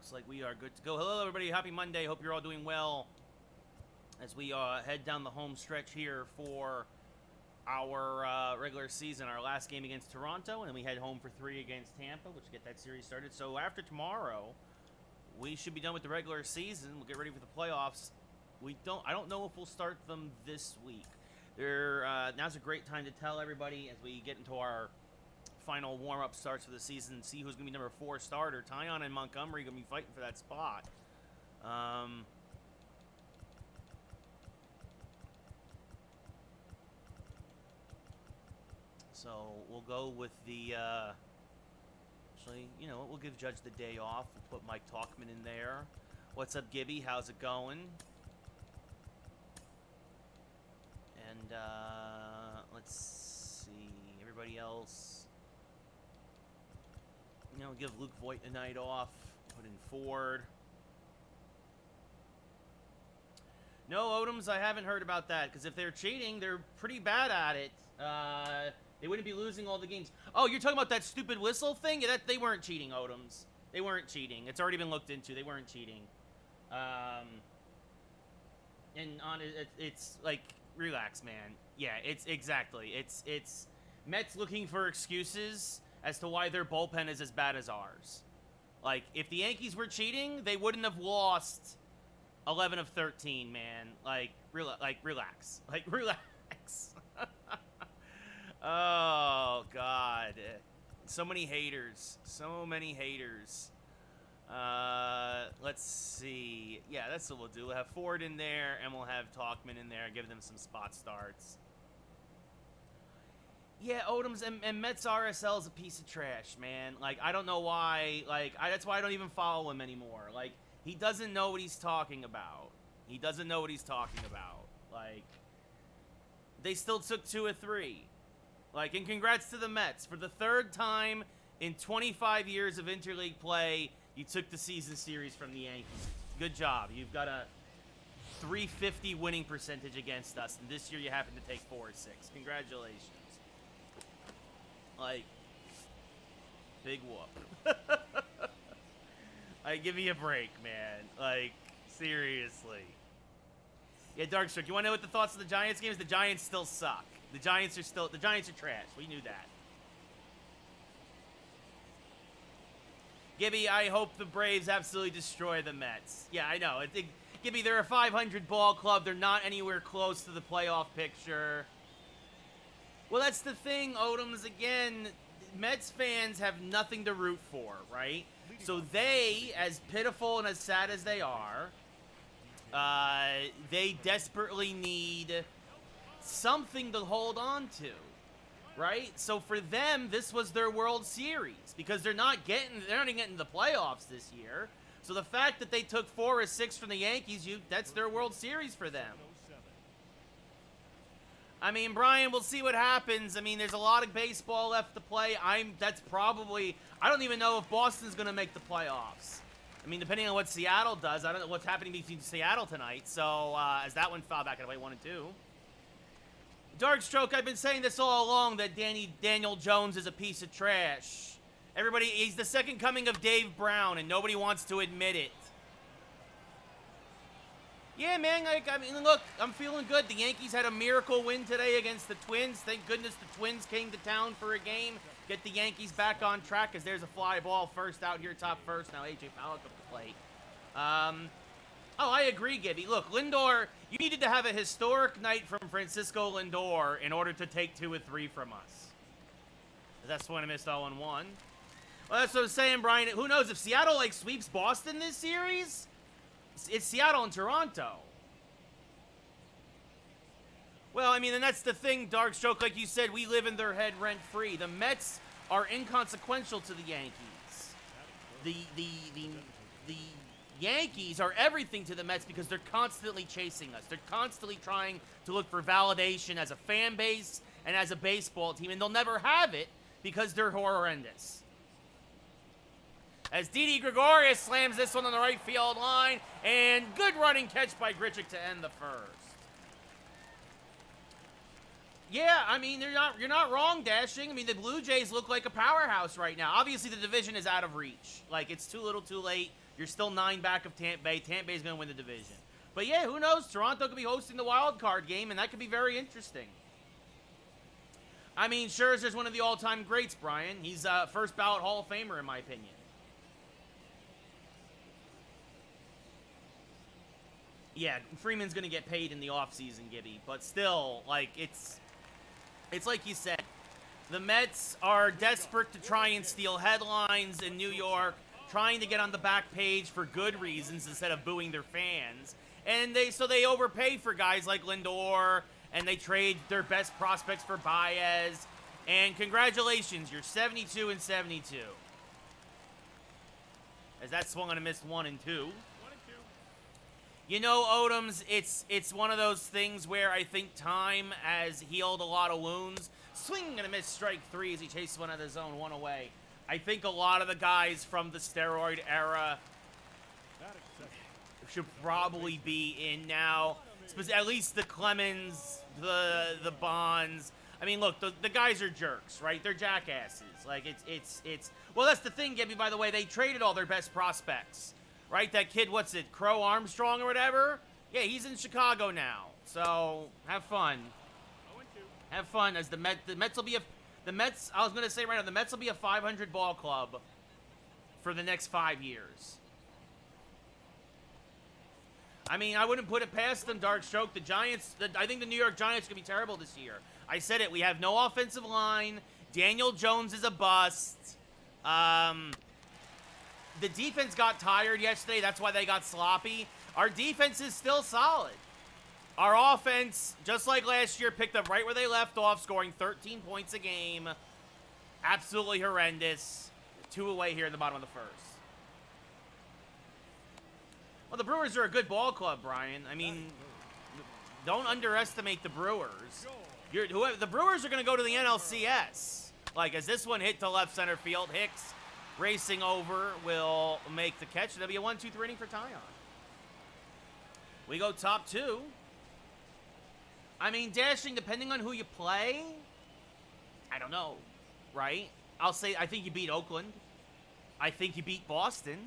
Looks like we are good to go. Hello, everybody. Happy Monday. Hope you're all doing well as we head down the home stretch here for our regular season, our last game against Toronto, and then we head home for 3 against Tampa, which get that series started. So after tomorrow, we should be done with the regular season. We'll get ready for the playoffs. I don't know if we'll start them this week. Now's a great time to tell everybody as we get into our final warm-up starts for the season, see who's going to be number 4 starter. Tyon and Montgomery going to be fighting for that spot. So we'll go with the, actually, you know what, we'll give Judge the day off. We'll put Mike Talkman in there. What's up, Gibby? How's it going? And, let's see, everybody else. You know, give Luke Voigt a night off. Put in Ford. No, Odoms, I haven't heard about that, because if they're cheating, they're pretty bad at it. They wouldn't be losing all the games. Oh, you're talking about that stupid whistle thing? Yeah, they weren't cheating, Odoms. They weren't cheating. It's already been looked into. They weren't cheating. It's like, relax, man. Yeah, it's exactly. It's Mets looking for excuses as to why their bullpen is as bad as ours. Like, if the Yankees were cheating, they wouldn't have lost 11 of 13, man. Like, relax. Like, relax. Oh, God. So many haters. So many haters. Let's see. Yeah, that's what we'll do. We'll have Ford in there, and we'll have Talkman in there. Give them some spot starts. Yeah, Odoms and Mets RSL is a piece of trash, man. Like, I don't know why. Like, that's why I don't even follow him anymore. Like, he doesn't know what he's talking about. He doesn't know what he's talking about. Like, they still took 2 of 3. Like, and congrats to the Mets. For the 3rd time in 25 years of interleague play, you took the season series from the Yankees. Good job. You've got a .350 winning percentage against us, and this year you happen to take 4 or 6. Congratulations. Like, big whoop. Like, give me a break, man. Like, seriously. Yeah, Darkstruck, you want to know what the thoughts of the Giants game is? The Giants still suck. The Giants are trash. We knew that. Gibby, I hope the Braves absolutely destroy the Mets. Yeah, I know. Gibby, they're a 500 ball club. They're not anywhere close to the playoff picture. Well, that's the thing, Odoms. Again, Mets fans have nothing to root for, right? So they, as pitiful and as sad as they are, they desperately need something to hold on to, right? So for them, this was their World Series because they're not even getting the playoffs this year. So the fact that they took 4 or 6 from the Yankees, that's their World Series for them. I mean, Brian, we'll see what happens. I mean, there's a lot of baseball left to play. I don't even know if Boston's going to make the playoffs. I mean, depending on what Seattle does, I don't know what's happening between Seattle tonight. So, as that one fell back at 1 and 2. Darkstroke, I've been saying this all along that Daniel Jones is a piece of trash. He's the second coming of Dave Brown, and nobody wants to admit it. Yeah, man, I mean, look, I'm feeling good. The Yankees had a miracle win today against the Twins. Thank goodness the Twins came to town for a game. Get the Yankees back on track because there's a fly ball first out here, top first. Now A.J. Pollock up the plate. Oh, I agree, Gibby. Look, Lindor, you needed to have a historic night from Francisco Lindor in order to take 2 or 3 from us. That's when I missed 0-1. Well, that's what I'm saying, Brian. Who knows? If Seattle, like, sweeps Boston this series, it's Seattle and Toronto. Well, I mean, and that's the thing, Darkstroke. Like you said, we live in their head rent-free. The Mets are inconsequential to the Yankees. The Yankees are everything to the Mets because they're constantly chasing us. They're constantly trying to look for validation as a fan base and as a baseball team, and they'll never have it because they're horrendous. As Didi Gregorius slams this one on the right field line, and good running catch by Grichuk to end the first. Yeah, I mean, you're not wrong, Dashing. I mean, the Blue Jays look like a powerhouse right now. Obviously, the division is out of reach. Like, it's too little too late. You're still 9 back of Tampa Bay. Tampa Bay's going to win the division. But yeah, who knows? Toronto could be hosting the wild card game, and that could be very interesting. I mean, Scherzer's one of the all-time greats, Brian. He's first ballot Hall of Famer, in my opinion. Yeah, Freeman's going to get paid in the offseason, Gibby. But still, like, it's like you said. The Mets are desperate to try and steal headlines in New York, trying to get on the back page for good reasons instead of booing their fans. And so they overpay for guys like Lindor, and they trade their best prospects for Baez. And congratulations, you're 72-72. As that swung on a missed 1 and 2. You know, Odoms, it's one of those things where I think time has healed a lot of wounds. Swing and a miss, strike 3 as he chases one out of the zone, 1 away. I think a lot of the guys from the steroid era should probably be in now. At least the Clemens, the Bonds. I mean, look, the guys are jerks, right? They're jackasses. Like, it's well, that's the thing, Gibby, by the way. They traded all their best prospects, right? That kid, what's it, Crow Armstrong or whatever? Yeah, he's in Chicago now. So, have fun. Have fun, as the Mets will be I was going to say right now, the Mets will be a 500 ball club for the next 5 years. I mean, I wouldn't put it past them, Dark Stroke. I think the New York Giants are going to be terrible this year. I said it. We have no offensive line. Daniel Jones is a bust. The defense got tired yesterday. That's why they got sloppy. Our defense is still solid. Our offense, just like last year, picked up right where they left off, scoring 13 points a game. Absolutely horrendous. 2 away here in the bottom of the first. Well, the Brewers are a good ball club, Brian. I mean, don't underestimate the Brewers. The Brewers are going to go to the NLCS. Like, as this one hit to left center field, Hicks racing over will make the catch. There'll be a 1-2-3 inning for Tyon. We go top 2. I mean, dashing, depending on who you play, I don't know, right? I'll say I think you beat Oakland. I think you beat Boston.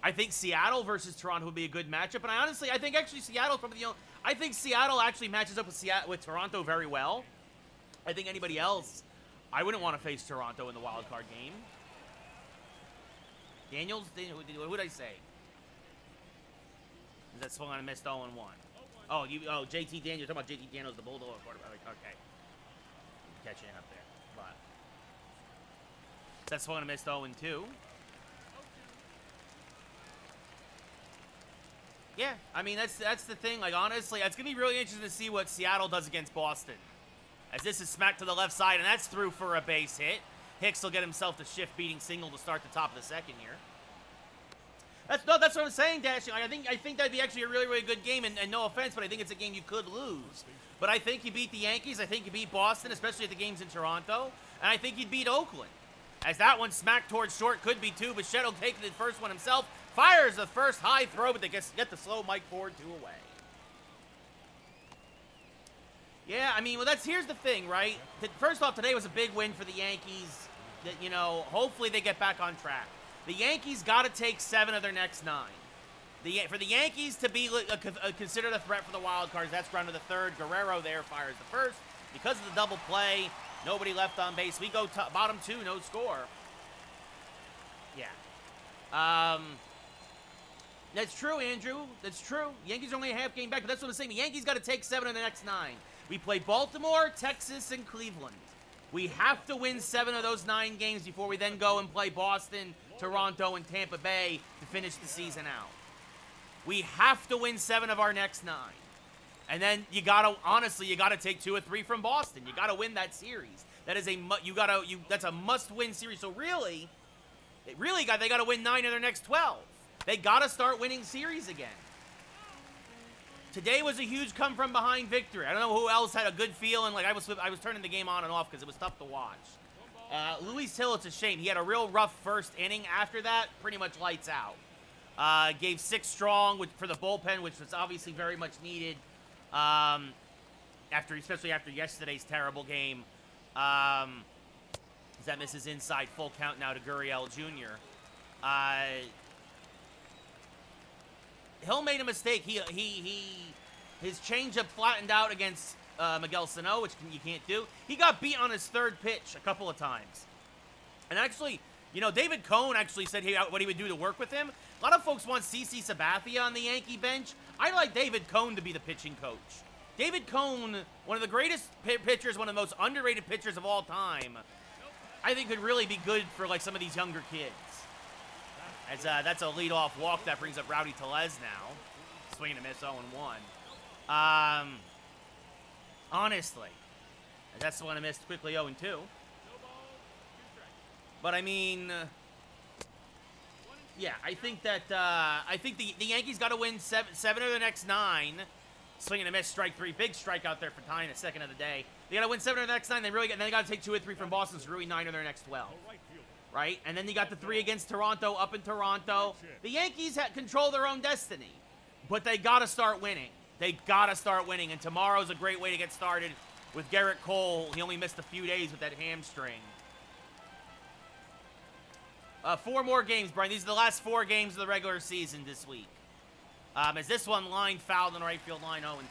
I think Seattle versus Toronto would be a good matchup. And I think actually Seattle's probably the only... I think Seattle actually matches up with Toronto very well. I think anybody else, I wouldn't want to face Toronto in the wild card game. Who would I say? Is that swung on a missed 0-1? Oh, JT Daniels. Talking about JT Daniels, the Bulldog quarterback. Okay. Catching up there. But that's swung on a missed 0-2. Yeah, I mean, that's the thing. Like, honestly, it's going to be really interesting to see what Seattle does against Boston. As this is smacked to the left side, and that's through for a base hit. Hicks will get himself the shift-beating single to start the top of the second here. That's what I'm saying, Dashing. I think that'd be actually a really, really good game, and no offense, but I think it's a game you could lose. But I think you beat the Yankees. I think you beat Boston, especially if the game's in Toronto. And I think you'd beat Oakland. As that one smacked towards short, could be 2, but Shettle taking the first one himself. Fires the first high throw, but they get the slow Mike Ford 2 away. Yeah, I mean, well, here's the thing, right? First off, today was a big win for the Yankees. That, you know, hopefully they get back on track. The Yankees got to take 7 of their next 9. For the Yankees to be considered a threat for the wild cards, that's ground to the third. Guerrero there fires the first. Because of the double play, nobody left on base. We go bottom 2, no score. Yeah. That's true, Andrew. That's true. Yankees are only a half game back, but that's what I'm saying. The Yankees got to take 7 of the next 9. We play Baltimore, Texas, and Cleveland. We have to win 7 of those 9 games before we then go and play Boston, Toronto, and Tampa Bay to finish the season out. We have to win 7 of our next 9. And then you gotta take 2 or 3 from Boston. You gotta win that series. That is that's a must-win series. So really, they gotta win 9 of their next 12. They gotta start winning series again. Today was a huge come-from-behind victory. I don't know who else had a good feeling. Like, I was turning the game on and off because it was tough to watch. Luis Hill, it's a shame. He had a real rough first inning. After that, pretty much lights out. Gave 6 strong for the bullpen, which was obviously very much needed. Especially after yesterday's terrible game. That misses inside, full count now to Gurriel Jr. Hill made a mistake. His changeup flattened out against Miguel Sano, which you can't do. He got beat on his third pitch a couple of times. And actually, you know, David Cohn actually said what he would do to work with him. A lot of folks want CC Sabathia on the Yankee bench. I like David Cohn to be the pitching coach. David Cohn, one of the greatest pitchers, one of the most underrated pitchers of all time, I think could really be good for like some of these younger kids. As that's a leadoff walk that brings up Rowdy Tellez now. Swing and a miss, 0-1. Honestly, that's the one I missed quickly, 0-2. But I mean, yeah, I think that the Yankees got to win seven of the next 9. Swing and a miss, strike 3. Big strikeout there for Ty in the second of the day. They got to win 7 of the next 9. Then they got to take 2 or 3 from Boston, so really 9 of their next 12. Right? And then you got the 3 against Toronto up in Toronto. The Yankees control their own destiny, but they got to start winning. They got to start winning, and tomorrow's a great way to get started with Garrett Cole. He only missed a few days with that hamstring. 4 more games, Brian. These are the last 4 games of the regular season this week. As this one line fouled on the right field line, 0-2.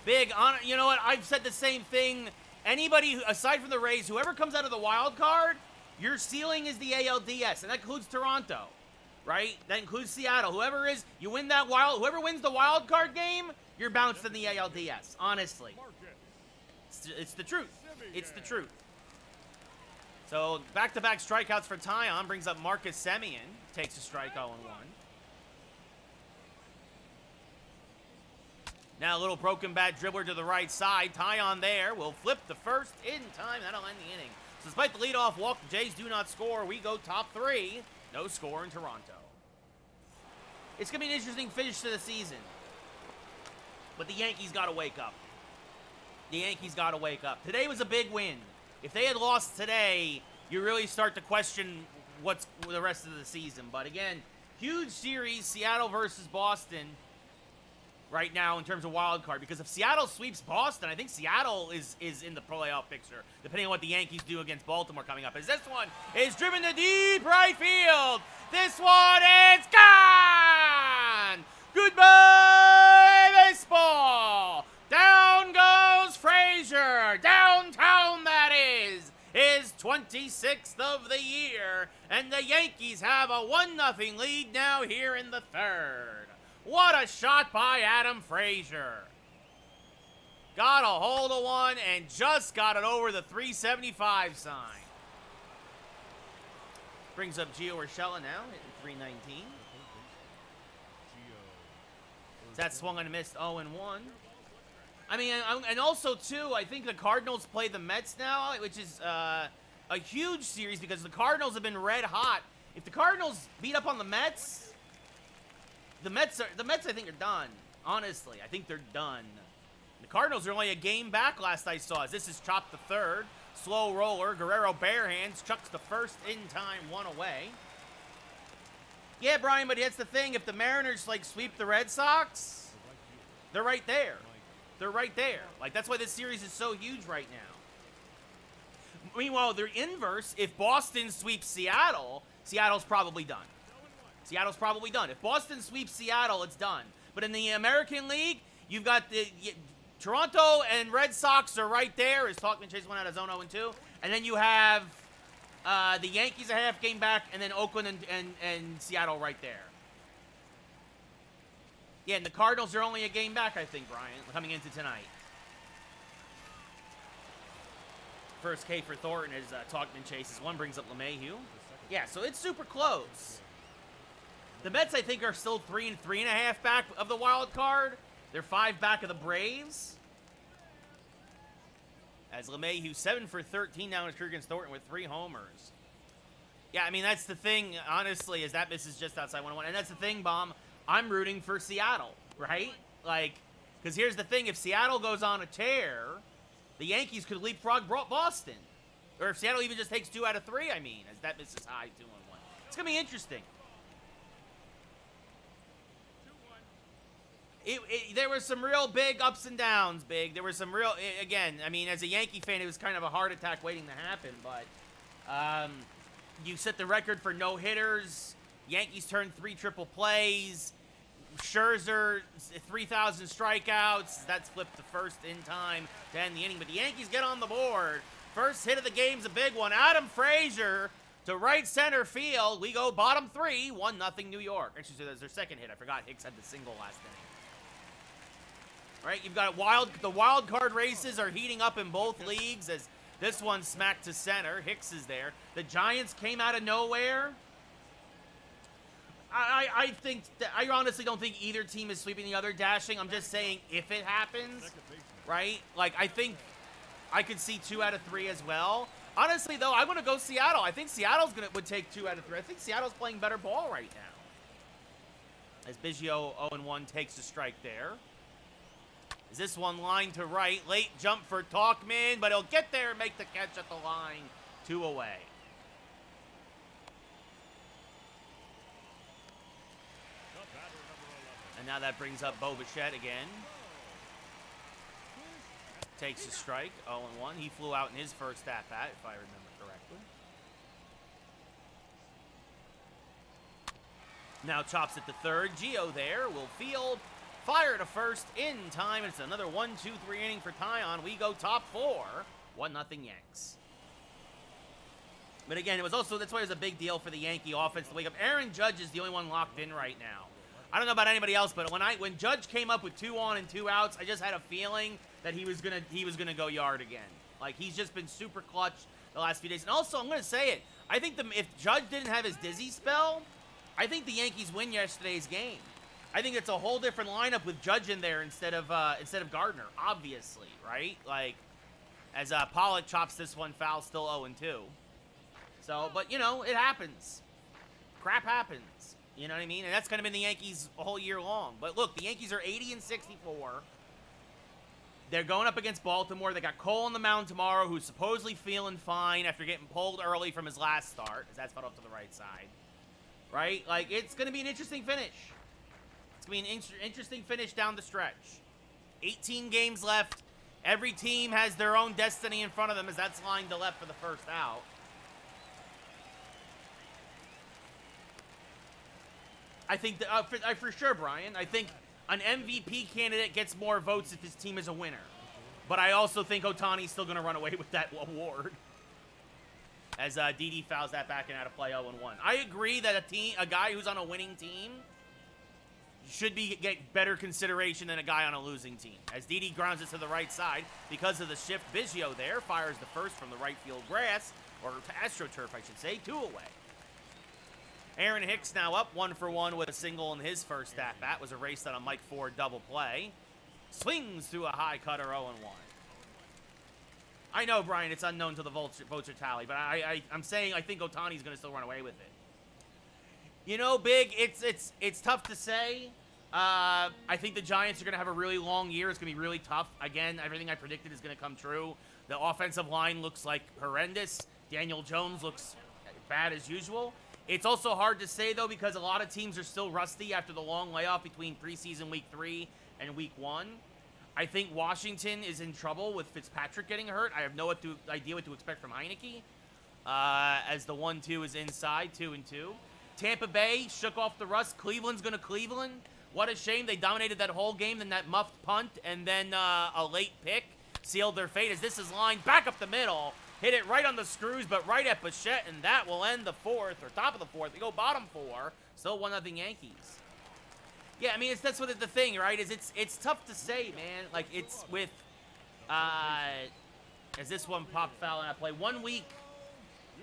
Big, you know what? I've said the same thing. Anybody, aside from the Rays, whoever comes out of the wild card, your ceiling is the ALDS, and that includes Toronto, right? That includes Seattle. Whoever you win that whoever wins the wild card game, you're bounced in the ALDS, honestly. It's the truth. It's the truth. So, back-to-back strikeouts for Tyon brings up Marcus Semien. Takes a strike, 0-1. Now a little broken bat dribbler to the right side. Tyon there will flip the first in time. That'll end the inning. So despite the leadoff walk, the Jays do not score. We go top 3. No score in Toronto. It's going to be an interesting finish to the season. But the Yankees got to wake up. The Yankees got to wake up. Today was a big win. If they had lost today, you really start to question what's the rest of the season. But again, huge series, Seattle versus Boston right now in terms of wild card. Because if Seattle sweeps Boston, I think Seattle is in the playoff picture, depending on what the Yankees do against Baltimore coming up. As this one is driven to deep right field. This one is gone! Goodbye, baseball! Down goes Frazier. Downtown, that is. His 26th of the year. And the Yankees have a 1-0 lead now here in the 3rd. What a shot by Adam Frazier. Got a hold of one and just got it over the 375 sign. Brings up Gio Urshela now, hitting 319. That swung and missed, 0-1. I mean, and also, too, I think the Cardinals play the Mets now, which is a huge series because the Cardinals have been red hot. If the Cardinals beat up on the Mets, the Mets, I think, are done. Honestly, I think they're done. The Cardinals are only a game back last I saw. As this is chopped the 3rd. Slow roller. Guerrero bare hands. Chucks the first in time. 1 away. Yeah, Brian, but that's the thing. If the Mariners, like, sweep the Red Sox, they're right there. They're right there. Like, that's why this series is so huge right now. Meanwhile, the inverse, if Boston sweeps Seattle, Seattle's probably done. Seattle's probably done. If Boston sweeps Seattle, it's done. But in the American League, you've got Toronto and Red Sox are right there as Talkman Chase went out of zone 0-2. And then you have the Yankees a half game back, and then Oakland and Seattle right there. Yeah, and the Cardinals are only a game back, I think, Brian, coming into tonight. First K for Thornton as Talkman chases one, brings up LeMahieu. Yeah, so it's super close. The Mets, I think, are still 3 and 3.5 back of the wild card. They're 5 back of the Braves. As LeMahieu 7 for 13 now in his career against Thornton with 3 homers. Yeah, I mean, that's the thing, honestly, is that misses just outside 1-1. And that's the thing, Bomb. I'm rooting for Seattle, right? Like, because here's the thing. If Seattle goes on a tear, the Yankees could leapfrog Boston. Or if Seattle even just takes 2 out of 3, I mean, as that misses high 2-1. It's going to be interesting. There were some real big ups and downs, Big. There were some real, again, I mean, as a Yankee fan, it was kind of a heart attack waiting to happen. But you set the record for no-hitters Yankees turned 3 triple plays. Scherzer, 3,000 strikeouts. That's flipped the first in time to end the inning. But the Yankees get on the board. First hit of the game's a big one. Adam Frazier to right center field. We go bottom 3, 1-0 New York. Actually, so that's their second hit. I forgot Hicks had the single last inning. All right, you've got the wild card races are heating up in both leagues as this one smacked to center. Hicks is there. The Giants came out of nowhere. I think that, I honestly don't think either team is sweeping the other dashing. I'm just saying if it happens, right? Like, I think I could see 2 out of 3 as well. Honestly, though, I'm going to go Seattle. I think Seattle's would take 2 out of 3. I think Seattle's playing better ball right now. As Biggio 0-1 takes a strike there. Is this one line to right? Late jump for Talkman, but he'll get there and make the catch at the line. 2 away. And now that brings up Bo Bichette again. Takes a strike, 0-1. He flew out in his first at-bat, if I remember correctly. Now chops at the third. Gio there will field. Fire to first in time. It's another 1-2-3 inning for Tyon. We go top 4. 1-0 Yanks. But again, it was also, that's why it was a big deal for the Yankee offense to wake up. Aaron Judge is the only one locked in right now. I don't know about anybody else, but when Judge came up with 2 on and 2 outs, I just had a feeling that he was gonna go yard again. Like, he's just been super clutch the last few days. And also, I'm gonna say it, I think if Judge didn't have his dizzy spell, I think the Yankees win yesterday's game. I think it's a whole different lineup with Judge in there instead of Gardner, obviously, right? Like, as Pollock chops this one foul, still 0-2. So, but you know, it happens. Crap happens. You know what I mean? And that's kind of been the Yankees a whole year long. But look, the Yankees are 80-64. They're going up against Baltimore. They got Cole on the mound tomorrow, who's supposedly feeling fine after getting pulled early from his last start, as that's fed off to the right side. Right? Like, it's going to be an interesting finish. It's going to be an interesting finish down the stretch. 18 games left. Every team has their own destiny in front of them as that's lined to left for the first out. I think, for sure, Brian, I think an MVP candidate gets more votes if his team is a winner. But I also think Ohtani's still going to run away with that award. As Didi fouls that back and out of play 0-1. I agree that a guy who's on a winning team should get better consideration than a guy on a losing team. As Didi grounds it to the right side because of the shift, Biggio there fires the first from the right field grass, or AstroTurf, I should say, 2 away. Aaron Hicks now up 1-for-1 with a single in his first at-bat. Was erased on a Mike Ford double play. Swings through a high cutter 0-1. I know, Brian, it's unknown to the votes are tally, but I'm saying I think Ohtani's going to still run away with it. You know, Big, it's tough to say. I think the Giants are going to have a really long year. It's going to be really tough. Again, everything I predicted is going to come true. The offensive line looks like horrendous. Daniel Jones looks bad as usual. It's also hard to say, though, because a lot of teams are still rusty after the long layoff between preseason week 3 and week 1. I think Washington is in trouble with Fitzpatrick getting hurt. I have no idea what to expect from Heineke. As the 1-2 is inside, 2-2. Tampa Bay shook off the rust. Cleveland's going to Cleveland. What a shame. They dominated that whole game, then that muffed punt, and then a late pick sealed their fate as this is lined back up the middle. Hit it right on the screws, but right at Bichette, and that will end the 4th, or top of the 4th. We go bottom 4, still 1-0 Yankees. Yeah, I mean, that's what the thing, right? Is it's tough to say, man. Like, it's with, as this one popped foul and I play 1 week.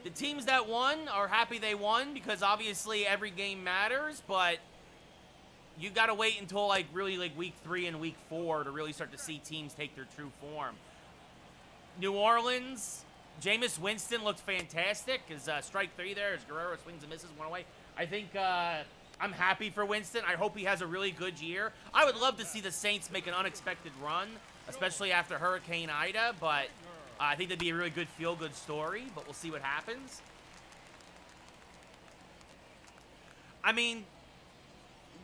The teams that won are happy they won because obviously every game matters, but you got to wait until really week 3 and week 4 to really start to see teams take their true form. New Orleans. Jameis Winston looked fantastic. His strike 3 there as Guerrero swings and misses 1 away. I think I'm happy for Winston. I hope he has a really good year. I would love to see the Saints make an unexpected run, especially after Hurricane Ida, but I think that'd be a really good feel-good story, but we'll see what happens. I mean,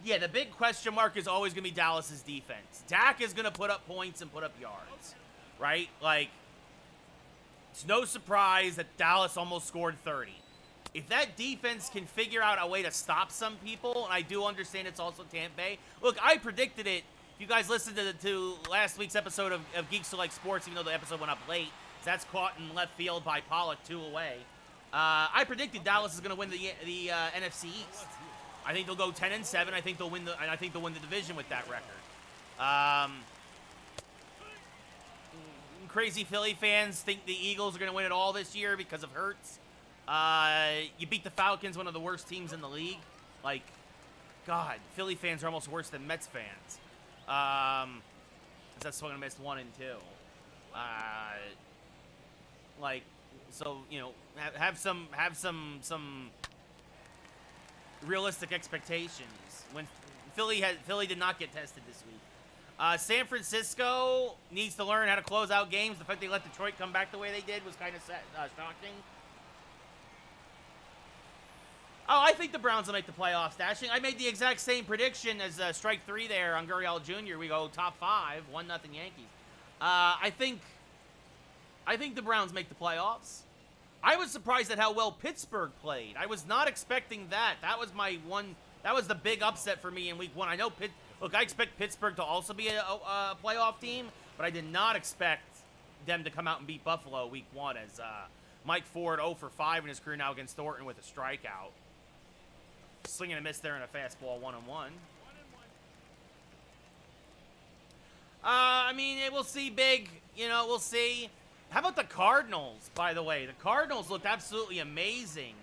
yeah, the big question mark is always going to be Dallas's defense. Dak is going to put up points and put up yards, right? Like, it's no surprise that Dallas almost scored 30. if that defense can figure out a way to stop some people, and I do understand it's also Tampa Bay. Look, I predicted it. If you guys listened to last week's episode of Geeks Who Like Sports, even though the episode went up late, that's caught in left field by Pollock 2 away. I predicted Dallas is going to win the NFC East. I think they'll go 10-7. I think they'll win the division with that record. Crazy Philly fans think the Eagles are going to win it all this year because of Hurts. You beat the Falcons, one of the worst teams in the league. Like, God, Philly fans are almost worse than Mets fans. That's swung and missed 1 and 2. Like, so you know, have some realistic expectations. When Philly did not get tested this week. San Francisco needs to learn how to close out games. The fact they let Detroit come back the way they did was kind of shocking. Oh, I think the Browns will make the playoffs, Dashing. I made the exact same prediction as Strike 3 there on Gurriel Jr. We go top 5, 1-0 Yankees. I think the Browns make the playoffs. I was surprised at how well Pittsburgh played. I was not expecting that. That was the big upset for me in Week 1. I know Look, I expect Pittsburgh to also be a playoff team, but I did not expect them to come out and beat Buffalo Week 1 as Mike Ford 0 for 5 in his career now against Thornton with a strikeout. Swinging a miss there in a fastball 1-1. I mean, we'll see big. You know, we'll see. How about the Cardinals, by the way? The Cardinals looked absolutely amazing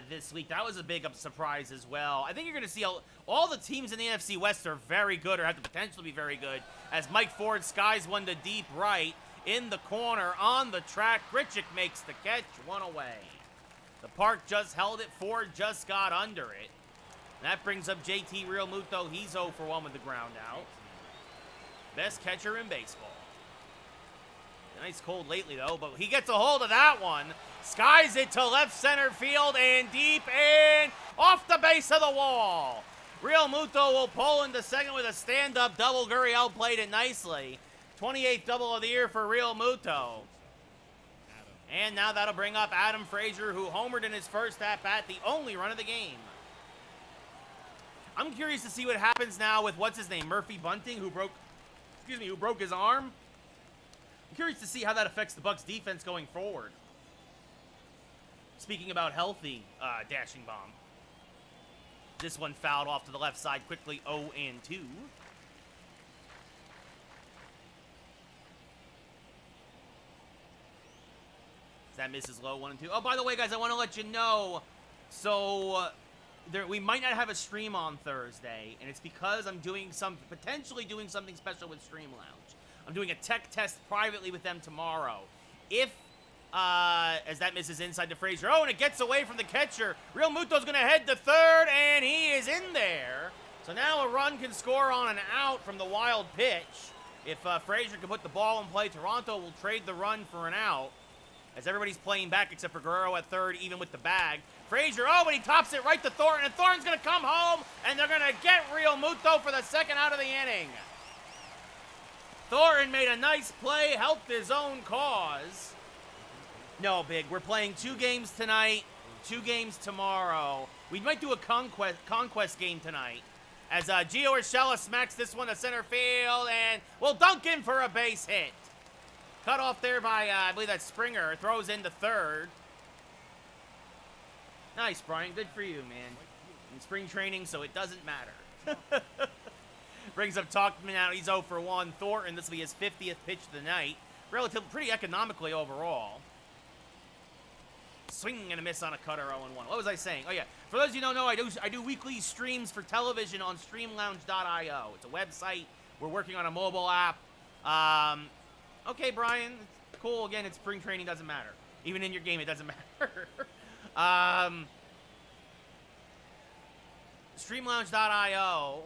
this week. That was a big surprise as well. I think you're going to see all the teams in the NFC West are very good or have the potential to be very good as Mike Ford skies one to deep right in the corner on the track. Grichuk makes the catch, 1 away. The park just held it. Ford just got under it. And that brings up JT Realmuto. He's 0 for 1 with the ground out. Best catcher in baseball. Nice cold lately, though, but he gets a hold of that one. Skies it to left center field and deep and off the base of the wall. Realmuto will pull into second with a stand-up double. Gurriel played it nicely. 28th double of the year for Realmuto. And now that'll bring up Adam Frazier, who homered in his first at-bat, the only run of the game. I'm curious to see what happens now with, what's his name, Murphy Bunting, who broke his arm. I'm curious to see how that affects the Bucs defense going forward. Speaking about healthy, dashing bomb. This one fouled off to the left side quickly, 0-2. That misses low, 1-2. Oh, by the way, guys, I want to let you know. So we might not have a stream on Thursday, and it's because I'm potentially doing something special with Stream Lounge. I'm doing a tech test privately with them tomorrow. If, as that misses inside to Frazier. Oh, and it gets away from the catcher. Realmuto's going to head to third, and he is in there. So now a run can score on an out from the wild pitch. If Frazier can put the ball in play, Toronto will trade the run for an out. As everybody's playing back except for Guerrero at third, even with the bag. Frazier, oh, but he tops it right to Thornton, and Thornton's going to come home, and they're going to get Realmuto for the second out of the inning. Thornton made a nice play, helped his own cause. No, Big, we're playing 2 games tonight, 2 games tomorrow. We might do a conquest game tonight. As Gio Urshela smacks this one to center field, and will dunk in for a base hit. Cut off there by, I believe that's Springer. Throws into third. Nice, Brian. Good for you, man. In spring training, so it doesn't matter. Brings up Talkman out. He's 0 for 1. Thornton, this will be his 50th pitch of the night. Pretty economically overall. Swing and a miss on a cutter, 0-1. What was I saying? Oh, yeah. For those of you who don't know, I do weekly streams for television on streamlounge.io. It's a website. We're working on a mobile app. Okay, Brian. It's cool. Again, it's spring training. Doesn't matter. Even in your game, it doesn't matter. Streamlounge.io.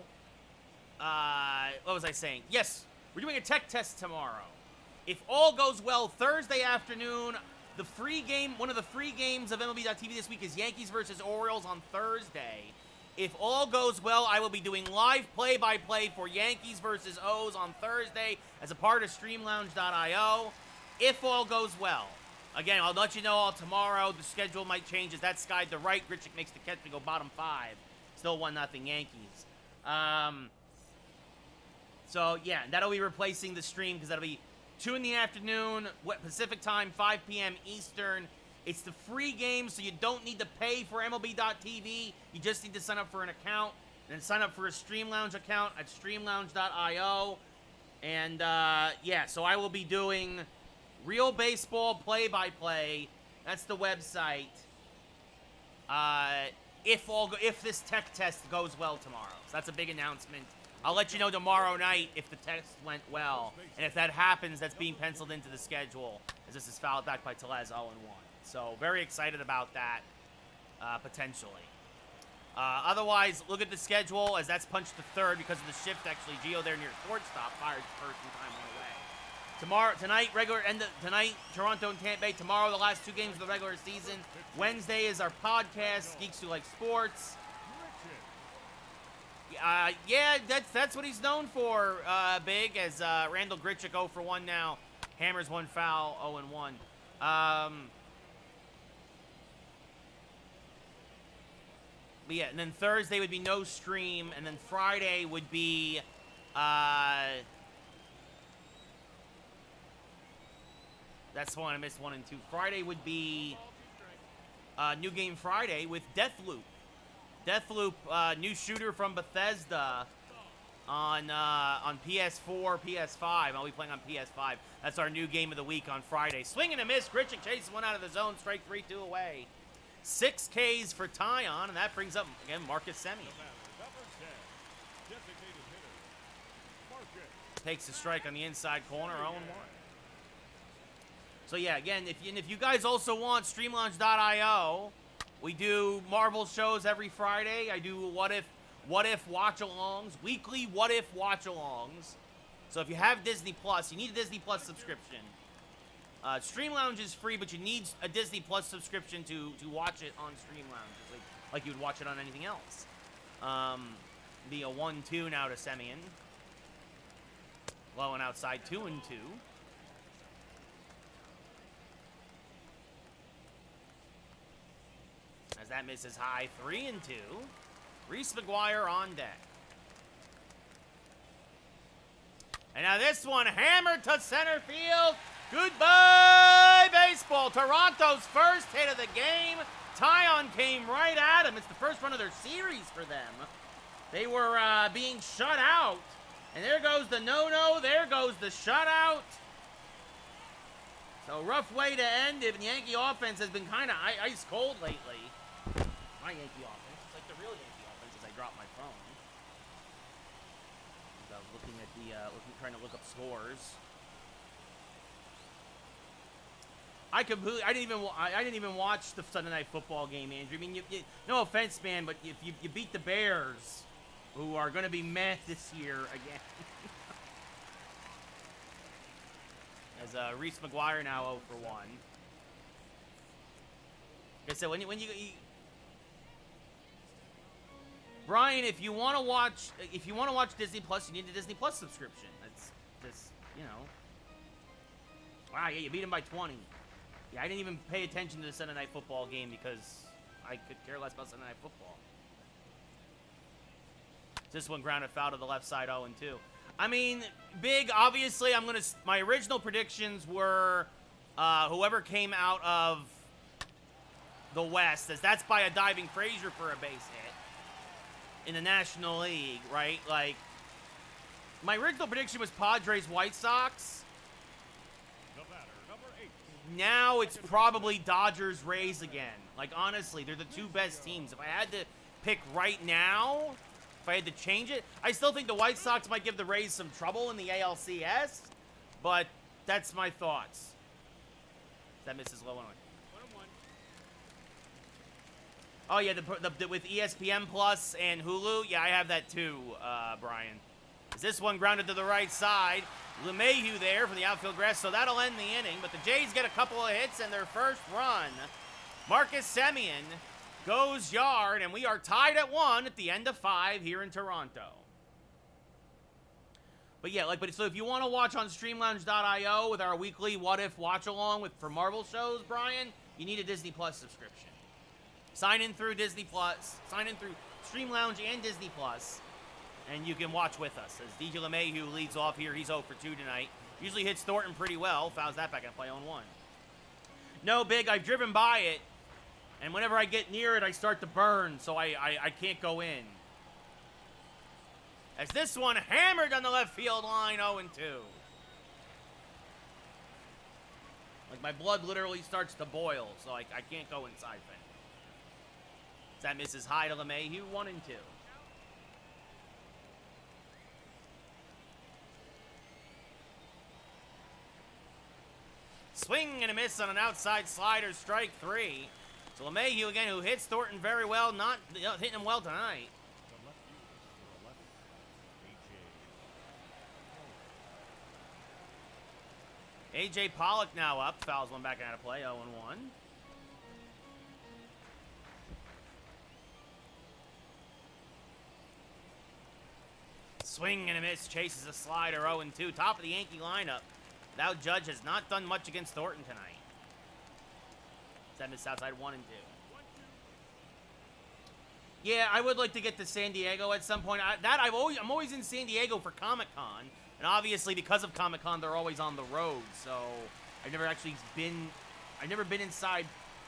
What was I saying? Yes, we're doing a tech test tomorrow. If all goes well, Thursday afternoon, one of the free games of MLB.TV this week is Yankees versus Orioles on Thursday. If all goes well, I will be doing live play-by-play for Yankees versus O's on Thursday as a part of Streamlounge.io. If all goes well. Again, I'll let you know all tomorrow. The schedule might change as that sky to the right. Grichuk makes the catch. We go bottom 5. Still 1-0 Yankees. So, yeah, that'll be replacing the stream because that'll be 2 in the afternoon, Pacific time, 5 p.m. Eastern. It's the free game, so you don't need to pay for MLB.tv. You just need to sign up for an account and then sign up for a Stream Lounge account at streamlounge.io. And, yeah, so I will be doing real baseball play-by-play. That's the website. If this tech test goes well tomorrow. So that's a big announcement. I'll let you know tomorrow night if the test went well. And if that happens, that's being penciled into the schedule, as this is fouled back by Tellez 0-1. So very excited about that, potentially. Otherwise, look at the schedule, as that's punched to third because of the shift, actually. Gio there near shortstop, fired first and time went away. Tonight, Toronto and Tampa Bay. Tomorrow, the last 2 games of the regular season. Wednesday is our podcast, Geeks Who Like Sports. Yeah, that's what he's known for, Big, as Randall Grichuk 0 for 1 now. Hammers 1 foul, 0-1. But yeah, and then Thursday would be no stream, and then Friday would be, that's one I missed 1 and 2. Friday would be New Game Friday with Deathloop. Deathloop, new shooter from Bethesda on PS4, PS5. I'll be playing on PS5. That's our new game of the week on Friday. Swing and a miss. Grichuk chases one out of the zone. Strike 3-2 away. 6 Ks for Tyon, and that brings up, again, Marcus Semien. Takes the strike on the inside corner, 0-1. So, yeah, again, if you guys also want StreamLaunch.io, we do Marvel shows every Friday. I do What If watch-alongs, weekly What If watch-alongs. So if you have Disney Plus, you need a Disney Plus subscription. Stream Lounge is free, but you need a Disney Plus subscription to watch it on Stream Lounge, like you would watch it on anything else. Be a 1-2 now to Semien. Low and outside, 2-2. As that misses high, 3-2. Reese McGuire on deck. And now this one hammered to center field. Goodbye, baseball. Toronto's first hit of the game. Tyon came right at him. It's the first run of their series for them. They were being shut out. And there goes the no-no. There goes the shutout. So rough way to end it. And the Yankee offense has been kind of ice cold lately. My Yankee offense. It's like the real Yankee offense as I drop my phone. I was looking at trying to look up scores. I didn't even watch the Sunday Night Football game, Andrew. I mean, no offense, man, but if you beat the Bears, who are going to be meh this year again. As Reese McGuire now 0 for 1. Like I said, when you Brian, if you want to watch Disney Plus, you need a Disney Plus subscription. That's just, you know. Wow, yeah, you beat him by 20. Yeah, I didn't even pay attention to the Sunday Night Football game because I could care less about Sunday Night Football. This one grounded foul to the left side, 0-2. I mean, Big, obviously, my original predictions were whoever came out of the West, as that's by a diving Frazier for a base hit in the National League, right? Like, my original prediction was Padres White Sox. Now it's probably Dodgers Rays again. Like, honestly, they're the 2 best teams. If I had to pick right now, if I had to change it, I still think the White Sox might give the Rays some trouble in the ALCS, but that's my thoughts. That misses low on. Oh, yeah, the with ESPN Plus and Hulu, yeah, I have that too, Brian. Is this one grounded to the right side? LeMahieu there from the outfield grass, so that'll end the inning. But the Jays get a couple of hits and their first run. Marcus Semien goes yard, and we are tied at 1 at the end of 5 here in Toronto. But yeah, so if you want to watch on streamlounge.io with our weekly What If watch along for Marvel shows, Brian, you need a Disney Plus subscription. Sign in through Disney Plus, sign in through Streamlounge and Disney Plus, and you can watch with us. As DJ LeMahieu leads off here, he's 0 for 2 tonight. Usually hits Thornton pretty well. Fouls that back and play on 1. No, Big, I've driven by it, and whenever I get near it, I start to burn, so I can't go in. As this one hammered on the left field line, 0-2. Like, my blood literally starts to boil, so I can't go inside fence. That misses high to LeMahieu, 1-2. Swing and a miss on an outside slider, strike 3. So LeMahieu again, who hits Thornton very well, not hitting him well tonight. A.J. Pollock now up. Fouls one back out of play, 0-1. Swing and a miss, chases a slider, 0-2. Top of the Yankee lineup. Now Judge has not done much against Thornton tonight. That miss outside, 1-2. Yeah, I would like to get to San Diego at some point. I'm always in San Diego for Comic-Con. And obviously, because of Comic-Con, they're always on the road. So, I've never been inside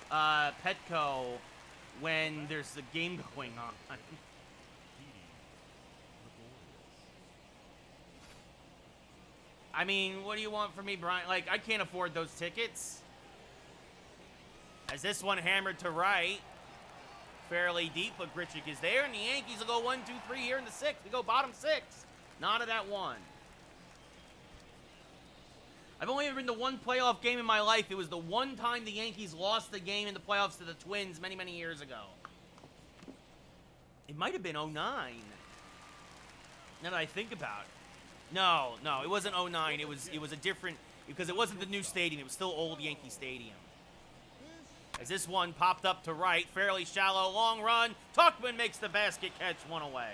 Petco when there's a game going on. I mean, what do you want from me, Brian? Like, I can't afford those tickets. As this one hammered to right. Fairly deep, but Grichuk is there. And the Yankees will go 1, 2, 3 here in the 6th. We go bottom 6. Not at that 1. I've only ever been to one playoff game in my life. It was the one time the Yankees lost the game in the playoffs to the Twins many, many years ago. It might have been 09. Now that I think about it. No, it wasn't 09. It was a different, because it wasn't the new stadium. It was still old Yankee Stadium. As this one popped up to right, fairly shallow, long run. Tuchman makes the basket catch, 1 away.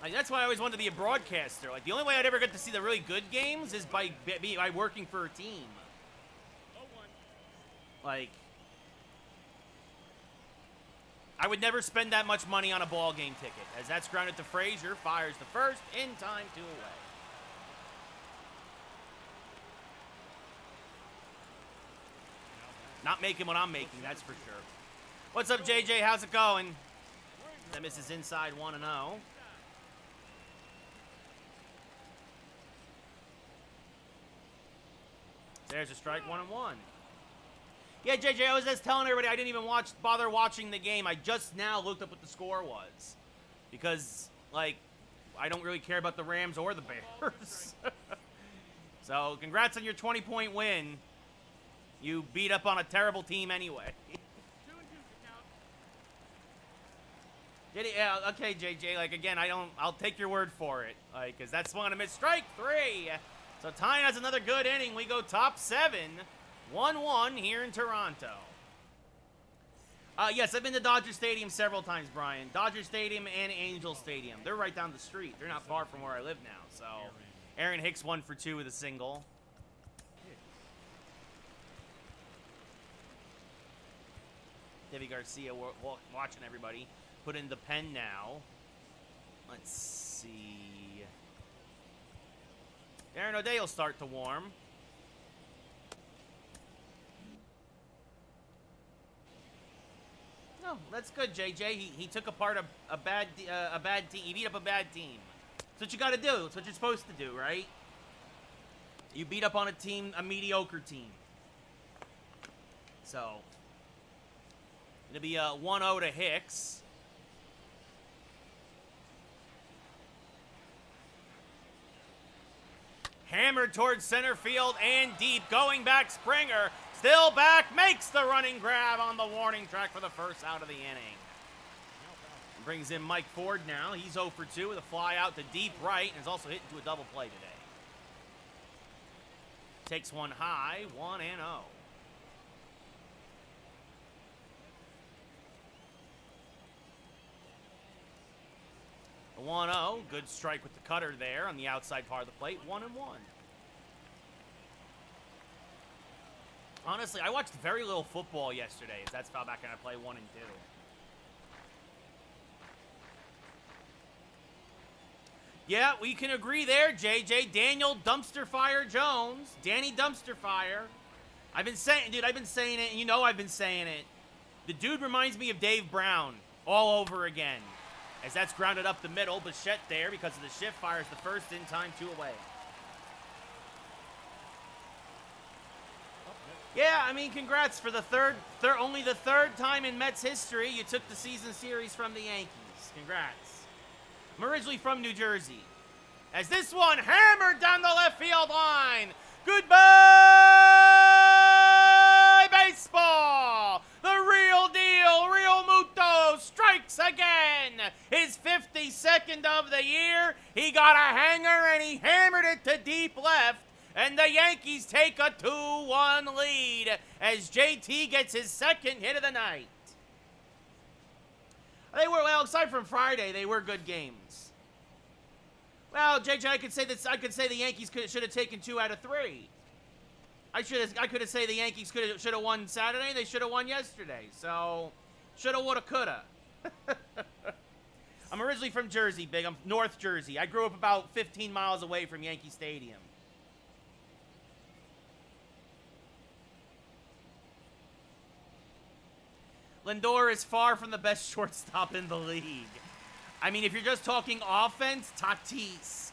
Like, that's why I always wanted to be a broadcaster. Like, the only way I'd ever get to see the really good games is by working for a team. Like, I would never spend that much money on a ball game ticket. As that's grounded to Frazier, fires the first, in time, 2 away. Not making what I'm making, that's for sure. What's up, JJ? How's it going? That misses inside, 1-0. There's a strike, 1-1. Yeah, JJ, I was just telling everybody I didn't even bother watching the game. I just now looked up what the score was. Because, like, I don't really care about the Rams or the Bears. So, congrats on your 20-point win. You beat up on a terrible team anyway. Yeah, okay, JJ. Like, again, I'll take your word for it. Like, because that's one to miss. Strike 3. So, Tyne has another good inning. We go top 7. 1-1 here in Toronto. Yes, I've been to Dodger Stadium several times, Brian. Dodger Stadium and Angel Stadium. They're right down the street. They're not far from where I live now. So, Aaron Hicks 1 for 2 with a single. Debbie Garcia watching everybody. Put in the pen now. Let's see. Aaron O'Day will start to warm. No, that's good, JJ. He took apart a bad team. He beat up a bad team. That's what you got to do. That's what you're supposed to do, right? You beat up on a mediocre team. So, it'll be a 1-0 to Hicks. Hammered towards center field and deep. Going back, Springer. Still back. Makes the running grab on the warning track for the first out of the inning. Brings in Mike Ford now. He's 0 for 2 with a fly out to deep right and is also hit into a double play today. Takes one high. 1-0. 1-0. Good strike with the cutter there on the outside part of the plate. 1-1. Honestly, I watched very little football yesterday. As that's foul back and I play 1 and 2. Yeah, we can agree there, JJ. Daniel Dumpster Fire Jones. Danny Dumpster Fire. I've been saying, dude, I've been saying it, and you know I've been saying it. The dude reminds me of Dave Brown all over again. As that's grounded up the middle, Bichette there because of the shift fires the first in time, 2 away. Yeah, I mean, congrats for the only the third time in Mets history you took the season series from the Yankees. Congrats. I'm originally from New Jersey. As this one hammered down the left field line. Goodbye, baseball! The real deal, Real Muto strikes again. His 52nd of the year. He got a hanger and he hammered it to deep left. And the Yankees take a 2-1 lead as JT gets his second hit of the night. They were, well, aside from Friday, they were good games. Well, JJ, I could say the Yankees should have taken 2 out of 3. I could have said the Yankees should have won Saturday. They should have won yesterday. So, shoulda, woulda, coulda. I'm originally from Jersey, Big. I'm North Jersey. I grew up about 15 miles away from Yankee Stadium. Lindor is far from the best shortstop in the league. I mean, if you're just talking offense, Tatis.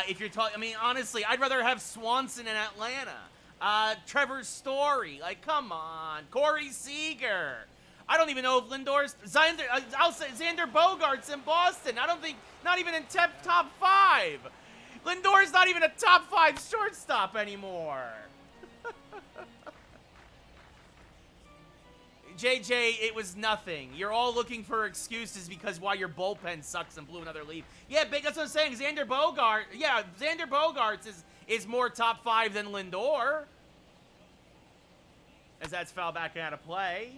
If you're talking, I mean, honestly, I'd rather have Swanson in Atlanta. Trevor Story. Like, come on. Corey Seager. I don't even know if Lindor's... I'll say Xander Bogaerts in Boston. I don't think... Not even in top 5. Lindor's not even a top 5 shortstop anymore. JJ, it was nothing. You're all looking for excuses because why your bullpen sucks and blew another lead. Yeah, big. That's what I'm saying. Xander Bogaerts is more top 5 than Lindor. As that's foul back out of play.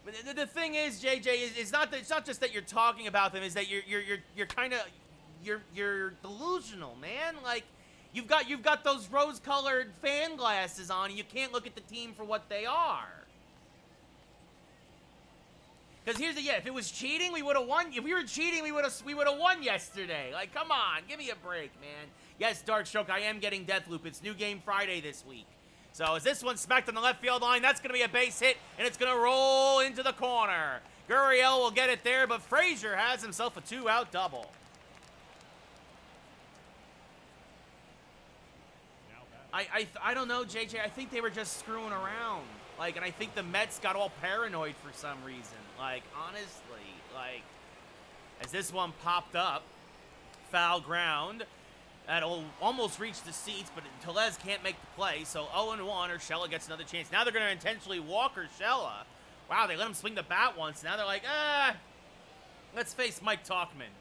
But the thing is, JJ, it's not just that you're talking about them. Is that you're kind of you're delusional, man. Like. You've got those rose-colored fan glasses on, and you can't look at the team for what they are. Because here's if it was cheating, we would have won. If we were cheating, we would have won yesterday. Like, come on, give me a break, man. Yes, Dark Stroke, I am getting Deathloop. It's New Game Friday this week. So as this one smacked on the left field line, that's going to be a base hit, and it's going to roll into the corner. Gurriel will get it there, but Frazier has himself a 2-out double. I don't know, JJ. I think they were just screwing around. Like, and I think the Mets got all paranoid for some reason. Like, honestly, like, as this one popped up, foul ground, that'll almost reach the seats, but Tellez can't make the play, so 0-1, Urshela gets another chance. Now they're going to intentionally walk Urshela. Wow, they let him swing the bat once. Now they're like, let's face Mike Tauchman.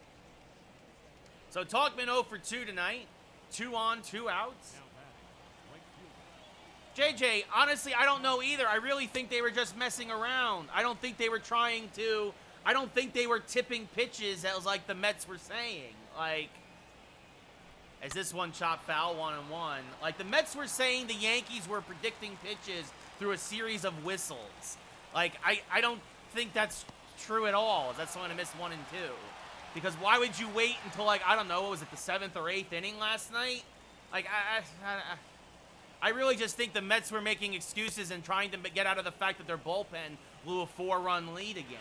So Tauchman 0 for 2 tonight. 2 on, 2 outs. JJ, honestly, I don't know either. I really think they were just messing around. I don't think they were I don't think they were tipping pitches as like the Mets were saying. Like, as this one chopped foul 1-1. Like, the Mets were saying the Yankees were predicting pitches through a series of whistles. Like, I don't think that's true at all. That's why I missed 1 and 2. Because why would you wait until, like, I don't know, what was it, the 7th or 8th inning last night? Like, I really just think the Mets were making excuses and trying to get out of the fact that their bullpen blew a 4-run lead again.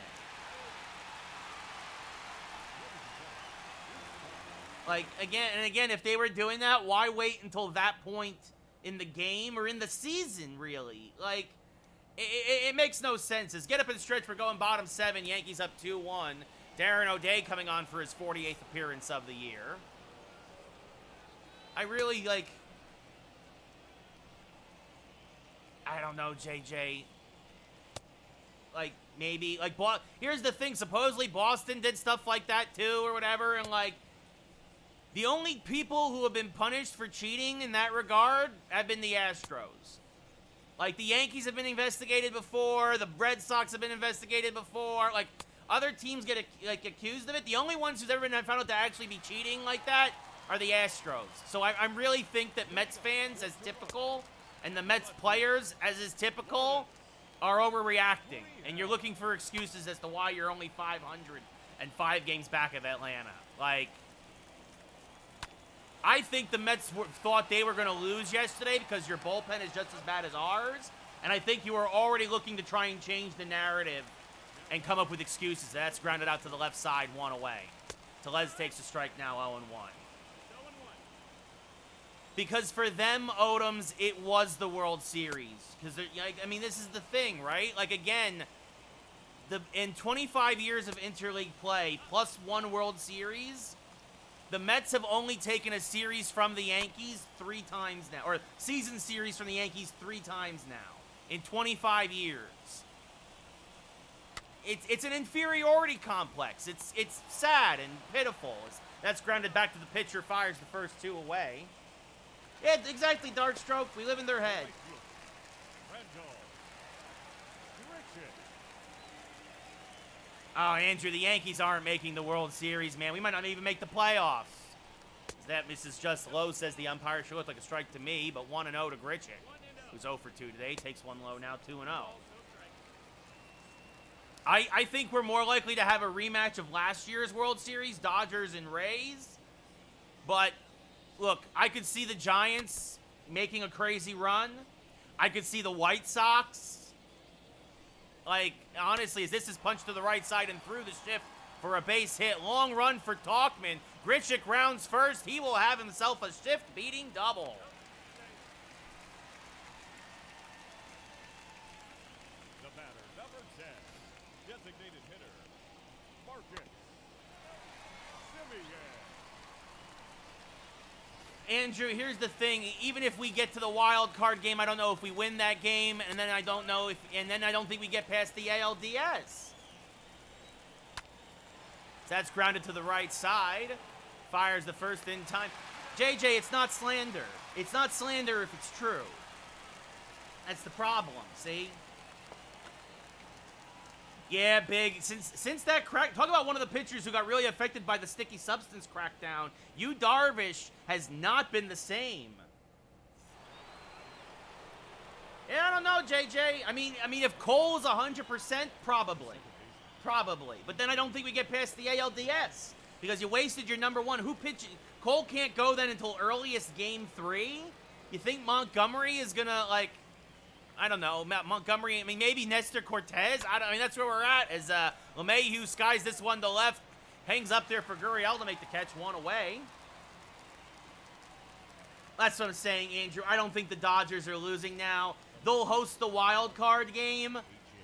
Like, again, if they were doing that, why wait until that point in the game or in the season, really? Like, it makes no sense. As get up and stretch, we're going bottom 7, Yankees up 2-1. Darren O'Day coming on for his 48th appearance of the year. I really, like... I don't know, JJ. Like, maybe, like, here's the thing. Supposedly, Boston did stuff like that, too, or whatever, and, like, the only people who have been punished for cheating in that regard have been the Astros. Like, the Yankees have been investigated before. The Red Sox have been investigated before. Like, other teams get like accused of it. The only ones who's ever been found out to actually be cheating like that are the Astros. So I really think that Mets fans, as typical, and the Mets players, as is typical, are overreacting. And you're looking for excuses as to why you're only 505 games back of Atlanta. Like, I think the Mets thought they were going to lose yesterday because your bullpen is just as bad as ours. And I think you were already looking to try and change the narrative and come up with excuses. That's grounded out to the left side, 1 away. Tellez takes a strike now, 0-1. Because for them, Odoms, it was the World Series. Because, I mean, this is the thing, right? Like, again, in 25 years of interleague play, plus 1 World Series, the Mets have only taken a series from the Yankees 3 times now. Or season series from the Yankees 3 times now. In 25 years. It's an inferiority complex. It's sad and pitiful. That's grounded back to the pitcher, fires the first 2 away. Yeah, exactly, Darkstroke. We live in their head. Oh, Andrew, the Yankees aren't making the World Series, man. We might not even make the playoffs. That misses just low, says the umpire. Sure looked like a strike to me, but 1-0 to Grichuk, who's 0 for 2 today. Takes 1 low now, 2-0. I think we're more likely to have a rematch of last year's World Series, Dodgers and Rays. But, look, I could see the Giants making a crazy run. I could see the White Sox. Like, honestly, as this is punched to the right side and through the shift for a base hit. Long run for Talkman. Grichuk rounds first. He will have himself a shift-beating double. The batter, number 10, designated hitter, Marcus Semien. Andrew, here's the thing. Even if we get to the wild card game, I don't know if we win that game, and then I don't think we get past the ALDS. So that's grounded to the right side. Fires the first in time. JJ, it's not slander. It's not slander if it's true. That's the problem, see? Yeah, Big. Since that crack, talk about one of the pitchers who got really affected by the sticky substance crackdown. Yu Darvish has not been the same. Yeah, I don't know, JJ. I mean, if Cole is 100%, probably. But then I don't think we get past the ALDS because you wasted your number 1. Who pitched? Cole can't go then until earliest game 3. You think Montgomery is gonna I don't know, Montgomery. I mean, maybe Nestor Cortez. I mean, that's where we're at. As LeMahieu skies this one to left, hangs up there for Gurriel to make the catch, 1 away. That's what I'm saying, Andrew. I don't think the Dodgers are losing now. They'll host the wild card game,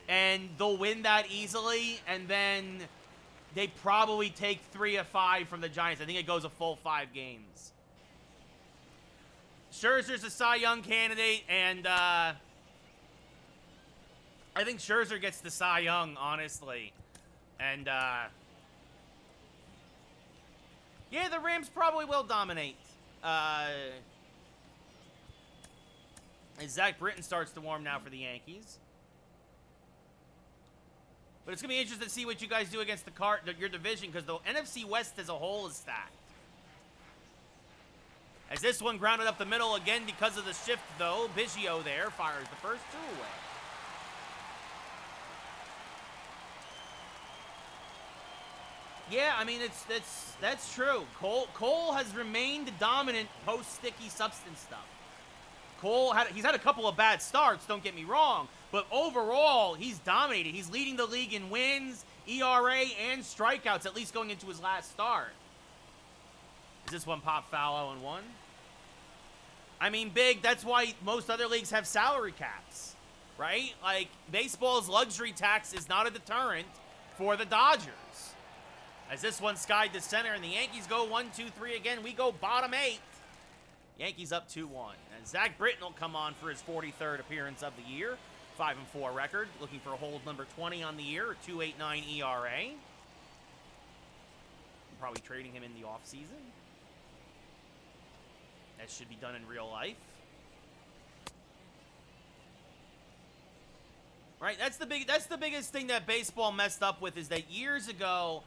and they'll win that easily, and then they probably take 3 of 5 from the Giants. I think it goes a full 5 games. Scherzer's a Cy Young candidate, and I think Scherzer gets the Cy Young, honestly. And, yeah, the Rams probably will dominate. As Zach Britton starts to warm now for the Yankees. But it's going to be interesting to see what you guys do against your division, because the NFC West as a whole is stacked. As this one grounded up the middle again because of the shift, though. Biggio there fires the first 2 away. Yeah, I mean, that's true. Cole has remained dominant post-sticky substance stuff. He's had a couple of bad starts, don't get me wrong, but overall, he's dominated. He's leading the league in wins, ERA, and strikeouts, at least going into his last start. Is this one pop foul 0-1? I mean, Big, that's why most other leagues have salary caps, right? Like, baseball's luxury tax is not a deterrent for the Dodgers. As this one skied to center, and the Yankees go 1-2-3 again. We go bottom 8. Yankees up 2-1. And Zach Britton will come on for his 43rd appearance of the year. 5-4 record. Looking for a hold number 20 on the year. 2.89 ERA. I'm probably trading him in the offseason. That should be done in real life. Right? That's the biggest thing that baseball messed up with, is that years ago,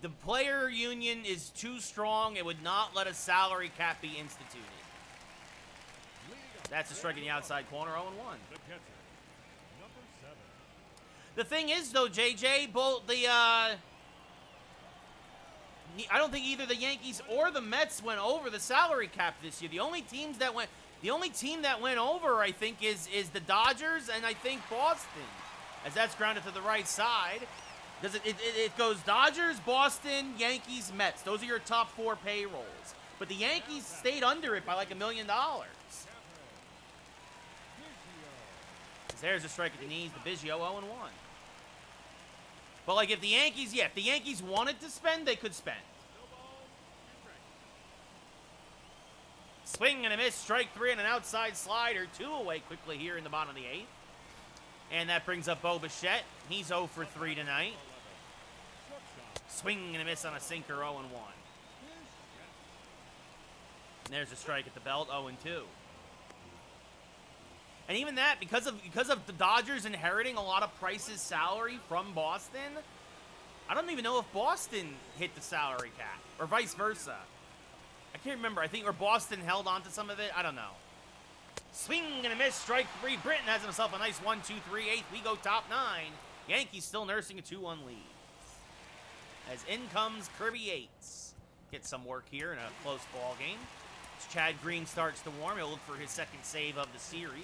the player union is too strong. It would not let a salary cap be instituted. That's a strike in the outside corner, 0-1. The catcher, number 7. The thing is, though, JJ, both the I don't think either the Yankees or the Mets went over the salary cap this year. The only team that went over, I think, is the Dodgers and I think Boston, as that's grounded to the right side. It goes Dodgers, Boston, Yankees, Mets. Those are your top 4 payrolls. But the Yankees stayed under it by like $1 million. There's a strike at the knees. The Biggio 0-1. But like if the Yankees wanted to spend, they could spend. Swing and a miss, strike 3 and an outside slider. 2 away quickly here in the bottom of the 8th. And that brings up Bo Bichette. He's 0 for 3 tonight. Swing and a miss on a sinker, 0-1. And there's a strike at the belt, 0-2. And even that, because of the Dodgers inheriting a lot of Price's salary from Boston, I don't even know if Boston hit the salary cap, or vice versa. I can't remember. I think, or Boston held on to some of it. I don't know. Swing and a miss, strike 3. Britton has himself a nice 1-2-3 8th. We go top 9. Yankees still nursing a 2-1 lead. As in comes Kirby Yates. Gets some work here in a close ball game. As Chad Green starts to warm, he'll look for his second save of the series.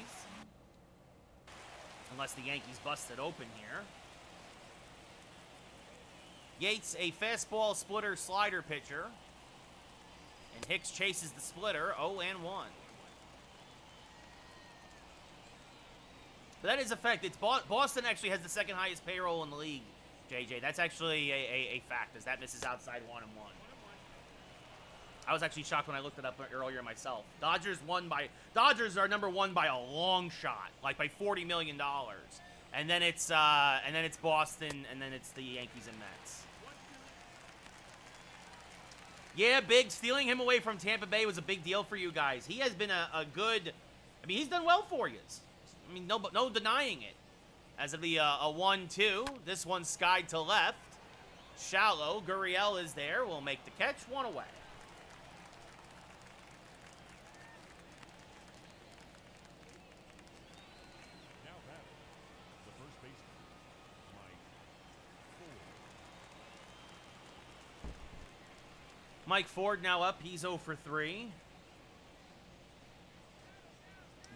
Unless the Yankees busted open here. Yates, a fastball splitter slider pitcher. And Hicks chases the splitter, 0-1. But that is a fact. Boston actually has the second highest payroll in the league, JJ. That's actually a fact, as that misses outside 1-1. I was actually shocked when I looked it up earlier myself. Dodgers are number 1 by a long shot, like by $40 million. And then it's Boston, and then it's the Yankees and Mets. Yeah, big. Stealing him away from Tampa Bay was a big deal for you guys. He has been a good. I mean, he's done well for you. I mean, no denying it. As of the a 1-2, this one's skied to left. Shallow. Gurriel is there. Will make the catch. 1 away. Now batting, the first baseman, Mike Ford now up. He's 0 for 3.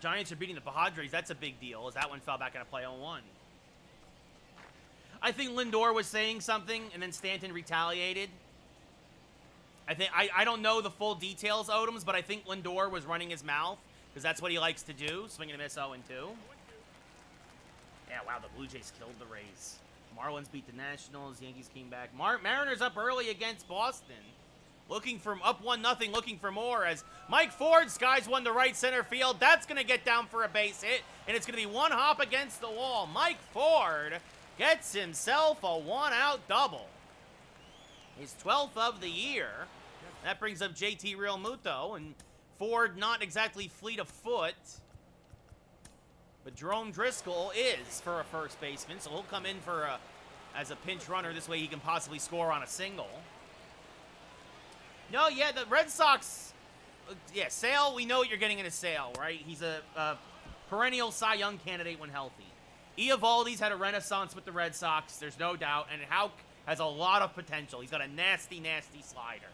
Giants are beating the Padres. That's a big deal, as that one fell back into play 0-1. I think Lindor was saying something, and then Stanton retaliated. I don't know the full details, Odoms, but I think Lindor was running his mouth, because that's what he likes to do. Swing and a miss, 0-2. Yeah, wow, the Blue Jays killed the Rays. Marlins beat the Nationals. Yankees came back. Mariners up early against Boston. Looking for up 1-0, looking for more as Mike Ford skies one to right center field. That's going to get down for a base hit, and it's going to be one hop against the wall. Mike Ford gets himself a 1-out double. His 12th of the year. That brings up JT Realmuto, and Ford not exactly fleet of foot. But Jerome Driscoll is for a first baseman, so he'll come in for as a pinch runner. This way he can possibly score on a single. No, yeah, the Red Sox, yeah, Sale, we know what you're getting in a Sale, right? He's a perennial Cy Young candidate when healthy. Eovaldi's had a renaissance with the Red Sox, there's no doubt, and Houck has a lot of potential. He's got a nasty, nasty slider.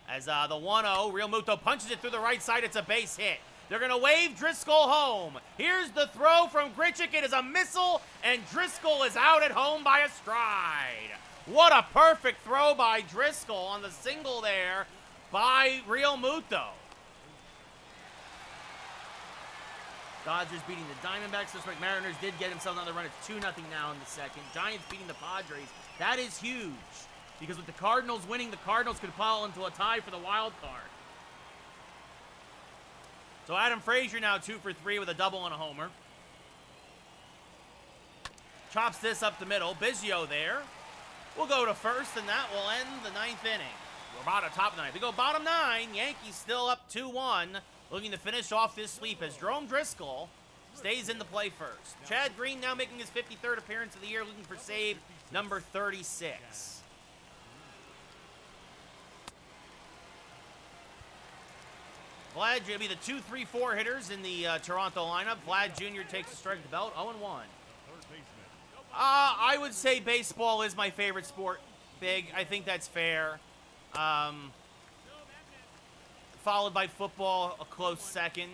As the 1-0, Realmuto punches it through the right side, it's a base hit. They're going to wave Driscoll home. Here's the throw from Grichuk. It is a missile, and Driscoll is out at home by a stride. What a perfect throw by Driscoll on the single there by Realmuto. Dodgers beating the Diamondbacks this week. Mariners did get himself another run. It's 2-0 now in the second. Giants beating the Padres. That is huge, because with the Cardinals winning, the Cardinals could fall into a tie for the wild card. So Adam Frazier now 2 for 3 with a double and a homer. Chops this up the middle. Biggio there. We'll go to first, and that will end the 9th inning. We're about to top 9. We go bottom 9. Yankees still up 2-1. Looking to finish off this sweep as Jerome Driscoll Stays in the play first. Chad Green now making his 53rd appearance of the year, looking for save number 36. Vlad will be the 2, 3, 4 hitters in the Toronto lineup. Vlad Jr. takes a strike to belt, 0-1. I would say baseball is my favorite sport, Big. I think that's fair. Followed by football, a close second.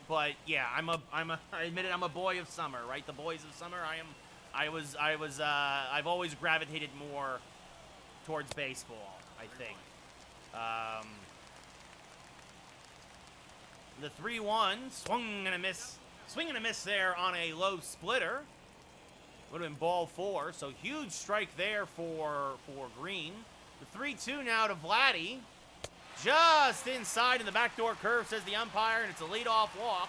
But yeah, I admit it, I'm a boy of summer, right? The boys of summer. I've always gravitated more towards baseball, I think. The 3-1, swing and a miss there on a low splitter. Would have been ball 4, so huge strike there for Green. The 3-2 now to Vladdy. Just inside in the backdoor curve, says the umpire, and it's a leadoff walk.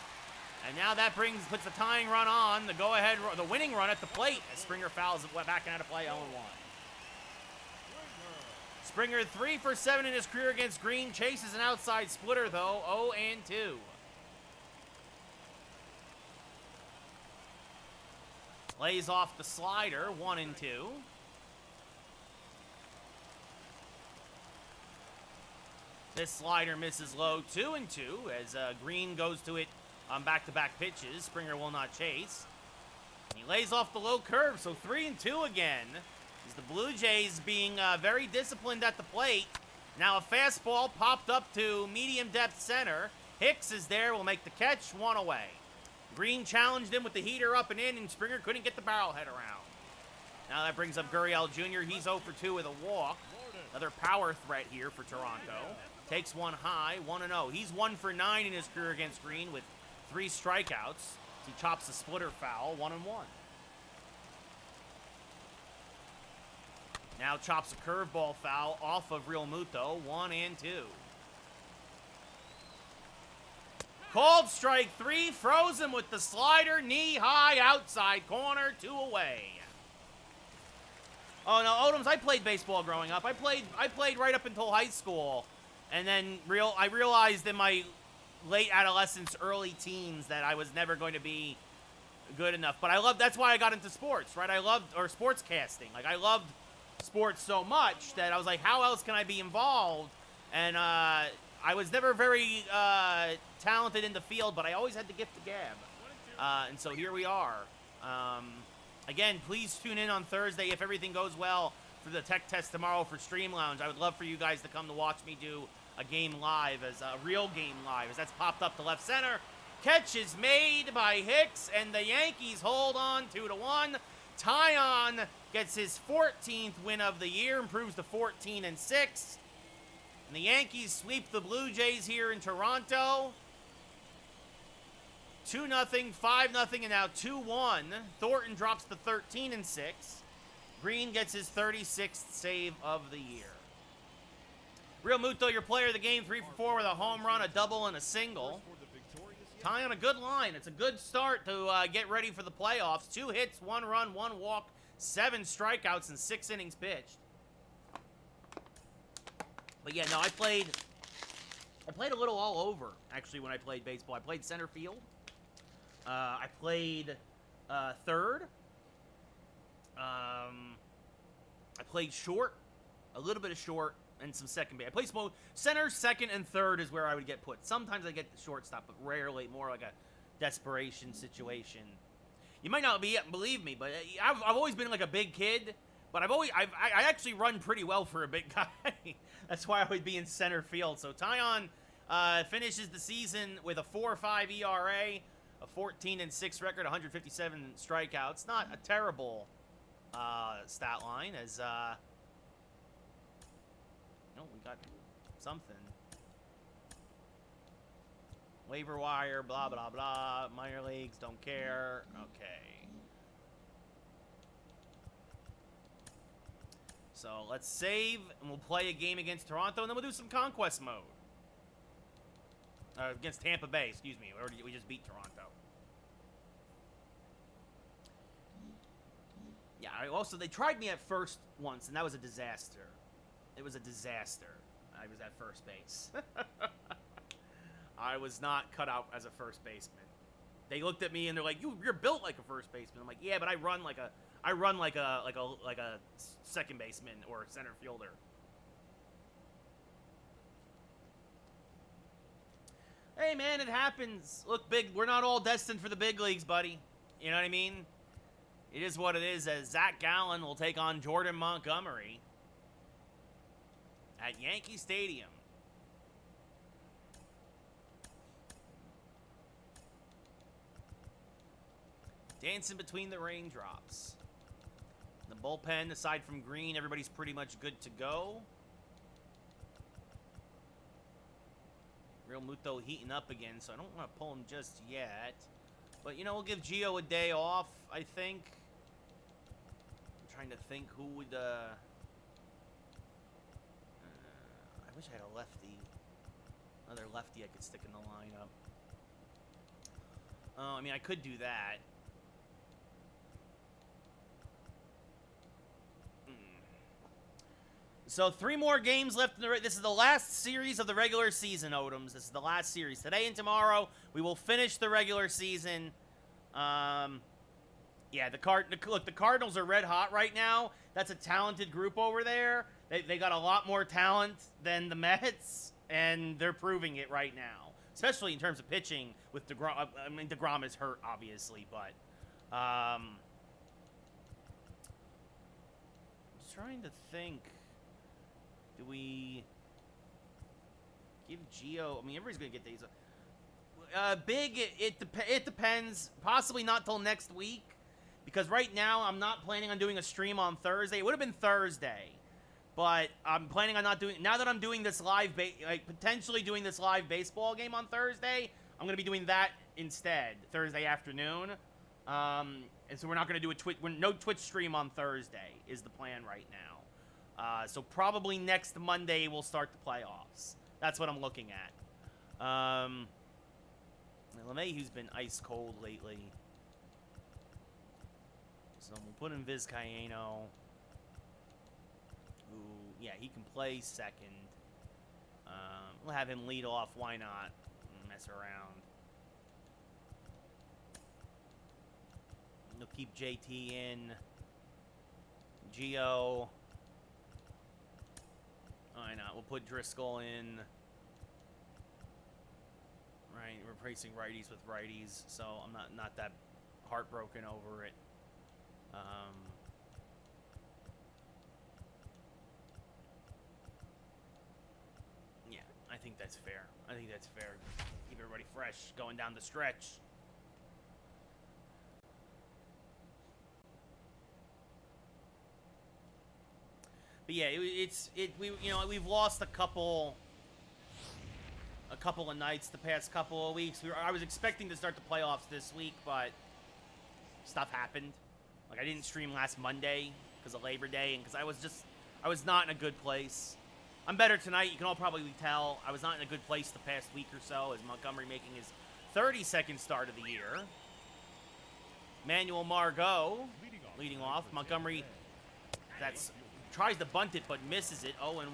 And now that puts the tying run on, the winning run at the plate as Springer fouls it back out of play, 0-1. Springer 3 for 7 in his career against Green. Chases an outside splitter, though, 0-2. Lays off the slider, 1-2. This slider misses low, 2-2, as Green goes to it on back-to-back pitches. Springer will not chase. And he lays off the low curve, so 3-2 again. As the Blue Jays being very disciplined at the plate. Now a fastball popped up to medium depth center. Hicks is there, will make the catch, 1 away. Green challenged him with the heater up and in, and Springer couldn't get the barrel head around. Now that brings up Gurriel Jr. He's 0 for 2 with a walk. Another power threat here for Toronto. Takes one high, 1-0. He's 1 for 9 in his career against Green with 3 strikeouts. He chops the splitter foul, 1-1. Now chops a curveball foul off of Real Muto, 1-2. Called strike 3, froze him with the slider, knee high, outside corner, 2 away. Oh no, Odoms, I played baseball growing up. I played right up until high school. And then I realized in my late adolescence, early teens, that I was never going to be good enough. But that's why I got into sports, right? Sports casting. Like, I loved sports so much that I was like, how else can I be involved? And I was never very talented in the field, but I always had the gift of gab. And so here we are. Again, please tune in on Thursday if everything goes well for the tech test tomorrow for Stream Lounge. I would love for you guys to come to watch me do a game live, as a real game live, as that's popped up to left center. Catch is made by Hicks, and the Yankees hold on 2-1. Tyon gets his 14th win of the year, improves to 14-6. And the Yankees sweep the Blue Jays here in Toronto. 2-0, 5-0, and now 2-1. Thornton drops to 13-6. Green gets his 36th save of the year. Real Muto, your player of the game, 3 for 4 with a home run, a double, and a single. Tying on a good line. It's a good start to get ready for the playoffs. 2 hits, 1 run, 1 walk, 7 strikeouts, and 6 innings pitched. But yeah, no, I played a little all over, actually, when I played baseball. I played center field. I played third. I played short, a little bit of short, and some second base. I played center, second, and third is where I would get put. Sometimes I get the shortstop, but rarely, more like a desperation situation. You might not believe me, but I've always been like a big kid, but I actually run pretty well for a big guy. That's why I would be in center field. So Tyon finishes the season with a 4.5 ERA, a 14-6 record, 157 strikeouts. Not a terrible stat line, as we got something. Waiver wire, blah, blah, blah. Minor leagues, don't care. Okay. So let's save, and we'll play a game against Toronto, and then we'll do some conquest mode. Against Tampa Bay, excuse me. We just beat Toronto. Yeah, also, they tried me at first once, and that was a disaster. It was a disaster. I was at first base. I was not cut out as a first baseman. They looked at me and they're like, "You're built like a first baseman." I'm like, "Yeah, but I run like a second baseman or a center fielder." Hey, man, it happens. Look, Big, we're not all destined for the big leagues, buddy. You know what I mean? It is what it is, as Zach Gallen will take on Jordan Montgomery at Yankee Stadium. Dancing between the raindrops. The bullpen, aside from Green, everybody's pretty much good to go. Real Muto heating up again, so I don't want to pull him just yet. But, you know, we'll give Gio a day off, I think. I'm trying to think who would, I wish I had a lefty. Another lefty I could stick in the lineup. I mean, I could do that. So 3 more games left in the... This is the last series of the regular season, Odoms. This is the last series. Today and tomorrow, we will finish the regular season. Yeah, look, the Cardinals are red hot right now. That's a talented group over there. They got a lot more talent than the Mets, and they're proving it right now. Especially in terms of pitching with DeGrom. I mean, DeGrom is hurt, obviously, but... I'm just trying to think... Do we give Gio? I mean, everybody's going to get these. Big, it depends. Possibly not till next week. Because right now, I'm not planning on doing a stream on Thursday. It would have been Thursday. But I'm planning on not doing... Now that I'm doing this live... potentially doing this live baseball game on Thursday, I'm going to be doing that instead. Thursday afternoon. And so we're not going to do a Twitch... No Twitch stream on Thursday is the plan right now. So probably next Monday we'll start the playoffs. That's what I'm looking at. LeMahieu's been ice cold lately. So we'll put in Vizcaino. Who, yeah, he can play second. We'll have him lead off. Why not? Mess around. We'll keep JT in. Gio. Why not? We'll put Driscoll in. Right, replacing righties with righties, so I'm not that heartbroken over it. Yeah, I think that's fair. I think that's fair. Keep everybody fresh going down the stretch. But yeah, we've lost a couple of nights the past couple of weeks. I was expecting to start the playoffs this week, but stuff happened. Like, I didn't stream last Monday because of Labor Day, and because I was not in a good place. I'm better tonight. You can all probably tell. I was not in a good place the past week or so, as Montgomery making his 32nd start of the year. Manuel Margot leading off. Montgomery, tries to bunt it, but misses it. 0-1.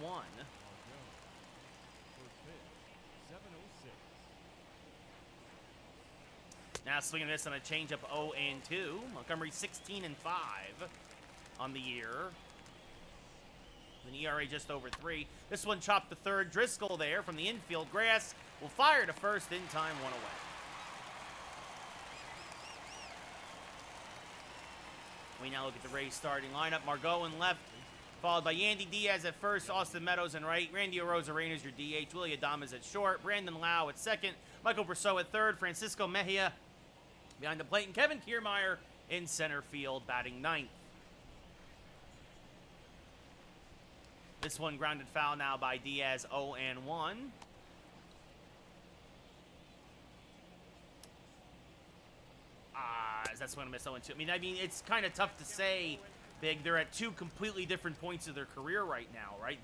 Now swinging this on a changeup. 0-2. Montgomery 16-5 on the year. An ERA just over 3. This one chopped to third. Driscoll there from the infield. Grass will fire to first in time. 1 away. We now look at the Rays starting lineup. Margot in left, followed by Yandy Diaz at first, Austin Meadows in right, Randy Arozarena is your DH, Willie Adames at short, Brandon Lau at second, Michael Brosseau at third, Francisco Mejia behind the plate, and Kevin Kiermaier in center field, batting 9th. This one grounded foul now by Diaz, 0-1. That's when I miss 0-2. I mean, it's kind of tough to say, Big. They're at 2 completely different points of their career right now, right?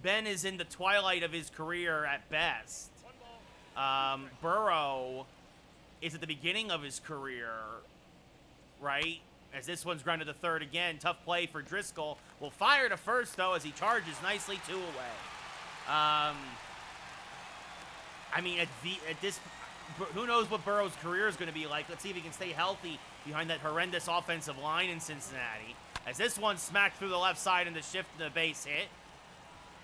Ben is in the twilight of his career at best. Burrow is at the beginning of his career, right? As this one's grounded to third again. Tough play for Driscoll. Will fire to first, though, as he charges nicely 2 away. I mean, at this, who knows what Burrow's career is going to be like. Let's see if he can stay healthy behind that horrendous offensive line in Cincinnati. As this one smacked through the left side and the shift and the base hit.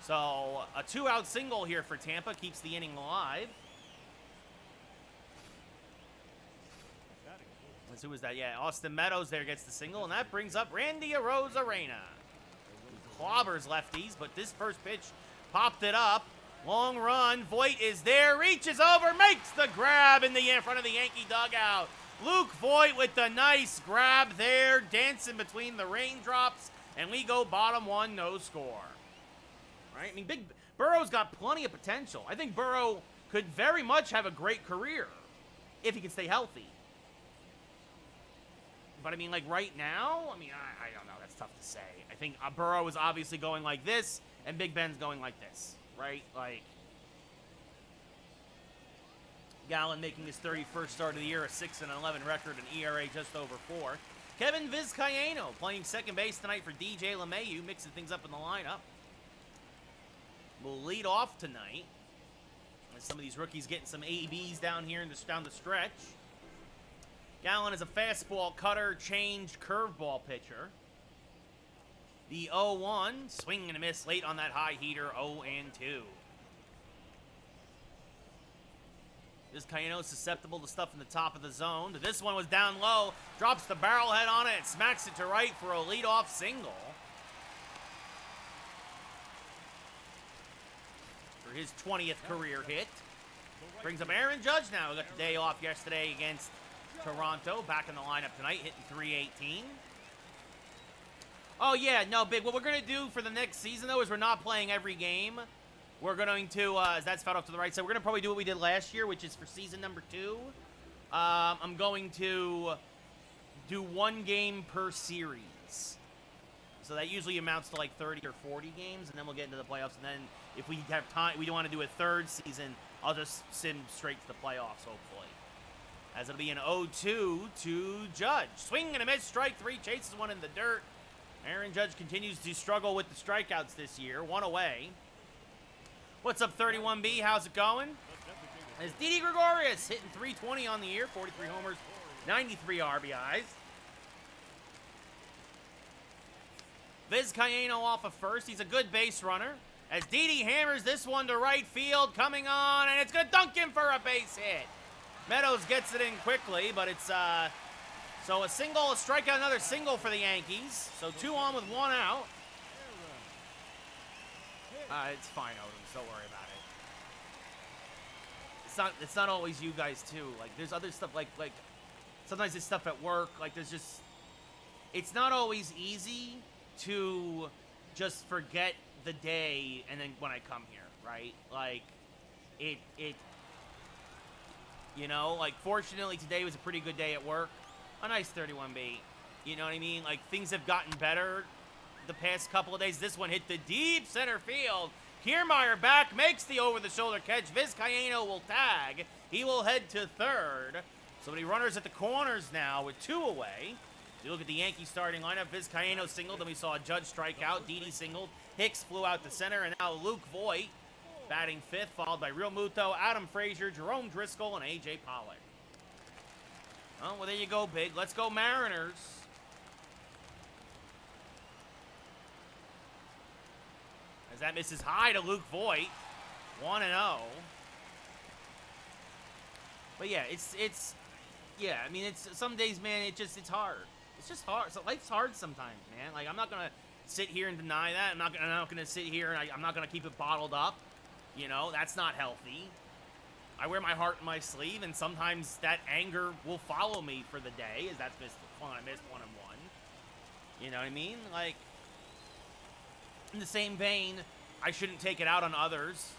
So, a 2-out single here for Tampa keeps the inning alive. Let's see, who was that? Yeah, Austin Meadows there gets the single, and that brings up Randy Arozarena. Clobbers lefties, but this first pitch popped it up. Long run. Voit is there, reaches over, makes the grab in front of the Yankee dugout. Luke Voit with the nice grab there, dancing between the raindrops, and we go bottom one, no score. Right? I mean, Burrow's got plenty of potential. I think Burrow could very much have a great career if he can stay healthy. But I mean, like right now, I mean, I don't know. That's tough to say. I think Burrow is obviously going like this, and Big Ben's going like this, right? Like, Gallen making his 31st start of the year, a 6-11 record, an ERA just over 4. Kevin Vizcaino playing second base tonight for DJ LeMahieu, mixing things up in the lineup. Will lead off tonight. As some of these rookies getting some ABs down here down the stretch. Gallen is a fastball cutter, change, curveball pitcher. The 0-1, swing and a miss late on that high heater, 0-2. Vizcaino is susceptible to stuff in the top of the zone. This one was down low, drops the barrel head on it, and smacks it to right for a leadoff single. For his 20th career hit. Brings up Aaron Judge now, who got the day off yesterday against Toronto, back in the lineup tonight, hitting .318. Oh, yeah, no, Big. What we're going to do for the next season, though, is we're not playing every game. We're going to, as that's fouled off to the right side, we're going to probably do what we did last year, which is for season number 2. I'm going to do 1 game per series. So that usually amounts to like 30 or 40 games, and then we'll get into the playoffs. And then if we have time, we don't want to do a third season, I'll just send straight to the playoffs, hopefully. As it'll be an 0-2 to Judge. Swing and a miss, strike 3, chases one in the dirt. Aaron Judge continues to struggle with the strikeouts this year. 1 away. What's up, 31B? How's it going? As Didi Gregorius hitting .320 on the year, 43 homers, 93 RBIs. Vizcaino off of first. He's a good base runner. As Didi hammers this one to right field, coming on, and it's going to dunk him for a base hit. Meadows gets it in quickly, but it's, so a single, a strikeout, another single for the Yankees. So 2 on with 1 out. It's fine, Odom. Don't worry about it. It's not always you guys, too. Like, there's other stuff, like sometimes it's stuff at work. Like, there's just, it's not always easy to just forget the day and then when I come here, right? Like, you know, like, fortunately today was a pretty good day at work. A nice 31B. You know what I mean? Like, things have gotten better the past couple of days. This one hit the deep center field. Kiermaier back, makes the over-the-shoulder catch. Vizcaino will tag. He will head to third. So many runners at the corners now with 2 away. You look at the Yankee starting lineup. Vizcaino singled, then we saw a Judge strike out. Didi singled. Hicks flew out to center, and now Luke Voit batting 5th, followed by Real Muto, Adam Frazier, Jerome Driscoll, and A.J. Pollock. Oh, well, there you go, Big. Let's go Mariners. As that misses high to Luke Voit. 1-0. But yeah, yeah, I mean, it's some days, man, it's hard. It's just hard. So life's hard sometimes, man. Like, I'm not going to sit here and deny that. I'm not going to sit here and I'm not going to keep it bottled up. You know, that's not healthy. I wear my heart in my sleeve, and sometimes that anger will follow me for the day, as that's when I missed 1-1. You know what I mean? Like, in the same vein, I shouldn't take it out on others.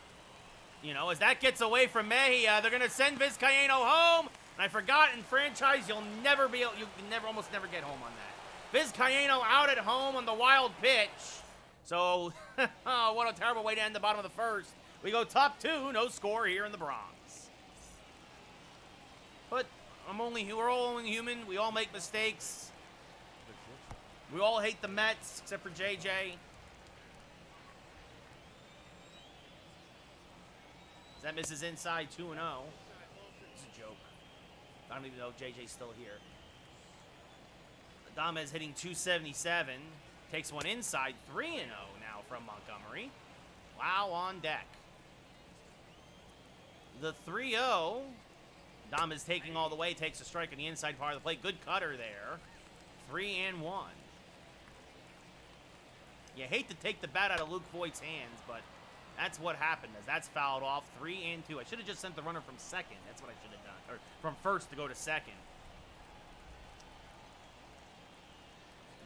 You know, as that gets away from Mejia, they're going to send Vizcaino home. And I forgot, in franchise, you can almost never get home on that. Vizcaino out at home on the wild pitch. So, oh, what a terrible way to end the bottom of the first. We go top 2, no score here in the Bronx. But we're all only human. We all make mistakes. We all hate the Mets, except for JJ. That misses inside 2-0. It's a joke. I don't even know if JJ's still here. Adames hitting 277. Takes one inside. 3-0 now from Montgomery. Wow on deck. The 3-0. Adames taking all the way. Takes a strike on the inside part of the plate. Good cutter there. 3-1. You hate to take the bat out of Luke Voigt's hands, but that's what happened. As that's fouled off. 3-2. I should have just sent the runner from second. That's what I should have done. Or from first to go to second.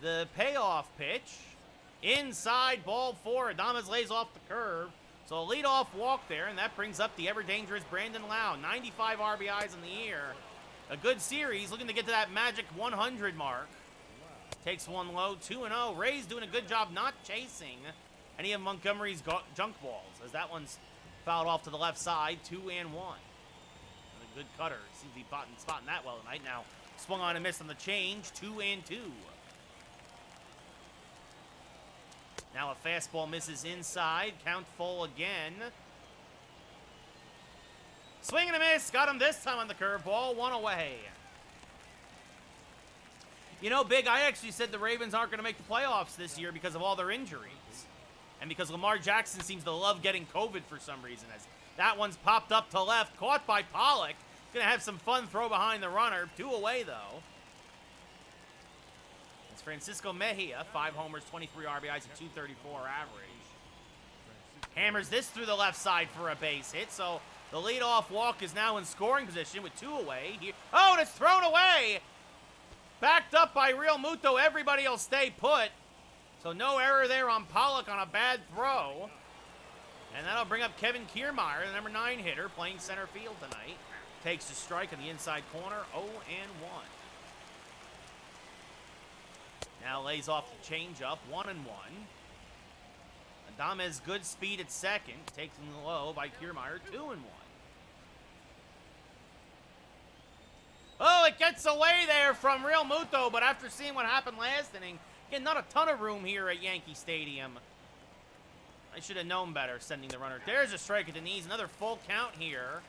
The payoff pitch. Inside, ball 4. Adames lays off the curve. So a leadoff walk there, and that brings up the ever-dangerous Brandon Lau. 95 RBIs in the year. A good series, looking to get to that magic 100 mark. Takes one low, 2-0. Rays doing a good job not chasing any of Montgomery's junk balls, as that one's fouled off to the left side, 2-1. A good cutter. Seems to be spotting that well tonight. Now swung on and missed on the change, 2-2. Now a fastball misses inside. Count full again. Swing and a miss. Got him this time on the curveball. 1 away. You know, Big, I actually said the Ravens aren't going to make the playoffs this year because of all their injuries. And because Lamar Jackson seems to love getting COVID for some reason. As that one's popped up to left. Caught by Pollock. Going to have some fun throw behind the runner. 2 away, though. It's Francisco Mejia. 5 homers, 23 RBIs, and 234 average. Hammers this through the left side for a base hit. So the leadoff walk is now in scoring position with 2 away. Oh, and it's thrown away. Backed up by Real Muto. Everybody will stay put. So no error there on Pollock on a bad throw. And that'll bring up Kevin Kiermaier, the number 9 hitter, playing center field tonight. Takes a strike in the inside corner, 0-1. Now lays off the changeup, 1-1. Adames good speed at second, taken low by Kiermaier, 2-1. Oh, it gets away there from Real Muto, but after seeing what happened last inning, again, not a ton of room here at Yankee Stadium. I should have known better sending the runner. There's a strike at the knees, another full count here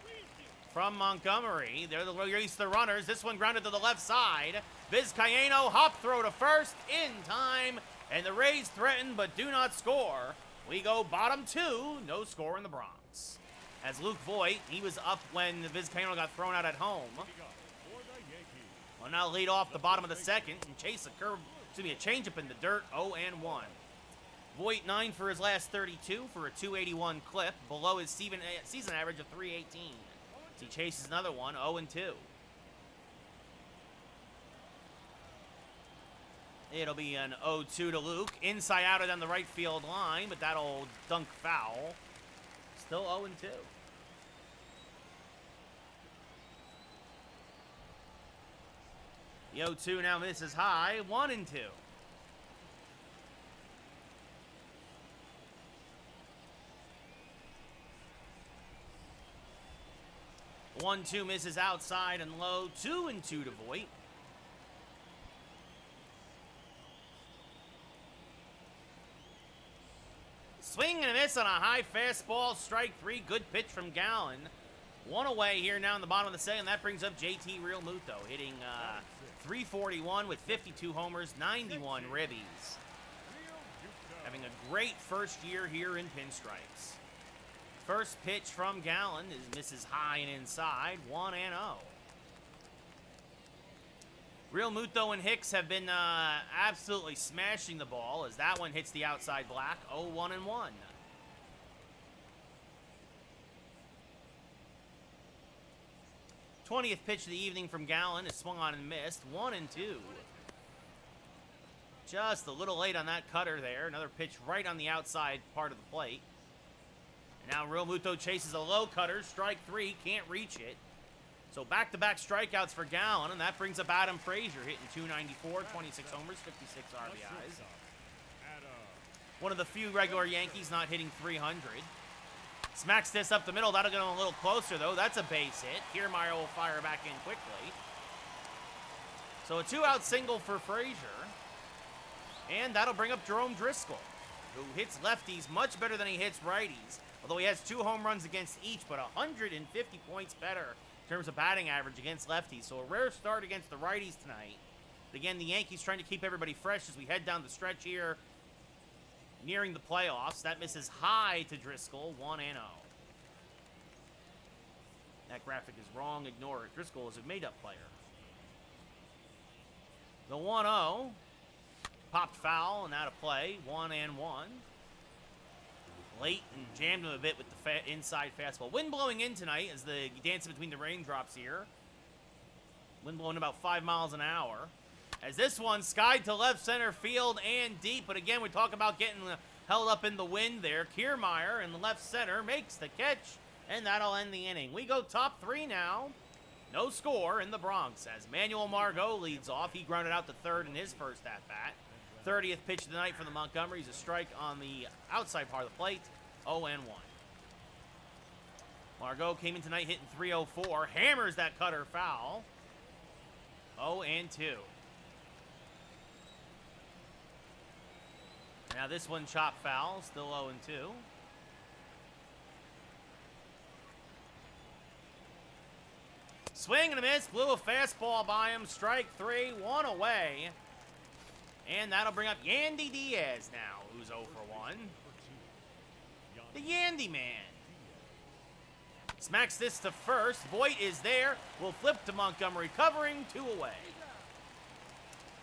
from Montgomery. They're the release the runners. This one grounded to the left side. Vizcaíno hop throw to first in time, and the Rays threaten but do not score. We go bottom 2, no score in the Bronx. As Luke Voigt, he was up when Vizcaíno got thrown out at home. Well, now lead off the bottom of the second and chase a changeup in the dirt, 0-1. Voigt 9 for his last 32 for a 281 clip, below his season average of 318. So he chases another one, 0-2. It'll be an 0-2 to Luke. Inside out down the right field line, but that'll dunk foul. Still 0-2. The 0-2 now misses high, 1-2. 1-2 misses outside and low, 2-2 to Voigt. Swing and a miss on a high fastball, strike 3, good pitch from Gallen. 1 away here now in the bottom of the second. That brings up JT Real Muto, hitting .341 with 52 homers, 91 ribbies. Having a great first year here in pinstripes. First pitch from Gallen misses high and inside, 1-0. Real Muto and Hicks have been absolutely smashing the ball as that one hits the outside black, 0-1-1. th pitch of the evening from Gallen is swung on and missed, 1-2. Just a little late on that cutter there. Another pitch right on the outside part of the plate. And now Real Muto chases a low cutter, strike 3, can't reach it. So back-to-back strikeouts for Gallen, and that brings up Adam Frazier, hitting .294, 26 homers, 56 RBIs. One of the few regular Yankees not hitting .300. Smacks this up the middle. That'll get him a little closer, though. That's a base hit. Kiermaier will fire back in quickly. So a 2-out single for Frazier. And that'll bring up Jerome Driscoll, who hits lefties much better than he hits righties. Although he has 2 home runs against each, but 150 points better in terms of batting average against lefties. So a rare start against the righties tonight. But again, the Yankees trying to keep everybody fresh as we head down the stretch here, nearing the playoffs. That misses high to Driscoll, 1-0. That graphic is wrong. Ignore it. Driscoll is a made-up player. The 1-0. Popped foul and out of play. 1-1. Late and jammed him a bit with the inside fastball. Wind blowing in tonight as the dancing between the raindrops here. Wind blowing about 5 miles an hour. As this one skied to left center field and deep. But again, we talk about getting held up in the wind there. Kiermaier in the left center makes the catch. And that'll end the inning. We go top 3 now. No score in the Bronx as Manuel Margot leads off. He grounded out to third in his first at-bat. 30th pitch of the night for the Montgomerys. A strike on the outside part of the plate. 0-1. Margot came in tonight hitting .304. Hammers that cutter foul. 0-2. Now this one chopped foul. Still 0-2. Swing and a miss. Blew a fastball by him. Strike 3. 1 away. And that'll bring up Yandy Diaz now, who's 0 for 1. The Yandy man. Smacks this to first. Voit is there. Will flip to Montgomery, covering 2 away.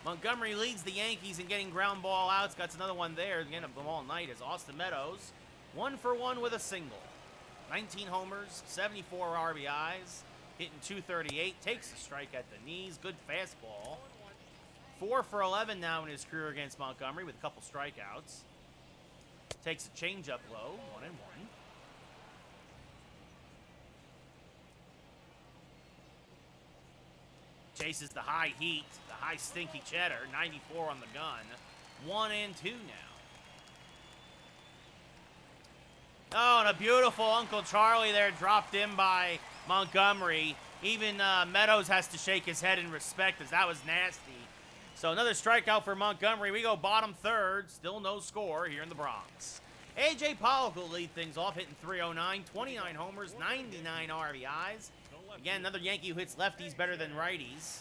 Montgomery leads the Yankees in getting ground ball outs. Got another one there. Again, of them all night is Austin Meadows. 1 for 1 with a single. 19 homers, 74 RBIs. Hitting .238. Takes a strike at the knees. Good fastball. 4 for 11 now in his career against Montgomery with a couple strikeouts. Takes a changeup low, 1-1. Chases the high heat, the high stinky cheddar, 94 on the gun. 1-2 now. Oh, and a beautiful Uncle Charlie there dropped in by Montgomery. Even Meadows has to shake his head in respect as that was nasty. So another strikeout for Montgomery. We go bottom third. Still no score here in the Bronx. A.J. Pollock will lead things off, hitting .309, 29 homers, 99 RBIs. Again, another Yankee who hits lefties better than righties.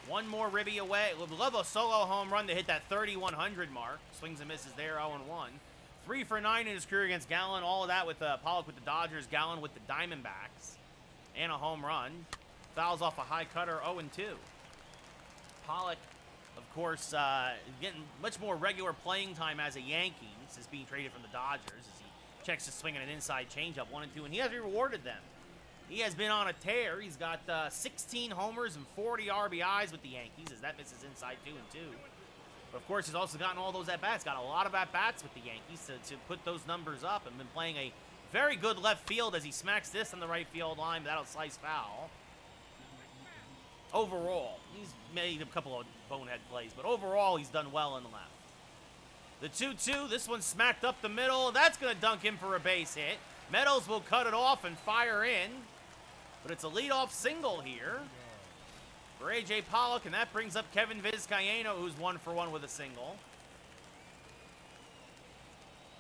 One more ribby away. Would love a solo home run to hit that 3,100 mark. Swings and misses there, 0-1. 3 for 9 in his career against Gallen. All of that with Pollock with the Dodgers, Gallen with the Diamondbacks. And a home run. Fouls off a high cutter, 0-2. Pollock, of course, getting much more regular playing time as a Yankee since being traded from the Dodgers as he checks his swing at an inside changeup, 1-2, and he has rewarded them. He has been on a tear. He's got 16 homers and 40 RBIs with the Yankees as that misses inside 2-2. But, of course, he's also gotten all those at-bats. Got a lot of at-bats with the Yankees to put those numbers up and been playing a very good left field as he smacks this on the right field line. That'll slice foul. Overall, he's made a couple of bonehead plays, but overall he's done well in the left. The 2-2, this one smacked up the middle. That's going to dunk him for a base hit. Meadows will cut it off and fire in, but it's a leadoff single here for A.J. Pollock, and that brings up Kevin Vizcaino, who's 1 for 1 with a single.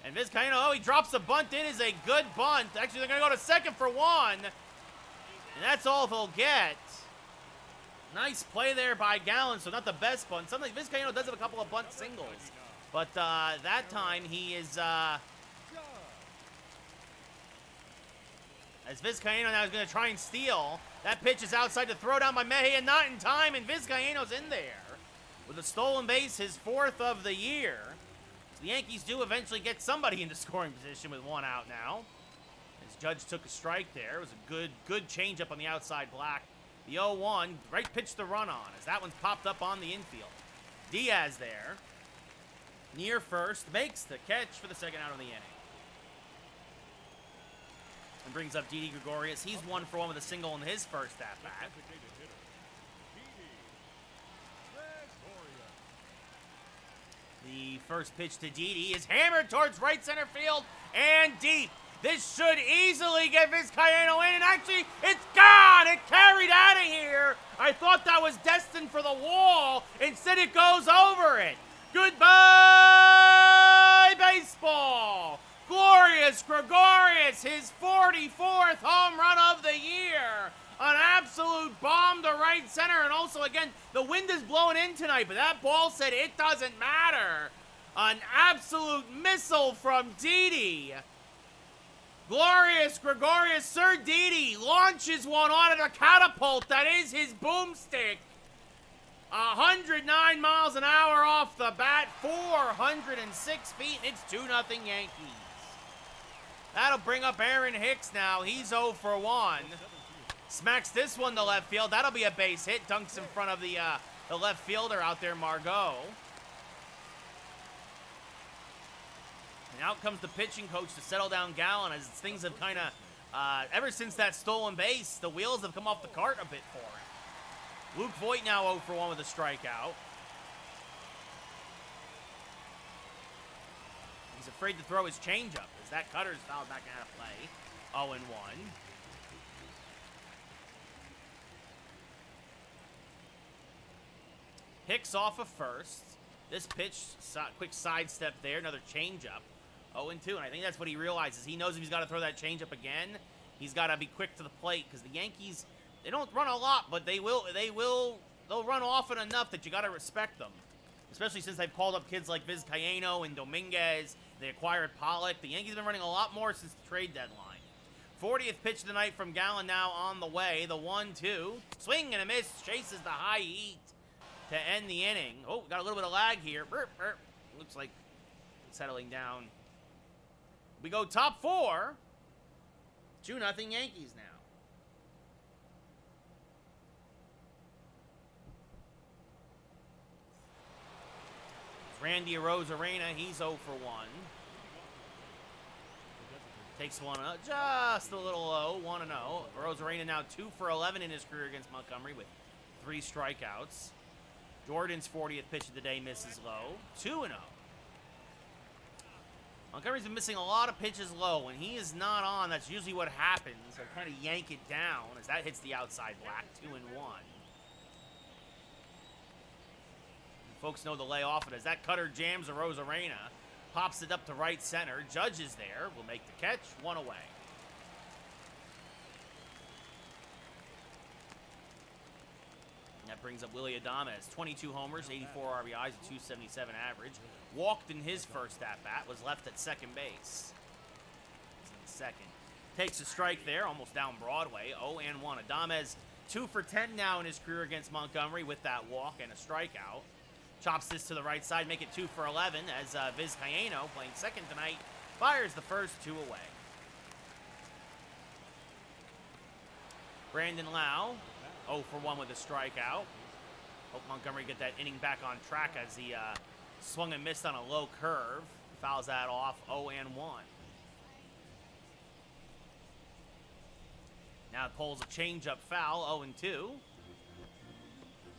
And Vizcaino, oh, he drops a bunt in. Is a good bunt. Actually, they're going to go to second for 1, and that's all they'll get. Nice play there by Gallen, so not the best bunt. Sometimes Vizcaino does have a couple of bunt singles, but that time he is, as Vizcaino now is going to try and steal. That pitch is outside to throw down by Mejia, not in time, and Vizcaino's in there with a stolen base, his 4th of the year. So the Yankees do eventually get somebody into scoring position with 1 out now. As Judge took a strike there. It was a good changeup on the outside black. The 0-1, right pitch to run on as that one's popped up on the infield. Diaz there, near first, makes the catch for the second out of the inning. And brings up Didi Gregorius. He's 1 for 1 with a single in his first at-bat. The first pitch to Didi is hammered towards right center field and deep. This should easily get Vizcaino in, and actually, it's gone! It carried out of here! I thought that was destined for the wall. Instead, it goes over it. Goodbye, baseball! fastball. Glorious Gregorius, his 44th home run of the year. An absolute bomb to right center. And also, again, the wind is blowing in tonight, but that ball said it doesn't matter. An absolute missile from Didi. Glorious Gregorius, Sir Didi launches one onto the catapult that is his boomstick. 109 miles an hour off the bat, 406 feet, and it's 2-0 Yankees. That'll bring up Aaron Hicks now. He's 0 for 1. Smacks this one to left field. That'll be a base hit. Dunks in front of the left fielder out there, Margot. And out comes the pitching coach to settle down Gallen as things have kind of, ever since that stolen base, the wheels have come off the cart a bit for him. Luke Voigt now 0 for 1 with a strikeout. He's afraid to throw his changeup as that cutter's fouled back out of play. 0 and 1. Hicks off of first. This pitch, quick sidestep there, another changeup. 0 and 2, and I think that's what he realizes. He knows if he's got to throw that changeup again, he's got to be quick to the plate because the Yankees, they don't run a lot, but they'll run often enough that you got to respect them. Especially since they've called up kids like Vizcaino and Dominguez. They acquired Pollock. The Yankees have been running a lot more since the trade deadline. 40th pitch of the night from Gallen now on the way. The 1-2. Swing and a miss. Chases the high heat to end the inning. Oh, got a little bit of lag here. Burp, burp. Looks like it's settling down. We go top 4. 2-0 Yankees now. Randy Arozarena, he's 0 for 1. Takes one up, just a little low, 1-0. Arozarena now 2 for 11 in his career against Montgomery with 3 strikeouts. Jordan's 40th pitch of the day misses low, 2-0. Montgomery's been missing a lot of pitches low. When he is not on, that's usually what happens. They're trying to yank it down as that hits the outside black, 2 and 1. Folks know the lay off it as that cutter jams Arozarena. Pops it up to right center. Judge is there. Will make the catch. 1 away. And that brings up Willy Adames. 22 homers, 84 RBIs, a 277 average. Walked in his first at-bat. Was left at second base. He's in second. Takes a strike there. Almost down Broadway. 0 and 1. Adames 2 for 10 now in his career against Montgomery with that walk and a strikeout. Chops this to the right side, make it 2 for 11 as Vizcaino, playing second tonight, fires the first 2 away. Brandon Lau, 0 for 1 with a strikeout. Hope Montgomery get that inning back on track as he swung and missed on a low curve. Fouls that off, 0 and 1. Now it pulls a changeup foul, 0 and 2.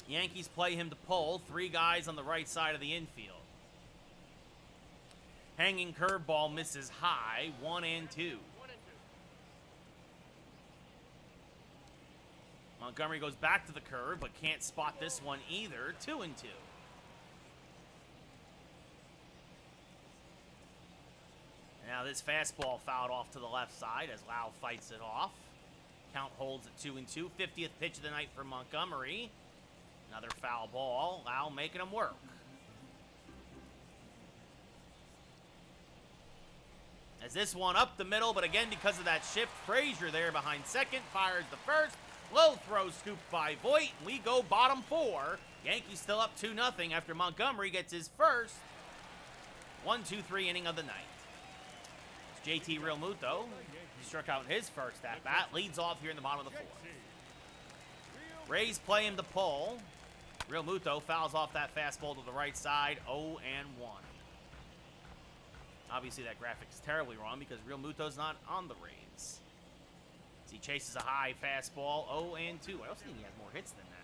Yankees play him to pull. 3 guys on the right side of the infield. Hanging curveball misses high. 1 and 2. Montgomery goes back to the curve, but can't spot this one either. 2 and 2. Now this fastball fouled off to the left side as Lau fights it off. Count holds at 2 and 2. 50th pitch of the night for Montgomery. Another foul ball. Lau making him work. As this one up the middle, but again because of that shift, Frazier there behind second, fires the first. Low throw scooped by Voigt. We go bottom 4. Yankees still up 2-0 after Montgomery gets his first 1-2-3 inning of the night. It's JT Realmuto. He struck out in his first at-bat. Leads off here in the bottom of the 4th. Rays play him to pull. Realmuto fouls off that fastball to the right side, 0 and 1. Obviously, that graphic is terribly wrong because Realmuto's not on the Rays. As he chases a high fastball, 0 and 2. I also think he has more hits than that.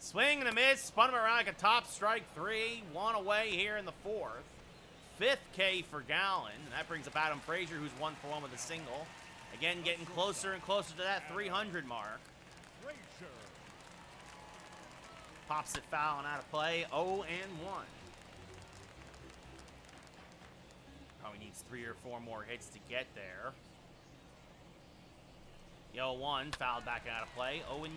Swing and a miss, spun him around like a top strike 3. 1 away here in the 4th. 5th K for Gallen, and that brings up Adam Frazier, who's 1 for 1 with a single. Again, getting closer and closer to that 300 mark. Pops it foul and out of play. 0-1. Probably needs 3 or 4 more hits to get there. The 0-1 fouled back and out of play. 0-2.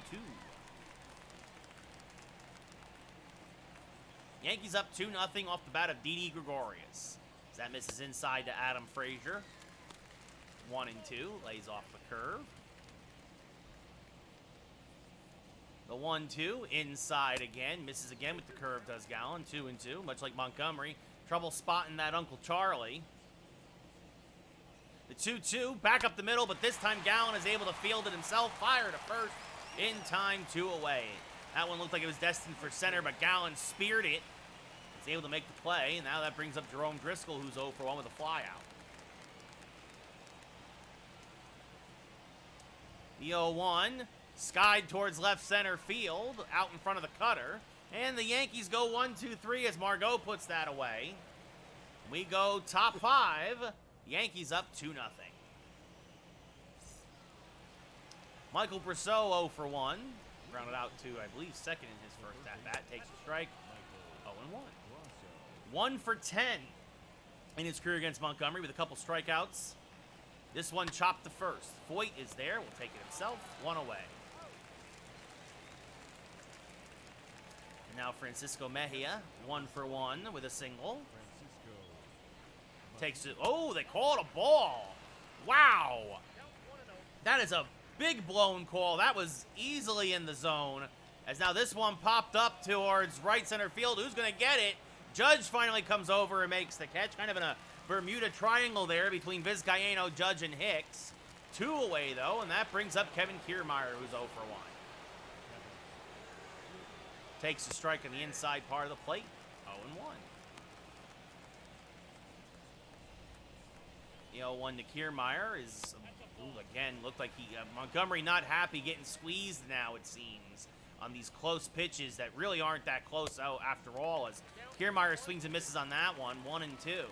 Yankees up 2-0 off the bat of Didi Gregorius. As that misses inside to Adam Frazier. 1-2. Lays off the curve. The 1-2 inside again. Misses again with the curve, does Gallen. 2-2. Much like Montgomery. Trouble spotting that Uncle Charlie. The 2-2 back up the middle, but this time Gallen is able to field it himself. Fire to first. In time, 2 away. That one looked like it was destined for center, but Gallen speared it. He's able to make the play, and now that brings up Jerome Driscoll, who's 0 for 1 with a flyout. The 0-1 skied towards left center field, out in front of the cutter. And the Yankees go 1-2-3 as Margot puts that away. We go top 5. Yankees up 2-0. Michael Brosseau 0 for 1. Grounded out to, I believe, second in his first at-bat. Takes a strike. 0-1. 1 for 10 in his career against Montgomery with a couple strikeouts. This one chopped to first. Foyt is there. Will take it himself. 1 away. And now Francisco Mejia. 1 for 1 with a single. Takes it. Oh, they called a ball. Wow. That is a big blown call. That was easily in the zone. As now this one popped up towards right center field. Who's going to get it? Judge finally comes over and makes the catch. Kind of in a Bermuda triangle there between Vizcaino, Judge, and Hicks. 2 away, though, and that brings up Kevin Kiermaier, who's 0 for 1. Takes a strike on the inside part of the plate. 0-1. The 0-1 to Kiermaier is, again, looked like Montgomery not happy getting squeezed now, it seems, on these close pitches that really aren't that close out after all, as Kiermaier swings and misses on that one. 1-2.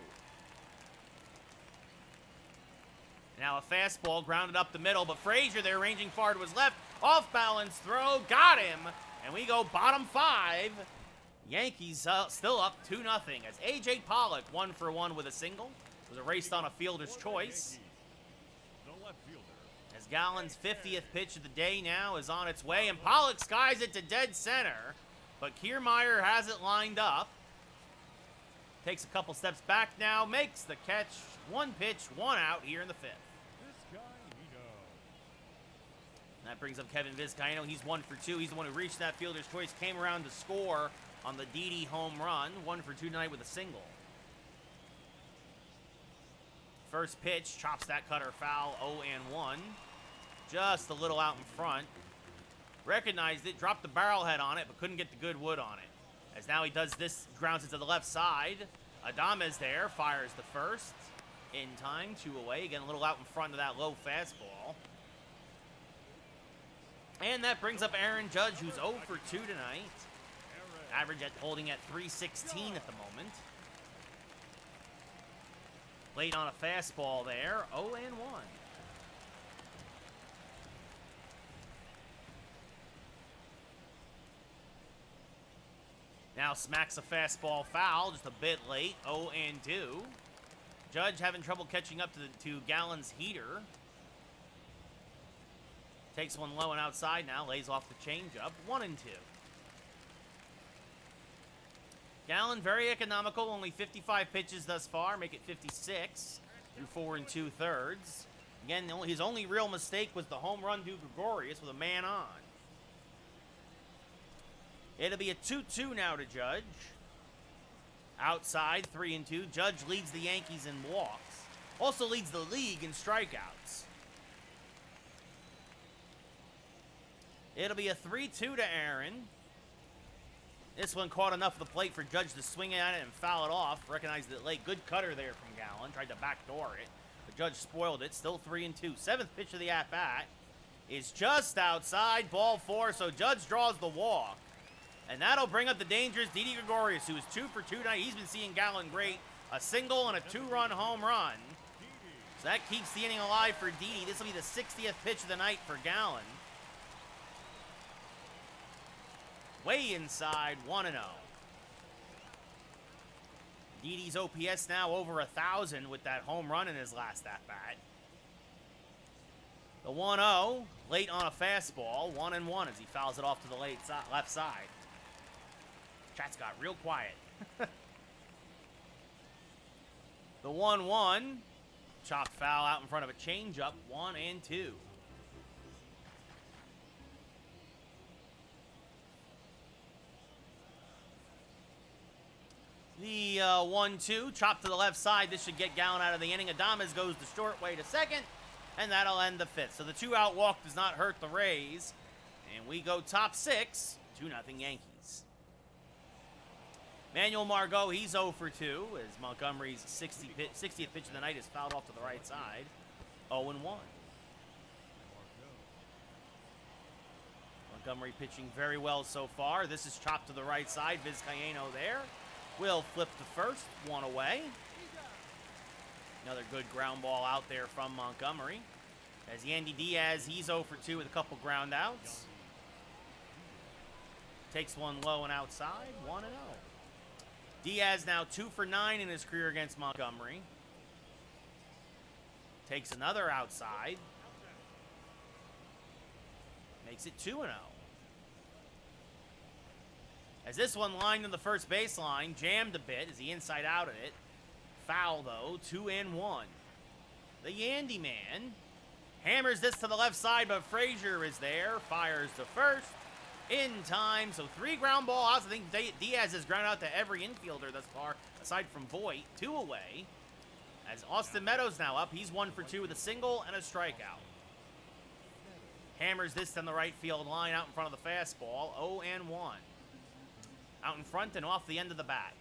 Now a fastball grounded up the middle, but Frazier there ranging far to his left. Off balance throw, got him, and we go bottom 5. Yankees still up 2-0 as A.J. Pollock 1 for 1 with a single. Was erased on a fielder's choice. As Gallen's 50th pitch of the day now is on its way, and Pollock skies it to dead center, but Kiermaier has it lined up. Takes a couple steps back now, makes the catch. 1 pitch, 1 out here in the 5th. And that brings up Kevin Vizcaino. He's 1 for 2. He's the one who reached that fielder's choice, came around to score on the Didi home run. 1 for 2 tonight with a single. First pitch, chops that cutter foul, 0-1. Just a little out in front. Recognized it, dropped the barrel head on it, but couldn't get the good wood on it. As now he does this, grounds it to the left side. Adames there, fires the first. In time, 2 away. Again, a little out in front of that low fastball. And that brings up Aaron Judge, who's 0 for 2 tonight. Average holding at 316 at the moment. Late on a fastball there, 0-1. Now smacks a fastball foul, just a bit late, 0-2. Judge having trouble catching up to Gallen's heater. Takes one low and outside now, lays off the changeup, 1-2. Gallen very economical, only 55 pitches thus far, make it 56 through 4 2/3. Again, his only real mistake was the home run to Gregorius with a man on. It'll be a 2-2 now to Judge. Outside, 3-2. Judge leads the Yankees in walks. Also leads the league in strikeouts. It'll be a 3-2 to Aaron. This one caught enough of the plate for Judge to swing at it and foul it off. Recognized it late. Good cutter there from Gallen. Tried to backdoor it. But Judge spoiled it. Still 3-2. 7th pitch of the at-bat is just outside. Ball 4, so Judge draws the walk. And that'll bring up the dangerous Didi Gregorius, who is 2 for 2 tonight. He's been seeing Gallen great. A single and a 2-run home run. So that keeps the inning alive for Didi. This will be the 60th pitch of the night for Gallen. way inside, 1-0. Didi's OPS now over 1,000 with that home run in his last at-bat. The 1-0, late on a fastball, 1-1 as he fouls it off to the left side. Chat's got real quiet. The 1-1, chopped foul out in front of a changeup, 1-2. The 1-2, chopped to the left side. This should get Gallen out of the inning. Adames goes the short way to second, and that'll end the fifth. So the 2-out walk does not hurt the Rays, and we go top 6, 2-0 Yankees. Manuel Margot, he's 0 for 2, as Montgomery's 60th pitch of the night is fouled off to the right side. 0-1. Montgomery pitching very well so far. This is chopped to the right side. Vizcaíno there. Will flip to first, 1 away. Another good ground ball out there from Montgomery. As Yandy Diaz, he's 0 for 2 with a couple ground outs. Takes one low and outside, 1-0. Diaz now 2 for 9 in his career against Montgomery. Takes another outside. Makes it 2-0. As this one lined in the first baseline, jammed a bit as he inside out of it. Foul though, 2-1. The Yandy man hammers this to the left side, but Frazier is there. Fires to first in time. So 3 ground ball outs. I think Diaz has ground out to every infielder thus far, aside from Voit. 2 away. As Austin Meadows now up, he's 1 for 2 with a single and a strikeout. Hammers this down the right field line out in front of the fastball. 0-1. Out in front and off the end of the bat.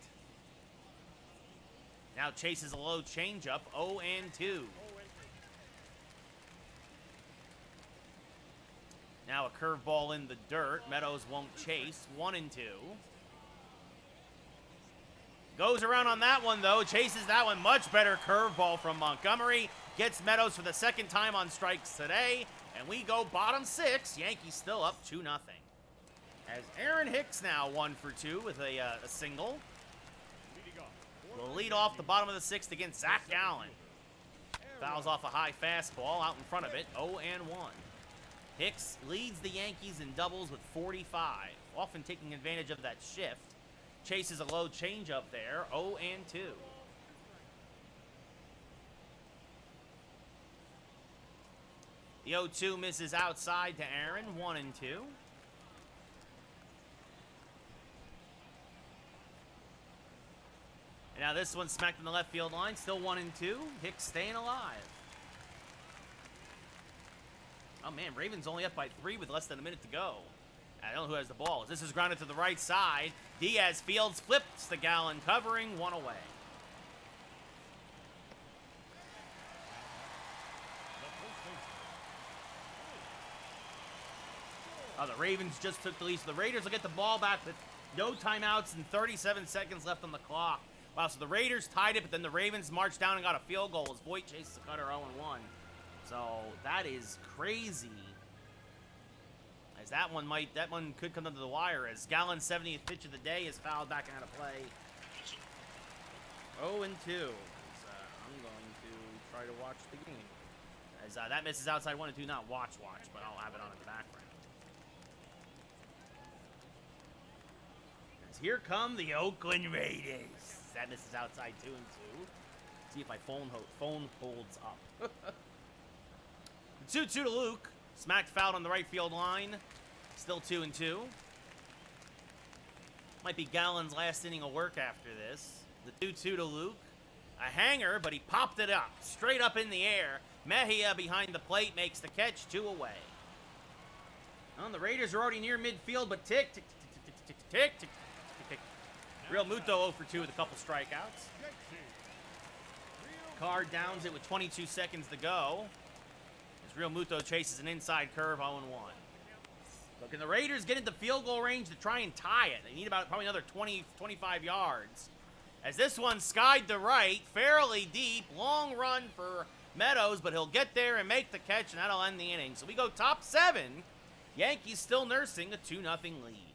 Now chases a low changeup. 0-2. Now a curveball in the dirt. Meadows won't chase. 1-2. Goes around on that one, though. Chases that one. Much better curveball from Montgomery. Gets Meadows for the second time on strikes today. And we go bottom 6. Yankees still up 2-0. As Aaron Hicks now 1 for 2 with a single. Will lead off the bottom of the 6th against Zach Gallen. Fouls off a high fastball out in front of it. 0-1. Hicks leads the Yankees in doubles with 45, often taking advantage of that shift. Chases a low changeup there. 0-2. The 0-2 misses outside to Aaron. 1-2. And now this one smacked in the left field line. Still 1-2. Hicks staying alive. Oh, man. Ravens only up by 3 with less than a minute to go. I don't know who has the ball. This is grounded to the right side. Diaz fields, flips the Gallen covering. 1 away. Oh, the Ravens just took the lead. So the Raiders will get the ball back with no timeouts and 37 seconds left on the clock. Wow, so the Raiders tied it, but then the Ravens marched down and got a field goal as Voit chases the cutter 0-1. So that is crazy. As that one could come under the wire as Gallen's 70th pitch of the day is fouled back out of play. 0-2. I'm going to try to watch the game. As that misses outside 1-2, not watch, but I'll have it on in the background. As here come the Oakland Raiders. That misses outside 2-2. See if my phone holds up. 2-2 to Luke. Smacked fouled on the right field line. Still 2-2. Might be Gallen's last inning of work after this. The 2-2 to Luke. A hanger, but he popped it up. Straight up in the air. Mejia behind the plate makes the catch. 2 away. Well, the Raiders are already near midfield, but tick. Real Muto 0 for 2 with a couple strikeouts. Card downs it with 22 seconds to go. As Real Muto chases an inside curve 0-1. So can the Raiders get into field goal range to try and tie it? They need about probably another 20-25 yards. As this one skied to right, fairly deep, long run for Meadows, but he'll get there and make the catch, and that'll end the inning. So we go top 7. Yankees still nursing a 2-0 lead.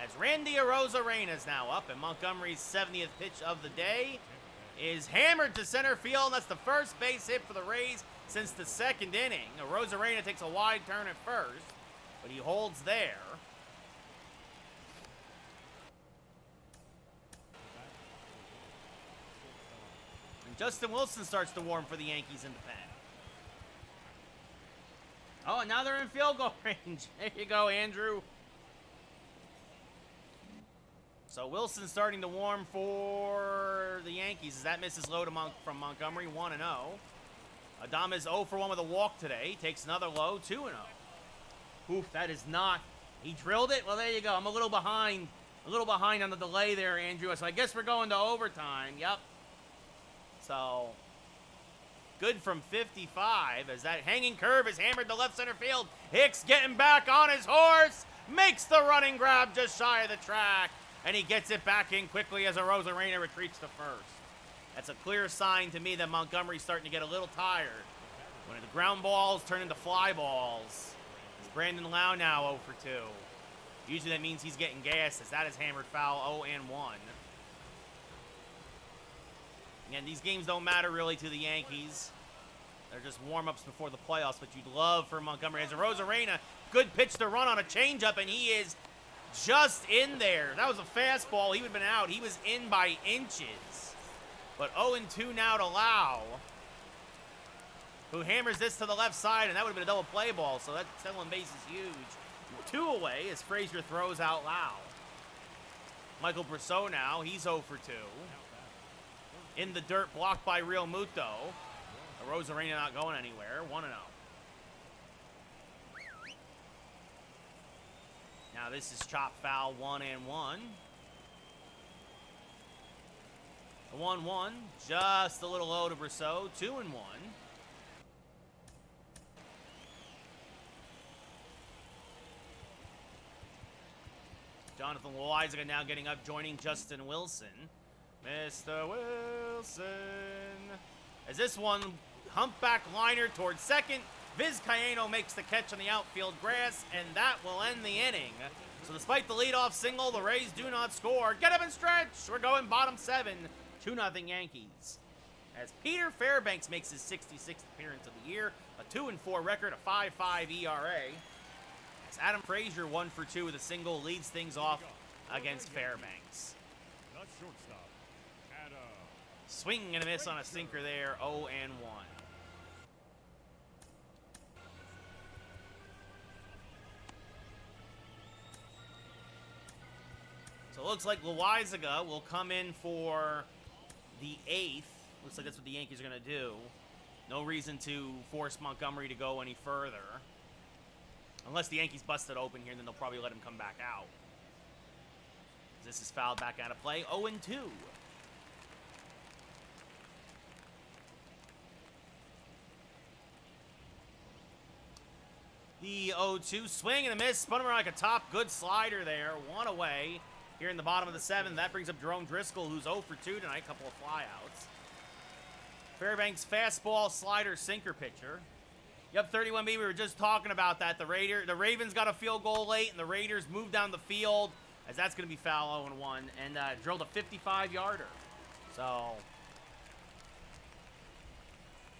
As Randy Arozarena's now up, and Montgomery's 70th pitch of the day is hammered to center field. And that's the first base hit for the Rays since the second inning. Arozarena takes a wide turn at first, but he holds there. And Justin Wilson starts to warm for the Yankees in the pen. Oh, and now they're in field goal range. There you go, Andrew. So Wilson starting to warm for the Yankees as that misses low from Montgomery, 1-0. Adames 0 for 1 with a walk today. Takes another low, 2-0. Oof, that is not. He drilled it? Well, there you go. I'm a little behind on the delay there, Andrew. So I guess we're going to overtime. Yep. So good from 55 as that hanging curve is hammered to left center field. Hicks getting back on his horse. Makes the running grab just shy of the track. And he gets it back in quickly as Arozarena retreats to first. That's a clear sign to me that Montgomery's starting to get a little tired. When the ground balls turn into fly balls. It's Brandon Lau now 0 for 2. Usually that means he's getting gas as that is hammered foul 0-1. Again, these games don't matter really to the Yankees. They're just warm-ups before the playoffs, but you'd love for Montgomery. As Arozarena, good pitch to run on a changeup, and he is just in there. That was a fastball. He would have been out. He was in by inches. But 0-2 now to Lau, who hammers this to the left side, and that would have been a double play ball, so that stolen base is huge. 2 away as Frazier throws out Lau. Michael Brosseau now, he's 0 for 2. In the dirt, blocked by Real Muto. Arozarena not going anywhere, 1-0. Now this is chop foul, 1-1. The 1-1, just a little low to Brosseau, 2-1. Jonathan Loizaga now getting up, joining Justin Wilson. Mr. Wilson. As this one, humpback liner towards second. Vizcaíno makes the catch on the outfield grass, and that will end the inning. So despite the leadoff single, the Rays do not score. Get up and stretch. We're going bottom 7, 2-0 Yankees. As Peter Fairbanks makes his 66th appearance of the year, a 2-4 record, a 5.5 ERA. As Adam Frazier 1 for 2 with a single leads things off against Fairbanks. The shortstop, Adam. Swing and a miss on a sinker there, 0-1. So it looks like Loizaga will come in for the 8th. Looks like that's what the Yankees are going to do. No reason to force Montgomery to go any further. Unless the Yankees bust it open here, then they'll probably let him come back out. This is fouled back out of play. 0-2. The 0-2 swing and a miss. Spun around like a top. Good slider there. 1 away here in the bottom of the 7th. That brings up Jerome Driscoll, who's 0 for 2 tonight. A couple of flyouts. Fairbanks fastball, slider, sinker pitcher. Yep, 31B, we were just talking about that. The Ravens got a field goal late, and the Raiders moved down the field, as that's going to be foul 0-1, and drilled a 55-yarder. So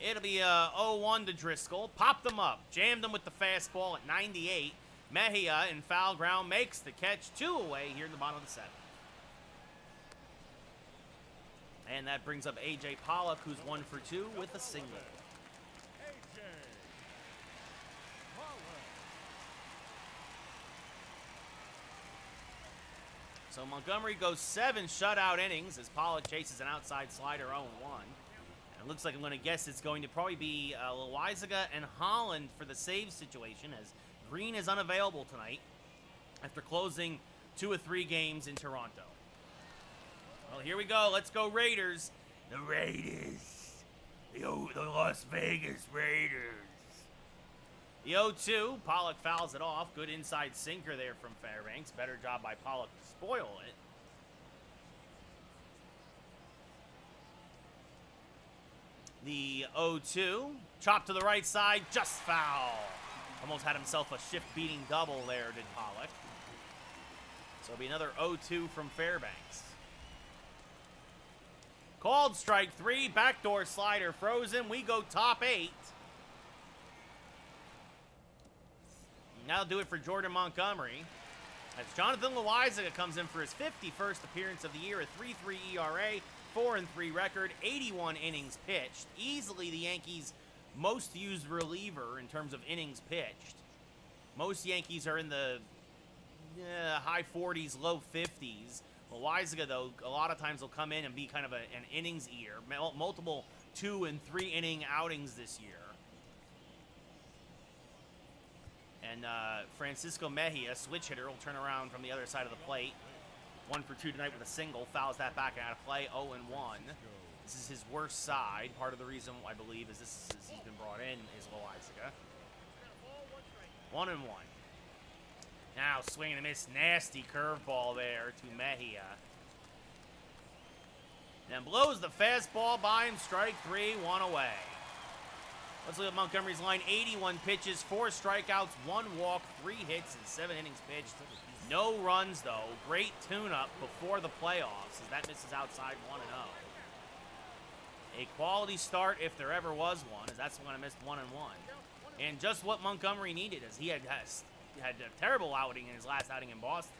it'll be 0-1 to Driscoll. Popped them up, jammed them with the fastball at 98. Mejia in foul ground makes the catch, 2 away here in the bottom of the 7th. And that brings up A.J. Pollock, who's 1 for 2 with a single. A.J. Pollock. So Montgomery goes 7 shutout innings as Pollock chases an outside slider 0-1. And it looks like I'm going to guess it's going to probably be Loizaga and Holland for the save situation, as Green is unavailable tonight after closing 2 of 3 games in Toronto. Well, here we go. Let's go Raiders. The Raiders. The Las Vegas Raiders. The 0-2. Pollock fouls it off. Good inside sinker there from Fairbanks. Better job by Pollock to spoil it. The 0-2. Chop to the right side. Just foul. Almost had himself a shift-beating double there, did Pollock. So it'll be another 0-2 from Fairbanks. Called strike 3. Backdoor slider frozen. We go top 8. And that'll do it for Jordan Montgomery. As Jonathan Loaizaga comes in for his 51st appearance of the year, a 3.3 ERA, 4-3 record, 81 innings pitched. Easily the Yankees' most used reliever in terms of innings pitched. Most Yankees are in the high 40s, low 50s. Loaizaga, though, a lot of times will come in and be kind of an innings eater. Multiple 2- and 3-inning outings this year. And Francisco Mejia, switch hitter, will turn around from the other side of the plate. 1 for 2 tonight with a single. Fouls that back out of play. 0-1. This is his worst side. Part of the reason, I believe, is he's been brought in is Loaizaga. 1-1. Now swing and a miss. Nasty curveball there to Mejia. Then blows the fastball by him. Strike 3, 1 away. Let's look at Montgomery's line. 81 pitches, 4 strikeouts, 1 walk, 3 hits, and 7 innings pitched. No runs, though. Great tune-up before the playoffs, as that misses outside 1-0. A quality start, if there ever was one, as that's when I missed 1-1. And just what Montgomery needed, as he had a terrible outing in his last outing in Boston.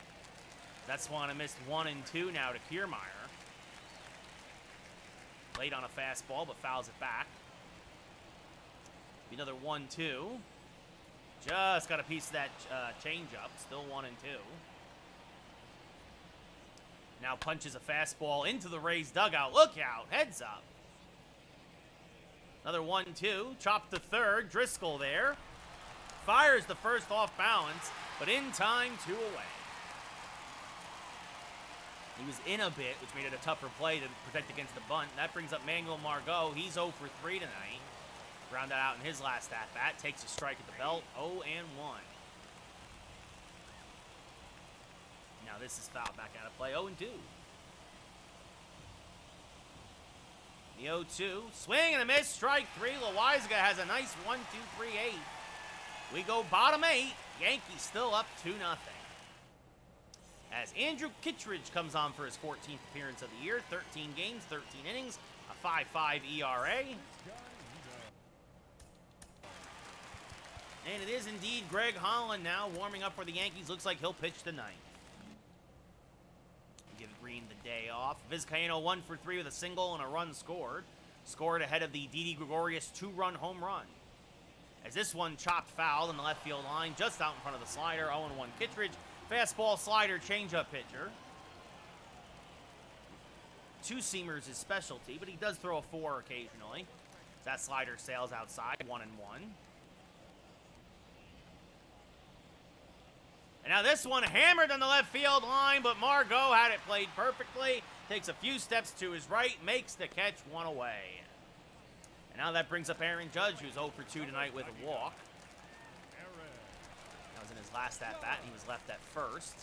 That's when I missed 1-2 now to Kiermaier. Late on a fastball, but fouls it back. Another 1-2. Just got a piece of that changeup. Still 1-2. Now punches a fastball into the Rays dugout. Look out. Heads up. Another 1-2. Chopped to third. Driscoll there. Fires the first off balance, but in time, 2 away. He was in a bit, which made it a tougher play to protect against the bunt. That brings up Manuel Margot. He's 0 for 3 tonight. Ground that out in his last at-bat. Takes a strike at the belt. 0-1. Now this is fouled back out of play. 0-2. The 0-2. Swing and a miss. Strike 3. Loaizaga has a nice 1-2-3-8. We go bottom 8. Yankees still up 2-0. As Andrew Kittredge comes on for his 14th appearance of the year. 13 games, 13 innings, a 5.5 ERA. And it is indeed Greg Holland now warming up for the Yankees. Looks like he'll pitch tonight. Give Green the day off. Vizcaíno 1 for 3 with a single and a run scored. Scored ahead of the Didi Gregorius 2-run home run. As this one chopped foul in the left field line, just out in front of the slider. 0-1 Kittredge. Fastball, slider, changeup pitcher. 2-seamers is specialty, but he does throw a 4 occasionally. That slider sails outside. 1-1. And now this one hammered on the left field line, but Margot had it played perfectly. Takes a few steps to his right, makes the catch, 1 away. And now that brings up Aaron Judge, who's 0 for 2 tonight with a walk. That was in his last at-bat, and he was left at first.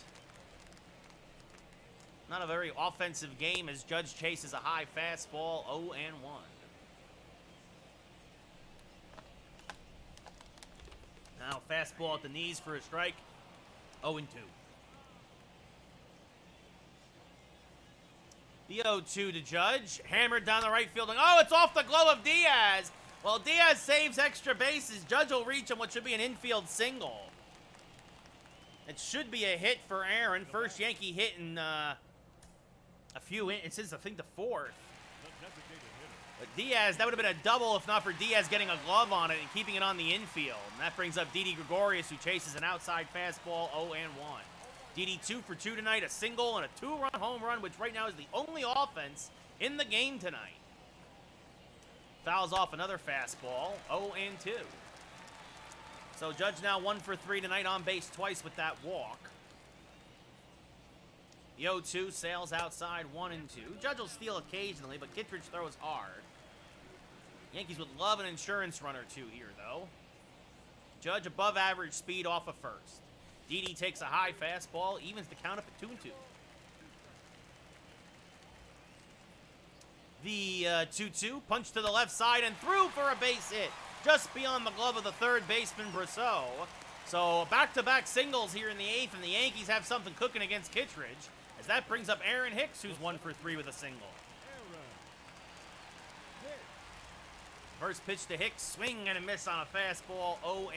Not a very offensive game as Judge chases a high fastball, 0-1. Now fastball at the knees for a strike. 0-2. The 0-2 to Judge. Hammered down the right field. Oh, it's off the glove of Diaz. Well, Diaz saves extra bases. Judge will reach on what should be an infield single. It should be a hit for Aaron. First Yankee hit in a few. It says, I think, the 4th. But Diaz, that would have been a double if not for Diaz getting a glove on it and keeping it on the infield. And that brings up Didi Gregorius, who chases an outside fastball, 0-1. Didi 2 for 2 tonight, a single and a 2-run home run, which right now is the only offense in the game tonight. Fouls off another fastball, 0-2. So Judge now 1 for 3 tonight, on base twice with that walk. The 0-2 sails outside, 1-2. Judge will steal occasionally, but Kittredge throws hard. Yankees would love an insurance run or 2 here, though. Judge above average speed off of first. Didi takes a high fastball, evens the count up at 2-2. The 2-2, punch to the left side and through for a base hit. Just beyond the glove of the third baseman, Brosseau. So back-to-back singles here in the 8th, and the Yankees have something cooking against Kittredge, as that brings up Aaron Hicks, who's 1 for 3 with a single. First pitch to Hicks, swing and a miss on a fastball, 0-1.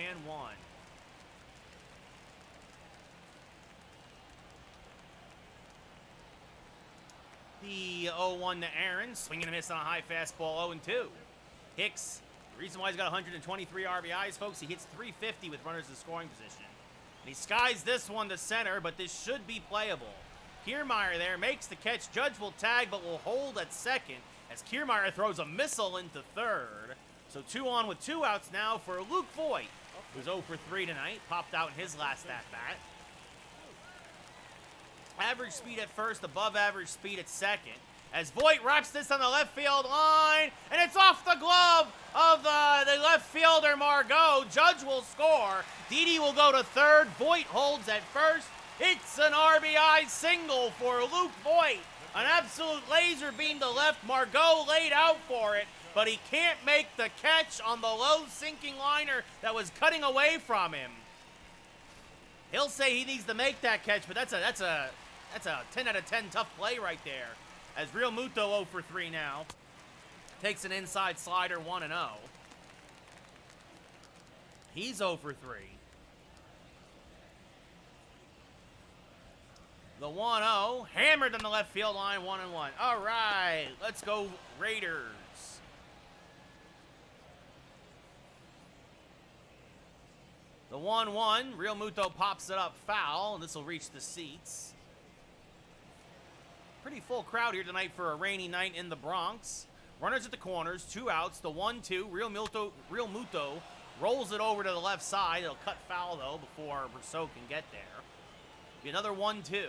The 0-1 to Aaron, swing and a miss on a high fastball, 0-2. Hicks, the reason why he's got 123 RBIs, folks, he hits 350 with runners in scoring position. And he skies this one to center, but this should be playable. Kiermaier there makes the catch. Judge will tag, but will hold at second as Kiermaier throws a missile into third. So 2 on with 2 outs now for Luke Voigt, who's 0 for 3 tonight. Popped out in his last at-bat. Average speed at first, above average speed at second. As Voigt wraps this on the left field line, and it's off the glove of the left fielder, Margot. Judge will score. Didi will go to third. Voigt holds at first. It's an RBI single for Luke Voigt. An absolute laser beam to left. Margot laid out for it, but he can't make the catch on the low sinking liner that was cutting away from him. He'll say he needs to make that catch, but that's a 10 out of 10 tough play right there. As Real Muto 0 for 3 now. Takes an inside slider, 1-0. He's 0 for 3. The 1-0, hammered on the left field line, 1-1. All right, let's go Raiders. The 1-1, Real Muto pops it up foul, and this will reach the seats. Pretty full crowd here tonight for a rainy night in the Bronx. Runners at the corners, 2 outs. The 1-2, Real Muto rolls it over to the left side. It'll cut foul, though, before Brousseau can get there. Be another 1-2.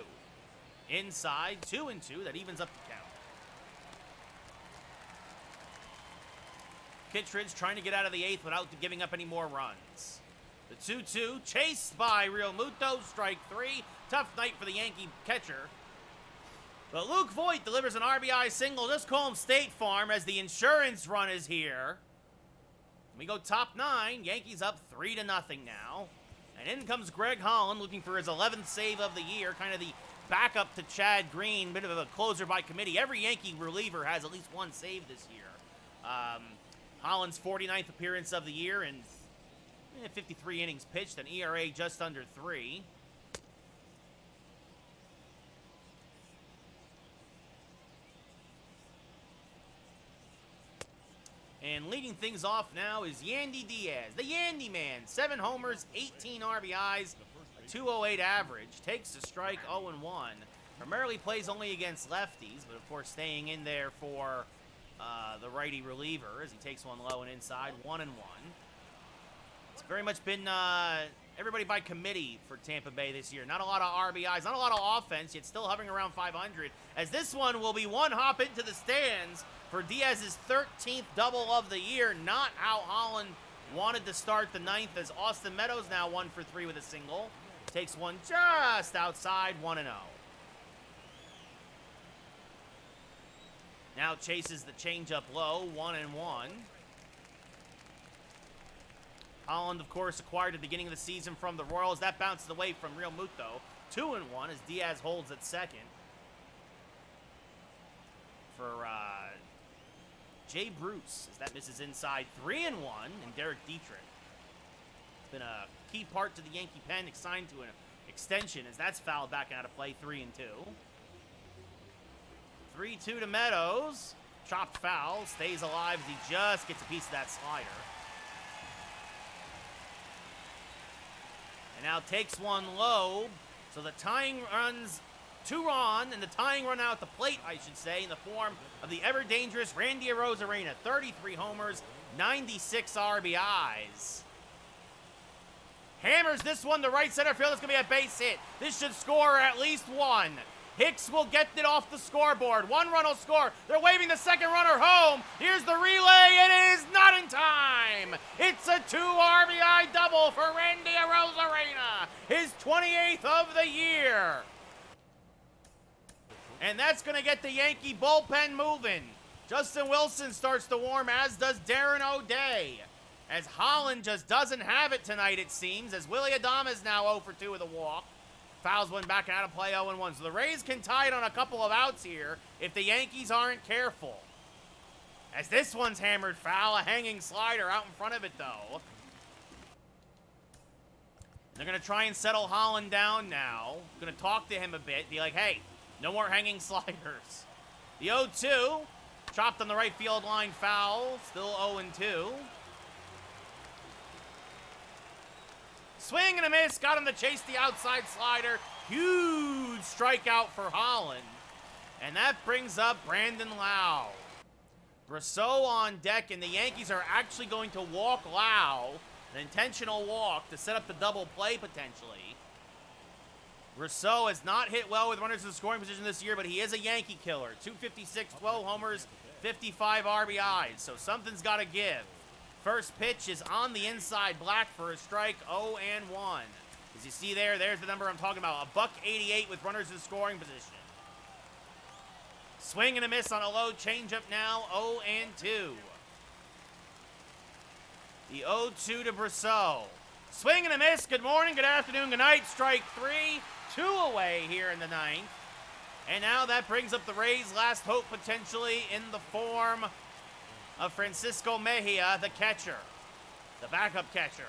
Inside, 2-2. That evens up the count. Kittredge trying to get out of the 8th without giving up any more runs. The 2-2, chased by Real Muto, strike 3. Tough night for the Yankee catcher. But Luke Voigt delivers an RBI single. Just call him State Farm as the insurance run is here. We go top 9. Yankees up 3-0 now. And in comes Greg Holland looking for his 11th save of the year. Kind of the backup to Chad Green. Bit of a closer by committee. Every Yankee reliever has at least 1 save this year. Holland's 49th appearance of the year and 53 innings pitched. An ERA just under 3. And leading things off now is Yandy Diaz, the Yandy Man. 7 homers, 18 RBIs, a 208 average. Takes a strike, 0-1. Primarily plays only against lefties, but of course staying in there for the righty reliever as he takes one low and inside, 1-1. It's very much been everybody by committee for Tampa Bay this year. Not a lot of RBIs, not a lot of offense, yet still hovering around 500. As this one will be one hop into the stands for Diaz's 13th double of the year. Not how Holland wanted to start the 9th, as Austin Meadows now 1 for 3 with a single. Takes one just outside, 1-0. Now chases the changeup low, 1-1. Holland, of course, acquired at the beginning of the season from the Royals. That bounces away from Real Muto. 2-1 as Diaz holds at second. For Jay Bruce, as that misses inside, 3-1, and Derek Dietrich. Been a key part to the Yankee pen, signed to an extension as that's fouled back out of play, 3-2. 3-2 to Meadows. Chopped foul, stays alive as he just gets a piece of that slider. And now takes one low, so the tying runs 2 on, and the tying run out the plate, I should say, in the form of the ever-dangerous Randy Arozarena. 33 homers, 96 RBIs. Hammers this one to right center field. It's going to be a base hit. This should score at least 1. Hicks will get it off the scoreboard. 1 run will score. They're waving the second runner home. Here's the relay. It is not in time. It's a 2 RBI double for Randy Arozarena. His 28th of the year. And that's going to get the Yankee bullpen moving. Justin Wilson starts to warm, as does Darren O'Day. as Holland just doesn't have it tonight, it seems, as Willie Adames now 0 for 2 with a walk. Fouls one back out of play 0-1. So the Rays can tie it on a couple of outs here if the Yankees aren't careful. As this one's hammered foul, a hanging slider out in front of it, though. They're going to try and settle Holland down now. Going to talk to him a bit. Be like, hey, no more hanging sliders. The 0-2. Chopped on the right field line foul. Still 0-2. Swing and a miss. Got him to chase the outside slider. Huge strikeout for Holland. And that brings up Brandon Lau. Brosseau on deck, and the Yankees are actually going to walk Lau. An intentional walk to set up the double play, potentially. Brosseau has not hit well with runners in scoring position this year, but he is a Yankee killer. 256, 12 homers, 55 RBIs, so something's got to give. First pitch is on the inside, black for a strike, 0-1. As you see there, there's the number I'm talking about. A $188 with runners in scoring position. Swing and a miss on a low changeup now, 0-2. The 0-2 to Brosseau. Swing and a miss. Good morning, good afternoon, good night. Strike 3. 2 away here in the ninth. And now that brings up the Rays' last hope potentially in the form of Francisco Mejia, the catcher. The backup catcher.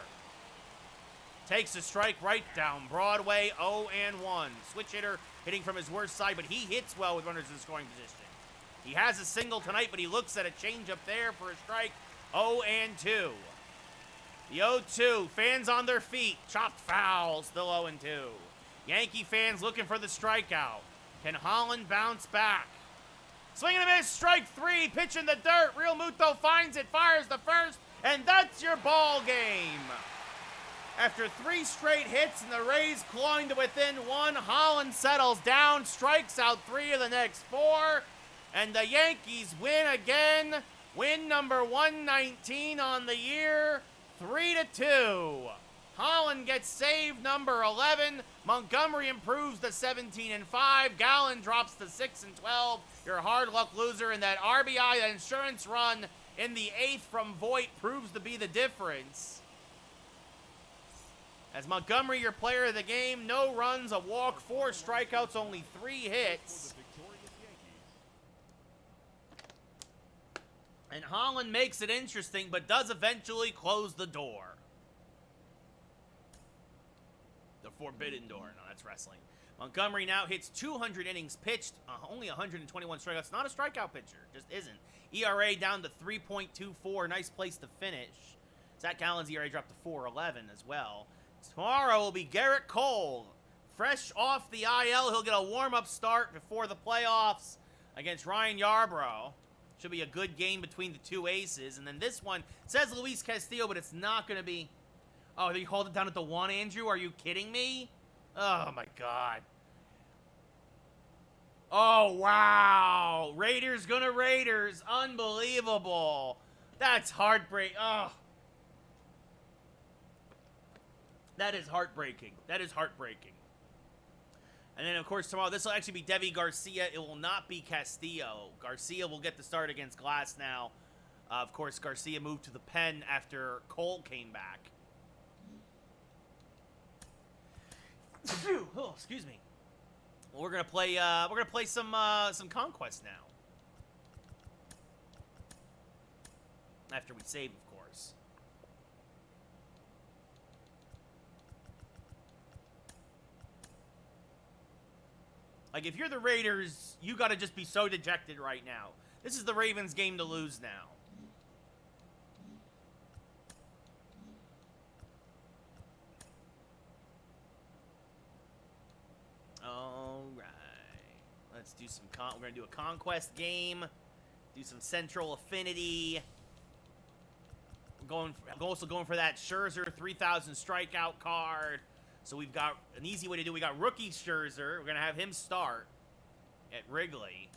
Takes a strike right down Broadway, 0-1. Switch hitter hitting from his worst side, but he hits well with runners in scoring position. He has a single tonight, but he looks at a changeup there for a strike, 0-2. The 0-2, fans on their feet, chopped foul, still 0-2. Yankee fans looking for the strikeout. Can Holland bounce back? Swing and a miss, strike 3, pitch in the dirt. Real Muto finds it, fires the first, and that's your ball game. After 3 straight hits and the Rays clawing to within 1, Holland settles down, strikes out 3 of the next 4, and the Yankees win again. Win number 119 on the year, 3-2. Holland gets save number 11. Montgomery improves to 17-5. Gallen drops to 6-12. Your hard luck loser in that RBI, that insurance run in the 8th from Voit proves to be the difference. As Montgomery, your player of the game, no runs, a walk, 4 strikeouts, only 3 hits. And Holland makes it interesting, but does eventually close the door. The forbidden door. No, that's wrestling. Montgomery now hits 200 innings pitched, only 121 strikeouts. Not a strikeout pitcher, just isn't. ERA down to 3.24. Nice place to finish. Zach Gallen's ERA dropped to 4.11 as well. Tomorrow will be Garrett Cole. Fresh off the IL, he'll get a warm-up start before the playoffs against Ryan Yarbrough. Should be a good game between the two aces. And then this one says Luis Castillo, but it's not going to be. Oh, they hold it down at the 1, Andrew? Are you kidding me? Oh, my God. Oh, wow. Raiders gonna Raiders. Unbelievable. That's heartbreaking. Oh. That is heartbreaking. That is heartbreaking. And then, of course, tomorrow, this will actually be Devi Garcia. It will not be Castillo. Garcia will get the start against Glass now. Of course, Garcia moved to the pen after Cole came back. Oh, excuse me. Well, we're gonna play some Conquest now. After we save, of course. Like, if you're the Raiders, you gotta just be so dejected right now. This is the Ravens' game to lose now. Alright. Let's do some we're gonna do a Conquest game. Do some Central Affinity. We're also going for that Scherzer 3,000 strikeout card. So we've got an easy way to do it. We got rookie Scherzer. We're going to have him start at Wrigley.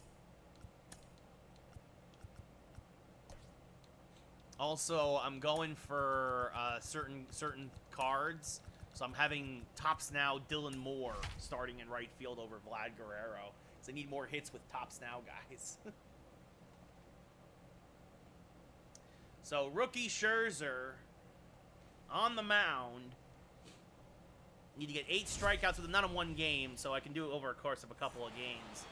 Also, I'm going for certain cards. So I'm having Tops Now Dylan Moore starting in right field over Vlad Guerrero. Because I need more hits with Tops Now guys. So rookie Scherzer on the mound. Need to get 8 strikeouts with none in one game, so I can do it over a course of a couple of games.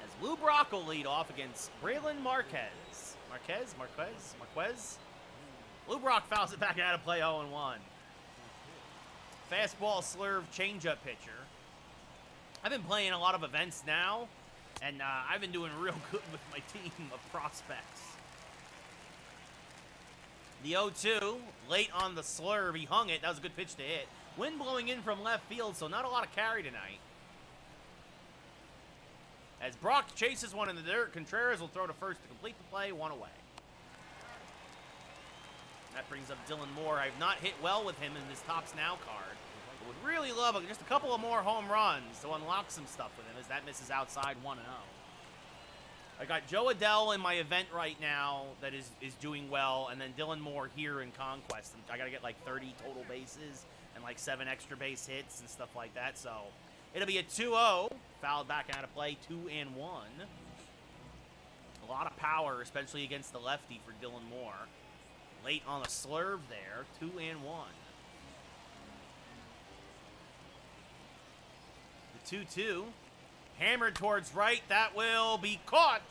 As Lou Brock will lead off against Braylon Marquez. Marquez? Lou Brock fouls it back out of play 0-1. Fastball slurve changeup pitcher. I've been playing a lot of events now, and I've been doing real good with my team of prospects. The 0-2, late on the slurve, he hung it. That was a good pitch to hit. Wind blowing in from left field, so not a lot of carry tonight. As Brock chases one in the dirt, Contreras will throw to first to complete the play, 1 away. That brings up Dylan Moore. I've not hit well with him in this Tops Now card. I would really love just a couple of more home runs to unlock some stuff with him, as that misses outside 1-0. I got Joe Adell in my event right now that is doing well, and then Dylan Moore here in Conquest. I got to get like 30 total bases and like 7 extra base hits and stuff like that. So it'll be a 2-0. Fouled back out of play, 2-1. A lot of power, especially against the lefty for Dylan Moore. Late on the slurve there, 2-1. The 2-2. Hammered towards right. That will be caught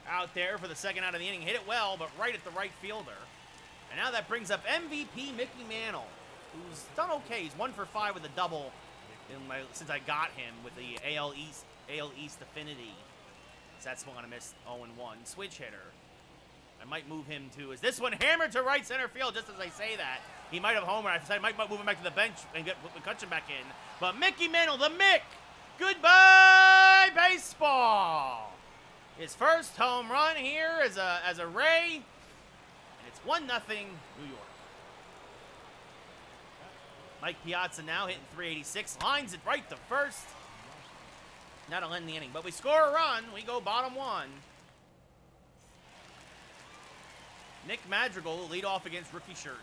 out there for the second out of the inning. Hit it well, but right at the right fielder. And now that brings up MVP Mickey Mantle, who's done okay. He's 1 for 5 with a double since I got him with the AL East affinity. So that's one I missed. 0-1. Switch hitter. I might move him to. Is this one hammered to right center field? Just as I say that, he might have homered. I decided I might move him back to the bench and get McCutcheon back in. But Mickey Mantle, the Mick. Goodbye, baseball! His first home run here as a Ray, and it's 1-0 New York. Mike Piazza now hitting .386, lines it right to first. That'll end the inning, but we score a run. We go bottom 1. Nick Madrigal will lead off against rookie Scherzer.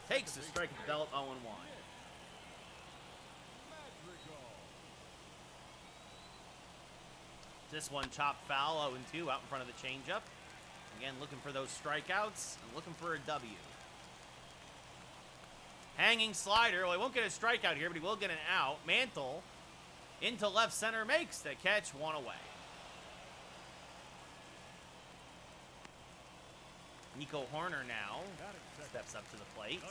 Takes the strike at the belt, 0-1. This one chopped foul, 0-2, out in front of the changeup. Again, looking for those strikeouts and looking for a W. Hanging slider. Well, he won't get a strikeout here, but he will get an out. Mantle into left center makes the catch, 1 away. Nico Horner now steps up to the plate.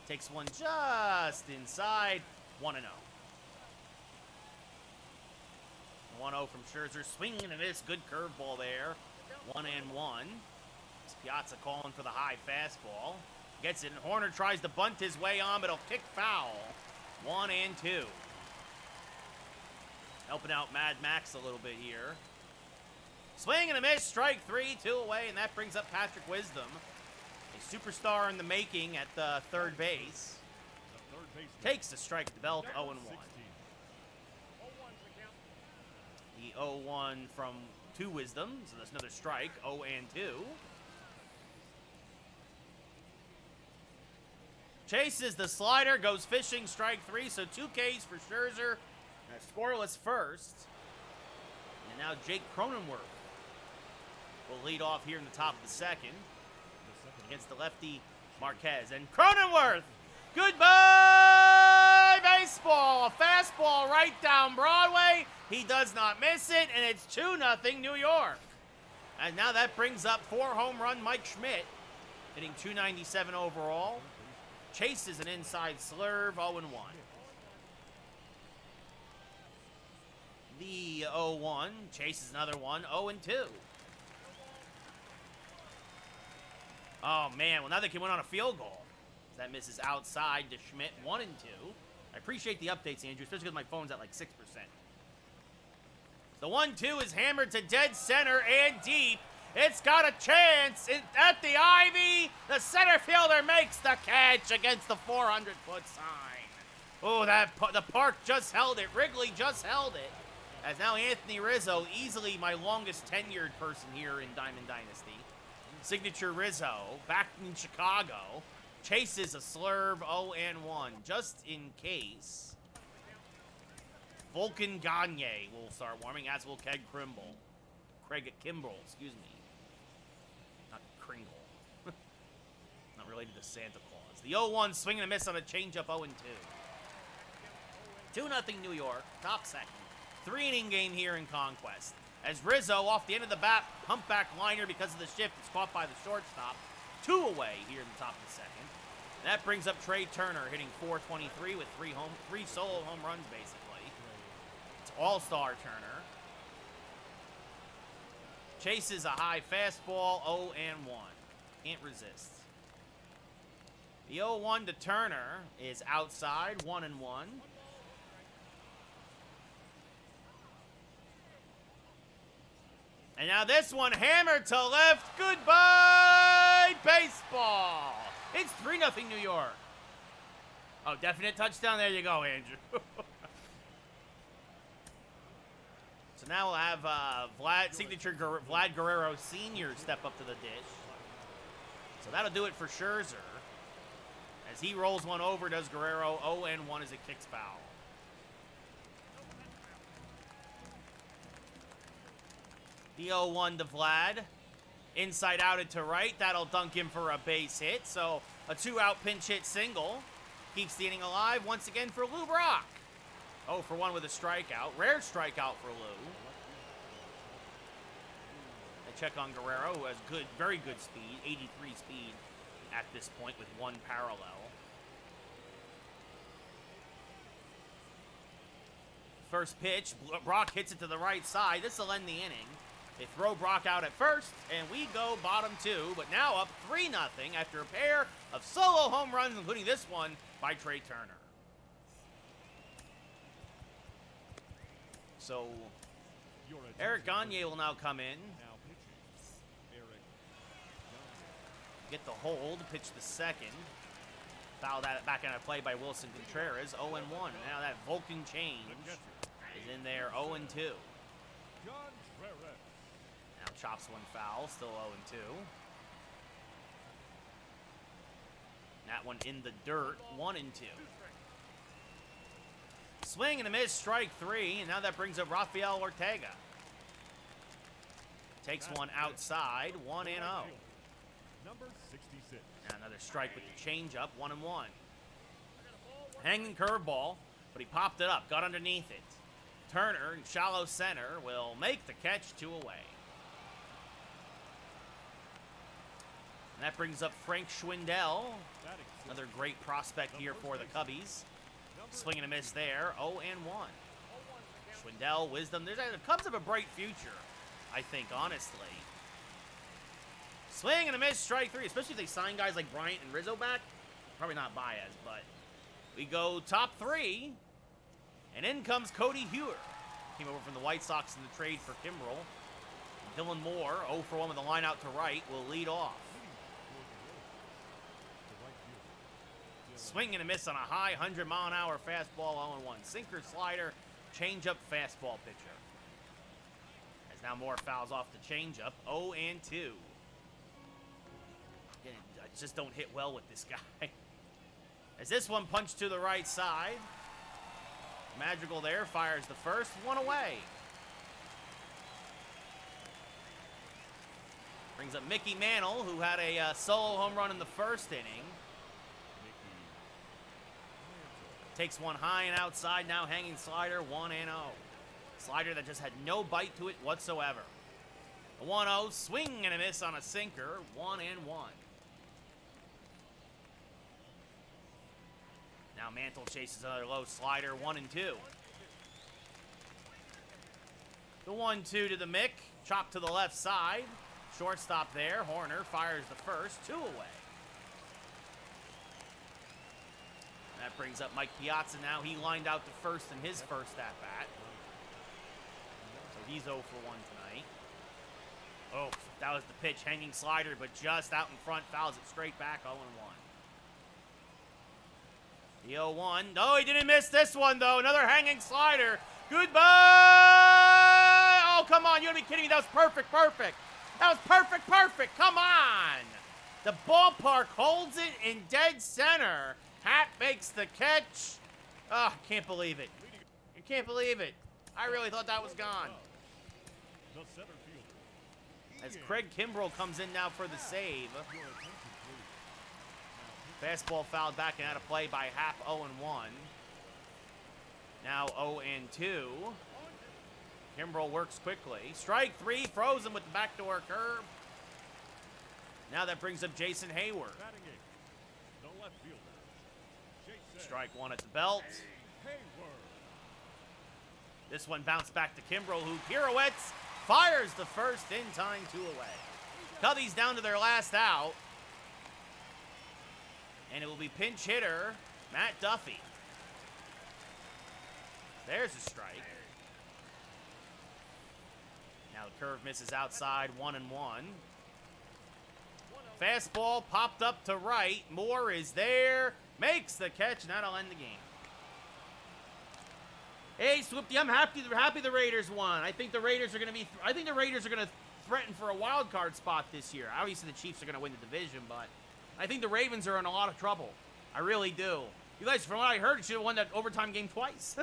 Takes one just inside, 1-0. 1-0 from Scherzer, swinging and a miss. Good curveball there. 1-1. Piazza calling for the high fastball. Gets it, and Horner tries to bunt his way on, but he'll kick foul. 1-2. Helping out Mad Max a little bit here. Swing and a miss, strike 3, 2 away, and that brings up Patrick Wisdom. A superstar in the making at the third base. Takes the strike at the belt, 0-1. The 0-1 from 2 Wisdom, so that's another strike, 0-2. Chases the slider, goes fishing, strike 3, so 2 Ks for Scherzer, and a scoreless first. And now Jake Cronenworth will lead off here in the top of the second against the lefty Marquez. And Cronenworth, goodbye baseball, a fastball right down Broadway. He does not miss it, and it's 2-0 New York. And now that brings up 4 home run Mike Schmidt, hitting .297 overall. Chases an inside slurve, 0-1. The 0-1 chases another one, 0-2. Oh, man. Well, now they can win on a field goal. That misses outside to Schmidt, 1-2. I appreciate the updates, Andrew, especially because my phone's at like 6%. The 1-2 is hammered to dead center and deep. It's got a chance at the Ivy. The center fielder makes the catch against the 400-foot sign. Oh, the park just held it. Wrigley just held it. As now Anthony Rizzo, easily my longest tenured person here in Diamond Dynasty. Signature Rizzo, back in Chicago, chases a slurve, 0-1, just in case. Vulcan Gagne will start warming, as will Keg Krimble. Craig Kimbrell, excuse me. Not Kringle. Not related to Santa Claus. The 0-1 swing and a miss on a changeup, 0-2. 2-0 New York, top second. 3-inning game here in Conquest. As Rizzo, off the end of the bat, humpback liner because of the shift, is caught by the shortstop. 2 away here in the top of the second. And that brings up Trey Turner, hitting .423 with three solo home runs, basically. It's all-star Turner. Chases a high fastball, 0-1. Can't resist. The 0-1 to Turner is outside, 1-1. And now this one hammered to left. Goodbye, baseball. It's 3-0 New York. Oh, definite touchdown. There you go, Andrew. So now we'll have Vlad Guerrero Sr. step up to the dish. So that'll do it for Scherzer. As he rolls one over, does Guerrero 0-1 as it kicks foul. The 0-1 to Vlad. Inside out it to right. That'll dunk him for a base hit. So a 2-out pinch hit single. Keeps the inning alive once again for Lou Brock. 0-for-1 with a strikeout. Rare strikeout for Lou. They check on Guerrero, who has very good speed. 83 speed at this point with 1 parallel. First pitch. Brock hits it to the right side. This will end the inning. They throw Brock out at first, and we go bottom 2, but now up 3-0 after a pair of solo home runs, including this one by Trey Turner. So, Eric Gagne will now come in. Get the hold, pitch the second. Foul that back into play by Wilson Contreras, 0-1. And now that Vulcan change is in there, 0-2. Now chops one foul, still 0-2. That one in the dirt, 1-2. Swing and a miss, strike 3, and now that brings up Rafael Ortega. Takes one outside, 1-0. Number 66. Now another strike with the changeup, 1-1. Hanging curveball, but he popped it up, got underneath it. Turner in shallow center will make the catch, 2 away. And that brings up Frank Schwindel, another great prospect here for the Cubbies. Swing and a miss there, 0-1. Schwindel, Wisdom. The Cubs have a bright future, I think, honestly. Swing and a miss, strike 3, especially if they sign guys like Bryant and Rizzo back. Probably not Baez, but we go top 3, and in comes Cody Hewer. Came over from the White Sox in the trade for Kimbrell. Dylan Moore, 0-for-1 with a line out to right, will lead off. Swing and a miss on a high 100-mile-an-hour fastball, 0-1. Sinker, slider, changeup, fastball pitcher. As now Moore fouls off the changeup, 0-2. Again, I just don't hit well with this guy. As this one punched to the right side. Madrigal there, fires the first, 1 away. Brings up Mickey Mantle, who had a solo home run in the first inning. Takes one high and outside, now hanging slider, 1-0. Slider that just had no bite to it whatsoever. A 1-0, swing and a miss on a sinker, 1-1. Now Mantle chases another low slider, 1-2. The 1-2 to the Mick, chop to the left side. Shortstop there, Horner fires the first, 2 away. That brings up Mike Piazza now. He lined out to first in his first at-bat. So he's 0-for-1 tonight. Oh, that was the pitch. Hanging slider, but just out in front. Fouls it straight back, 0-1. The 0-1. No, he didn't miss this one, though. Another hanging slider. Goodbye! Oh, come on. You gotta be kidding me. That was perfect. That was perfect. Come on. The ballpark holds it in dead center. Hat makes the catch. Oh, can't believe it. You can't believe it. I really thought that was gone. The center fielder. As Craig Kimbrell comes in now for the save. Your attention, please. Fastball fouled back and out of play by Happ, 0-1. Now 0-2. Kimbrell works quickly. Strike 3, throws him with the backdoor curve. Now that brings up Jason Hayward. Batting eighth, the left fielder. Jason Strike 1 at the belt. Hayward. This one bounced back to Kimbrell, who pirouettes, fires the first in time, 2 away. Cubbies down to their last out. And it will be pinch hitter Matt Duffy. There's a strike. Now the curve misses outside, 1-1. Fastball popped up to right. Moore is there. Makes the catch, and that'll end the game. Hey, Swoopty, I'm happy the Raiders won. I think the Raiders are going to threaten for a wild card spot this year. Obviously, the Chiefs are going to win the division, but I think the Ravens are in a lot of trouble. I really do. You guys, from what I heard, should have won that overtime game twice.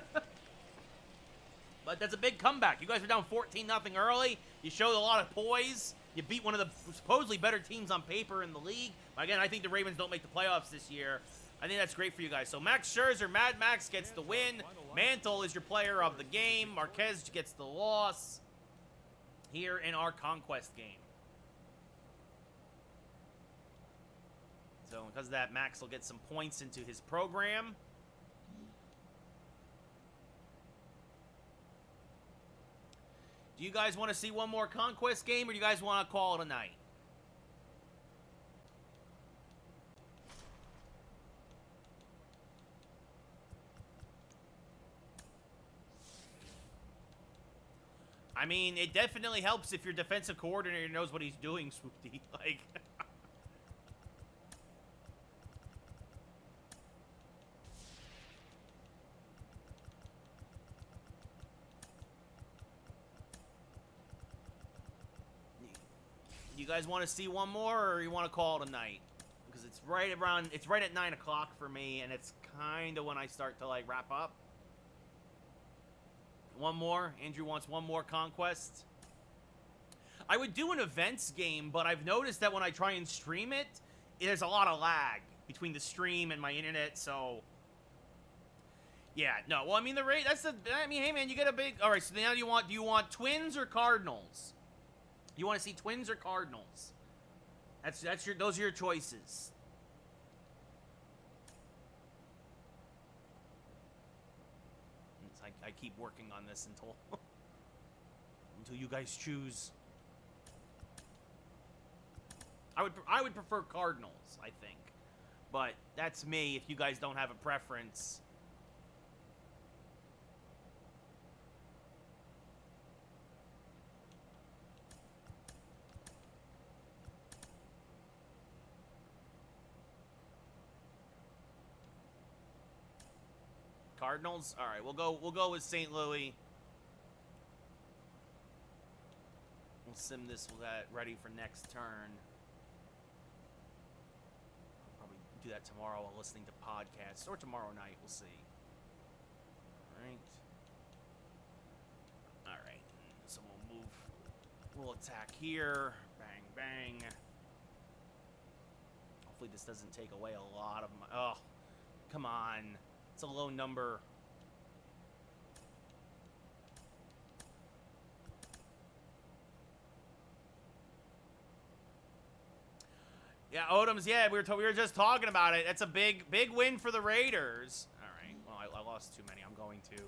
But that's a big comeback. You guys were down 14-0 early. You showed a lot of poise. You beat one of the supposedly better teams on paper in the league. But again, I think the Ravens don't make the playoffs this year. I think that's great for you guys. So Max Scherzer, Mad Max gets the win. Mantle is your player of the game. Marquez gets the loss here in our conquest game. So because of that, Max will get some points into his program. Do you guys want to see one more conquest game, or do you guys want to call it a night? I mean, it definitely helps if your defensive coordinator knows what he's doing, Swoopty. Like, you guys want to see one more, or you want to call it a night? Because it's right at 9 o'clock for me, and it's kind of when I start to like wrap up. One more. Andrew wants one more conquest. I would do an events game, but I've noticed that when I try and stream it, there's a lot of lag between the stream and my internet, so yeah, no. Well, I mean, hey man, you get a big. All right, so now do you want Twins or Cardinals? You want to see Twins or Cardinals? Those are your choices. I keep working on this until you guys choose. I would prefer Cardinals, I think, but that's me. If you guys don't have a preference. Cardinals? All right, we'll go with St. Louis. We'll sim this. We'll get ready for next turn. I'll probably do that tomorrow while listening to podcasts, or tomorrow night. We'll see. All right. So we'll move. We'll attack here. Bang, bang. Hopefully this doesn't take away a lot of my. Oh, come on. It's a low number. Yeah, Odoms. Yeah, we were just talking about it. That's a big win for the Raiders. All right. Well, I lost too many. I'm going to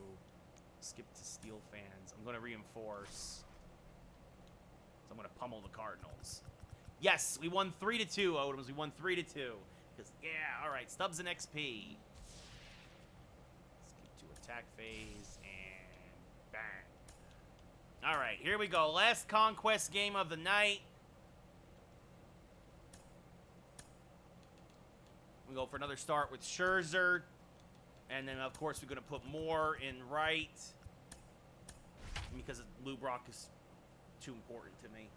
skip to Steel fans. I'm going to reinforce. So I'm going to pummel the Cardinals. Yes, we won 3-2, Odoms. We won 3-2. Because all right. Stubbs and XP. Attack phase, and bang. All right, here we go. Last conquest game of the night. We go for another start with Scherzer. And then, of course, we're going to put Moore in right. Because Lou Brock is too important to me.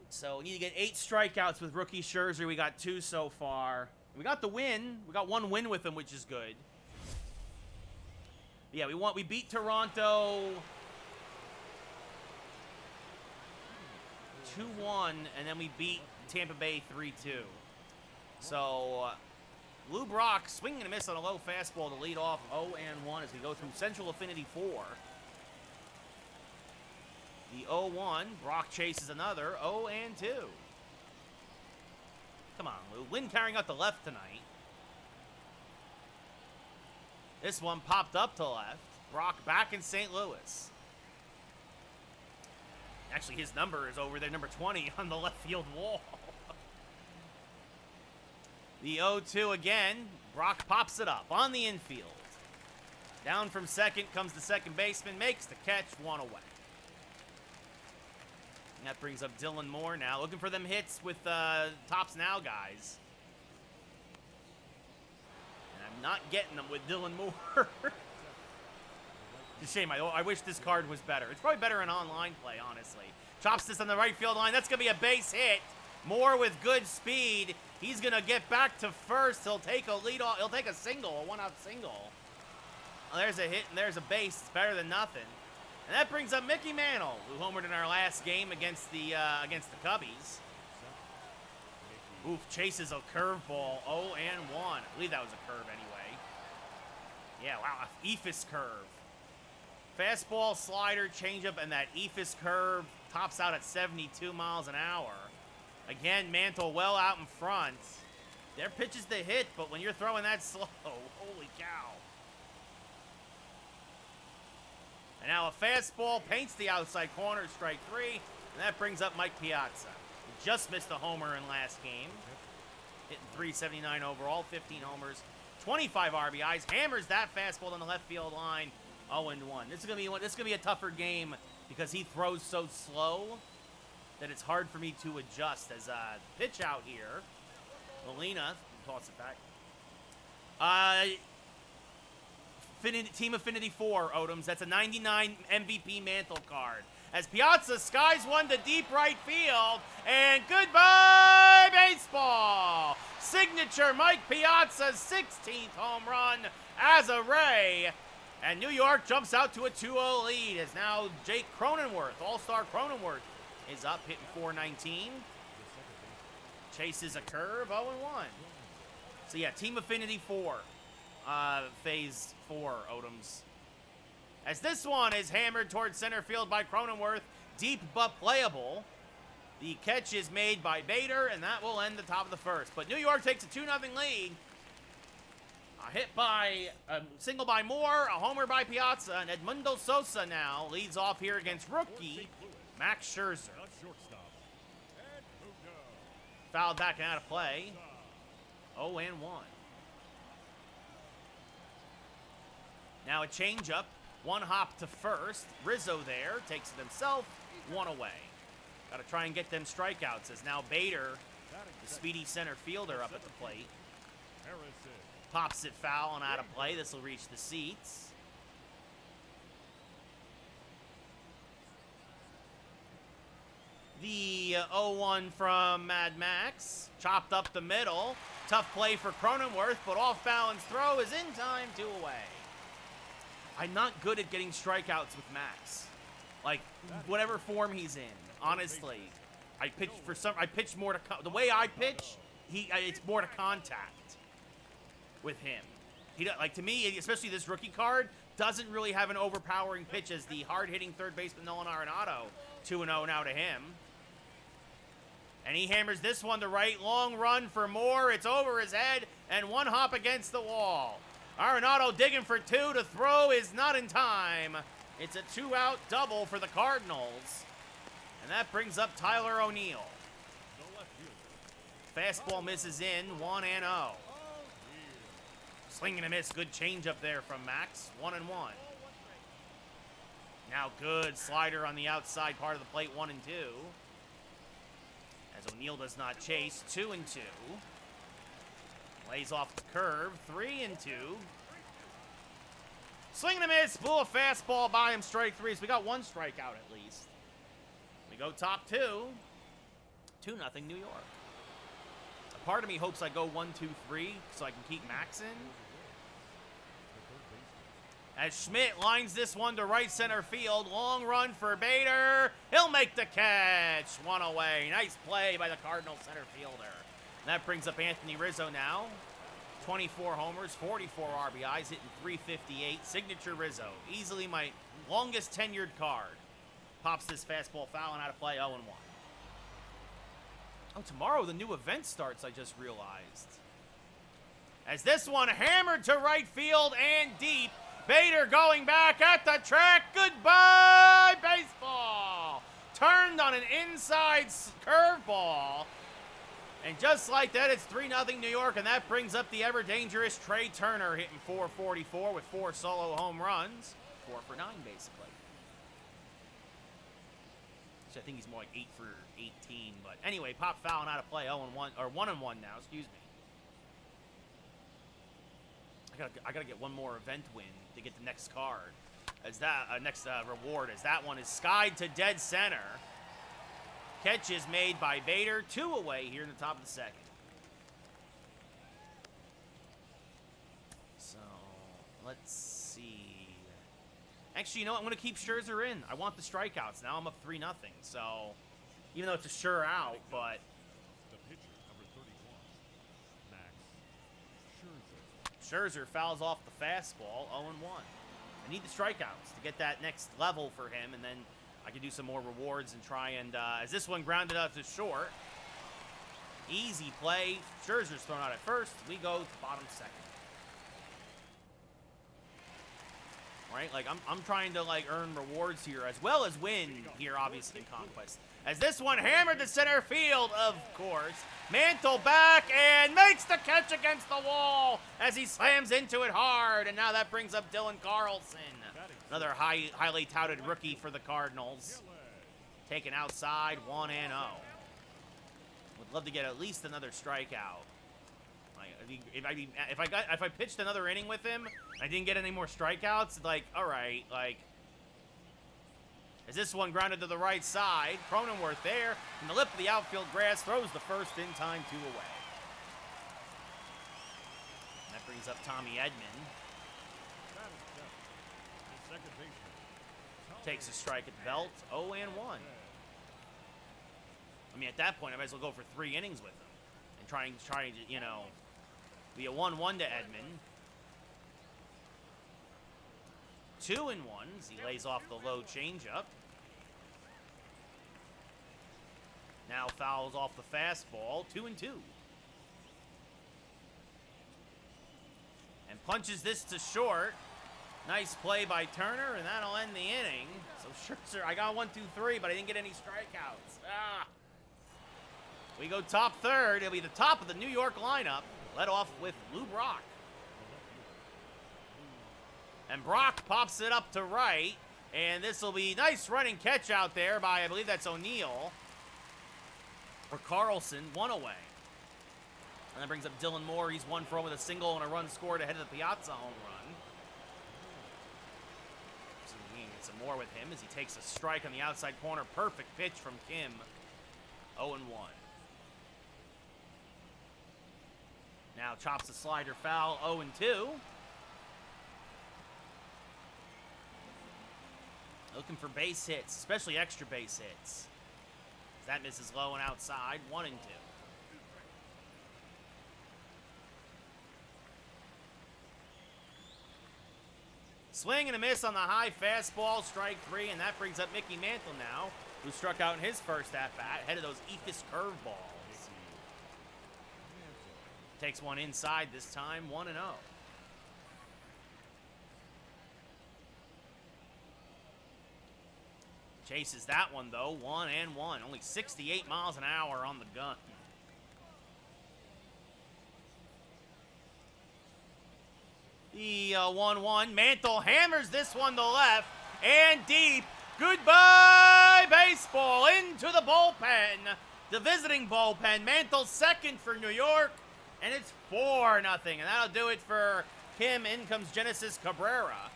So, we need to get 8 strikeouts with rookie Scherzer. We got 2 so far. We got the win. We got 1 win with him, which is good. Yeah, we beat Toronto 2-1, and then we beat Tampa Bay 3-2. So, Lou Brock swinging and a miss on a low fastball to lead off 0-1 as we go through Central Affinity 4. The 0-1, Brock chases another 0-2. Come on, Lou. Lynn carrying out the left tonight. This one popped up to left. Brock back in St. Louis. Actually, his number is over there, number 20 on the left field wall. The 0-2 again. Brock pops it up on the infield. Down from second comes the second baseman, makes the catch, one away. And that brings up Dylan Moore now, looking for them hits with tops now, guys. And I'm not getting them with Dylan Moore. It's a shame. I wish this card was better. It's probably better in online play, honestly. Chops this on the right field line. That's going to be a base hit. Moore with good speed. He's going to get back to first. He'll take a lead off. He'll take a single, a one-out single. Well, there's a hit and there's a base. It's better than nothing. And that brings up Mickey Mantle, who homered in our last game against the Cubbies. Oof, chases a curveball, 0-1. I believe that was a curve anyway. Yeah, wow, Ephus curve. Fastball, slider, changeup, and that Ephus curve tops out at 72 miles an hour. Again, Mantle well out in front. Their pitches to hit, but when you're throwing that slow, holy cow. And now a fastball paints the outside corner, strike three, and that brings up Mike Piazza. He just missed a homer in last game. Hitting 379 overall, 15 homers, 25 RBIs. Hammers that fastball on the left field line, 0-1. This is gonna be a tougher game because he throws so slow that it's hard for me to adjust. As a pitch out here, Molina toss it back. Team Affinity 4, Odoms. That's a 99 MVP Mantle card. As Piazza skies one to deep right field, and goodbye baseball. Signature Mike Piazza's 16th home run as a Ray. And New York jumps out to a 2-0 lead as now Jake Cronenworth, All-Star Cronenworth, is up, hitting 419. Chases a curve, 0-1. So yeah, Team Affinity 4, Phase 4, Odoms. As this one is hammered towards center field by Cronenworth, deep but playable. The catch is made by Bader, and that will end the top of the first. But New York takes a 2-0 lead. A hit by, a single by Moore, a homer by Piazza, and Edmundo Sosa now leads off here against rookie Max Scherzer. Fouled back and out of play. 0-1. Now a changeup. One hop to first. Rizzo there. Takes it himself. One away. Got to try and get them strikeouts as now Bader, the speedy center fielder, up at the plate. Pops it foul and out of play. This will reach the seats. The 0-1 from Mad Max. Chopped up the middle. Tough play for Cronenworth, but off-balance throw is in time, 2 away. I'm not good at getting strikeouts with Max. Like, whatever form he's in, honestly. I pitch more to, the way I pitch, it's more to contact with him. Like, to me, especially this rookie card, doesn't really have an overpowering pitch as the hard-hitting third baseman Nolan Arenado. 2-0 now to him. And he hammers this one to right. Long run for Moore. It's over his head, and one hop against the wall. Arenado digging for 2. To throw is not in time. It's a 2-out double for the Cardinals. And that brings up Tyler O'Neill. Fastball misses in, 1-0. Swing and a miss. Good changeup there from Max. 1-1. Now good slider on the outside part of the plate, 1-2. As O'Neill does not chase, 2-2. Lays off the curve, 3-2. Swing and a miss, blew a fastball by him, strike 3. So we got 1 strikeout at least. We go top 2. 2-0 New York. A part of me hopes I go 1-2-3 so I can keep Max in. As Schmidt lines this one to right center field. Long run for Bader. He'll make the catch. One away. Nice play by the Cardinal center fielder. And that brings up Anthony Rizzo now. 24 homers, 44 RBIs, hitting 358. Signature Rizzo. Easily my longest tenured card. Pops this fastball foul and out of play, 0-1. Oh, tomorrow the new event starts, I just realized. As this one hammered to right field and deep. Bader going back at the track. Goodbye, baseball. Turned on an inside curveball. And just like that, it's 3-0 New York, and that brings up the ever-dangerous Trey Turner hitting .444 with 4 solo home runs. 4 for 9, basically. So I think he's more like 8 for 18. But anyway, pop foul and out of play, 0-1, or 1-1 now, excuse me. I gotta get one more event win to get the next card. As that next reward, as that one is skied to dead center. Catch is made by Bader. 2 away here in the top of the second. So let's see. Actually, you know what? I'm gonna keep Scherzer in. I want the strikeouts. Now I'm up 3-0. So even though it's a sure out, but The pitcher, number 31, Max Scherzer. Scherzer fouls off the fastball, 0-1. I need the strikeouts to get that next level for him, and then I can do some more rewards and try and, as this one grounded out to short. Easy play. Scherzer's thrown out at first. We go to bottom second. Right? Like, I'm trying to, like, earn rewards here as well as win here, obviously, in Conquest. As this one hammered to center field, of course. Mantle back and makes the catch against the wall as he slams into it hard. And now that brings up Dylan Carlson. Another highly touted rookie for the Cardinals. Taken outside, 1-0. Would love to get at least another strikeout. Like, if I pitched another inning with him, I didn't get any more strikeouts. Like, all right, like. As this one grounded to the right side, Cronenworth there, in the lip of the outfield grass, throws the first in time, 2 away. And that brings up Tommy Edman. Takes a strike at the belt, 0-1. I mean, at that point, I might as well go for 3 innings with him. And try to, you know, be a 1-1 to Edman. 2-1 as he lays off the low changeup. Now fouls off the fastball, 2-2. And punches this to short. Nice play by Turner, and that'll end the inning. So Scherzer, I got 1, 2, 3, but I didn't get any strikeouts. We go top third. It'll be the top of the New York lineup. Led off with Lou Brock. And Brock pops it up to right. And this will be nice running catch out there by, I believe that's O'Neill. Or Carlson, 1 away. And that brings up Dylan Moore. He's 1 for 1 with a single and a run scored ahead of the Piazza home run. So we can get some more with him as he takes a strike on the outside corner. Perfect pitch from Kim. 0-1. Now chops the slider foul, 0-2. Looking for base hits, especially extra base hits. That misses low and outside, 1-2. Swing and a miss on the high fastball, strike 3, and that brings up Mickey Mantle now, who struck out in his first at-bat, ahead of those Ephus curveballs. Takes one inside this time, 1-0. Chases that one, though, 1-1. Only 68 miles an hour on the gun. The 1-1. Mantle hammers this one to left and deep. Goodbye, baseball. Into the bullpen. The visiting bullpen. Mantle second for New York. And it's 4-0. And that'll do it for Kim. In comes Genesis Cabrera.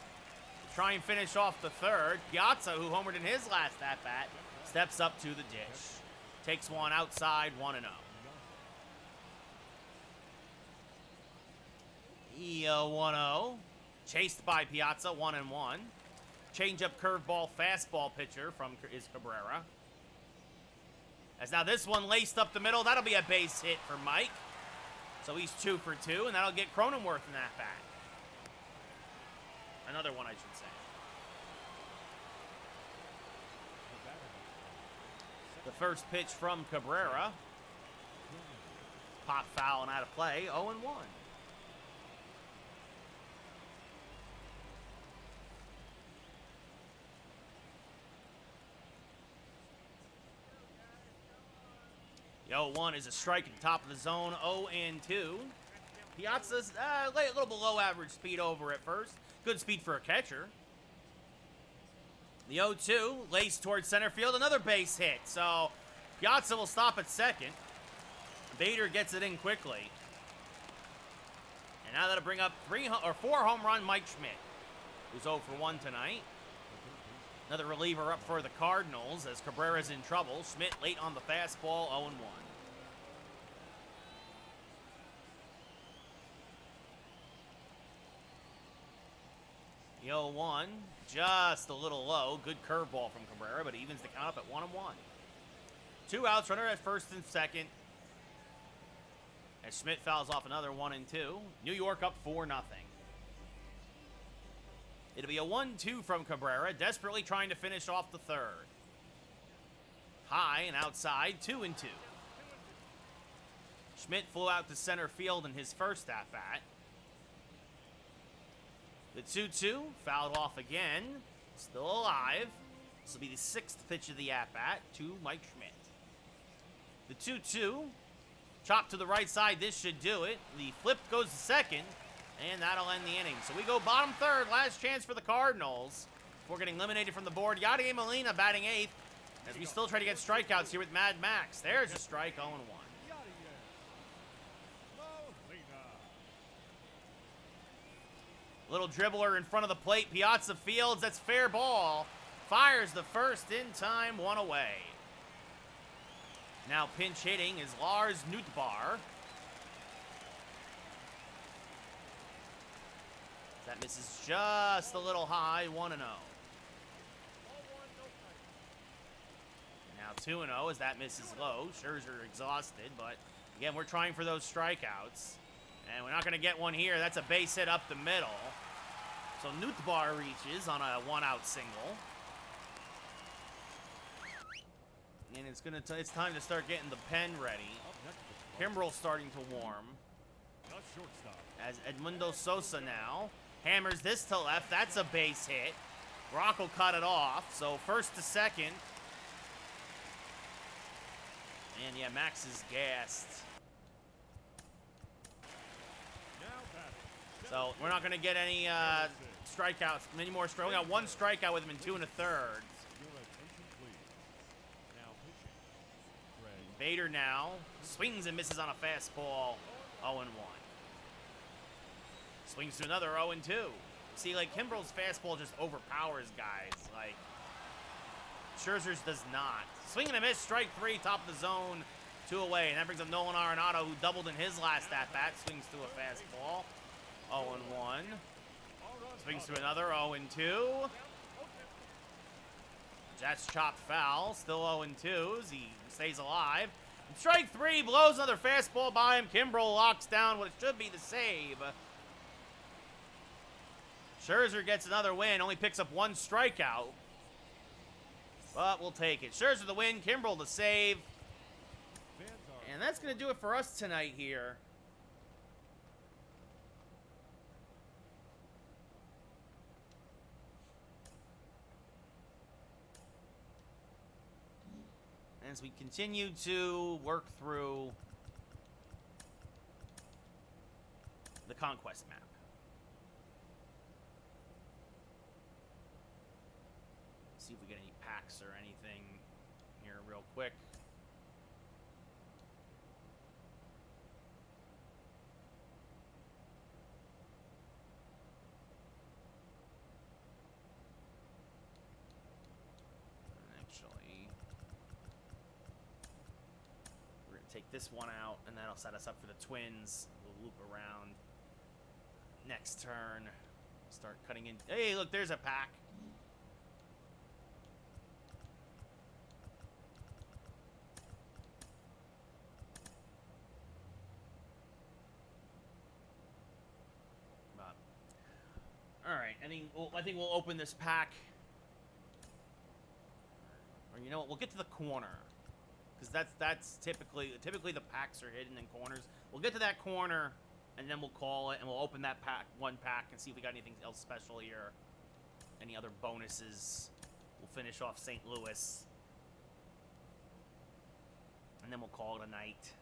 Try and finish off the third. Piazza, who homered in his last at-bat, steps up to the dish. Takes one outside, 1-0. 1-0. Chased by Piazza, 1-1. Changeup, curveball, fastball pitcher is Cabrera. As now this one laced up the middle. That'll be a base hit for Mike. So he's 2 for 2, and that'll get Cronenworth in that bat. Another one, I should say. The first pitch from Cabrera. Pop foul and out of play, 0-1. The 0-1 is a strike at the top of the zone, 0-2. Piazza's a little below average speed over at first. Good speed for a catcher. The 0-2 laced towards center field, another base hit. So Piazza will stop at second. Bader gets it in quickly. And now that'll bring up 4 home run Mike Schmidt, who's 0 for 1 tonight. Another reliever up for the Cardinals as Cabrera's in trouble. Schmidt late on the fastball, 0-1. The 0-1, just a little low. Good curveball from Cabrera, but evens the count up at 1-1. 2 outs, runner at first and second. As Schmidt fouls off another 1-2. New York up 4-0. It'll be a 1-2 from Cabrera, desperately trying to finish off the third. High and outside, 2-2. Schmidt flew out to center field in his first at-bat. The 2-2 fouled off again, still alive. This will be the 6th pitch of the at-bat to Mike Schmidt. The 2-2, chopped to the right side, this should do it. The flip goes to second, and that'll end the inning. So we go bottom third, last chance for the Cardinals. Before getting eliminated from the board, Yadier Molina batting 8th, as we still try to get strikeouts here with Mad Max. There's a strike, 0-1. Little dribbler in front of the plate. Piazza fields. That's fair ball. Fires the first in time. 1 away. Now pinch hitting is Lars Nootbaar. That misses just a little high. 1-0. Now 2-0 as that misses low. Scherzer exhausted, but again, we're trying for those strikeouts. And we're not going to get one here. That's a base hit up the middle. So Nootbaar reaches on a 1-out single. And it's time to start getting the pen ready. Kimbrel's starting to warm. As Edmundo Sosa now hammers this to left. That's a base hit. Brock will cut it off. So first to second. And yeah, Max is gassed. So we're not going to get any strikeouts, many more strikeouts. We got 1 strikeout with him in 2 1/3. Bader now swings and misses on a fastball, 0-1. Swings to another 0-2. See, like, Kimbrel's fastball just overpowers guys. Like, Scherzer's does not. Swing and a miss, strike 3, top of the zone, 2 away. And that brings up Nolan Arenado, who doubled in his last at-bat. Swings to a fastball. 0-1. Swings to another 0-2. Jets chopped foul. Still 0-2 as he stays alive. And strike 3 blows another fastball by him. Kimbrel locks down what it should be the save. Scherzer gets another win. Only picks up 1 strikeout. But we'll take it. Scherzer the win. Kimbrel the save. And that's going to do it for us tonight here. As we continue to work through the Conquest map. See if we get any packs or anything here real quick. Take this one out, and that'll set us up for the Twins. We'll loop around next turn. Start cutting in. Hey, look, there's a pack. All right, I think we'll open this pack. Or you know what? We'll get to the corner, because that's typically the packs are hidden in corners. We'll get to that corner, and then we'll call it, and we'll open that one pack and see if we got anything else special here. Any other bonuses? We'll finish off St. Louis, and then we'll call it a night.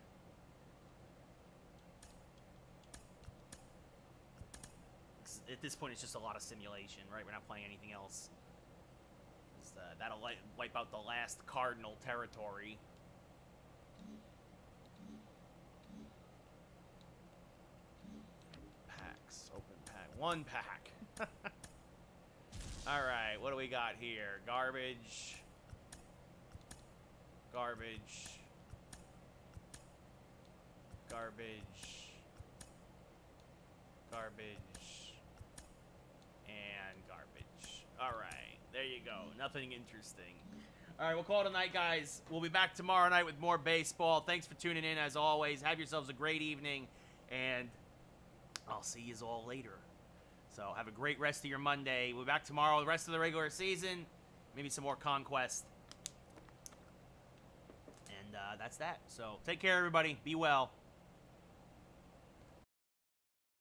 At this point, it's just a lot of simulation, right? We're not playing anything else. That'll wipe out the last Cardinal territory. Packs. Open pack. One pack. All right, what do we got here? Garbage. Garbage. Garbage. Garbage. And garbage. All right, there you go. Nothing interesting. All right, we'll call it a night, guys. We'll be back tomorrow night with more baseball. Thanks for tuning in, as always. Have yourselves a great evening, and I'll see you all later. So have a great rest of your Monday. We'll be back tomorrow, the rest of the regular season, maybe some more Conquest. And that's that. So take care, everybody. Be well.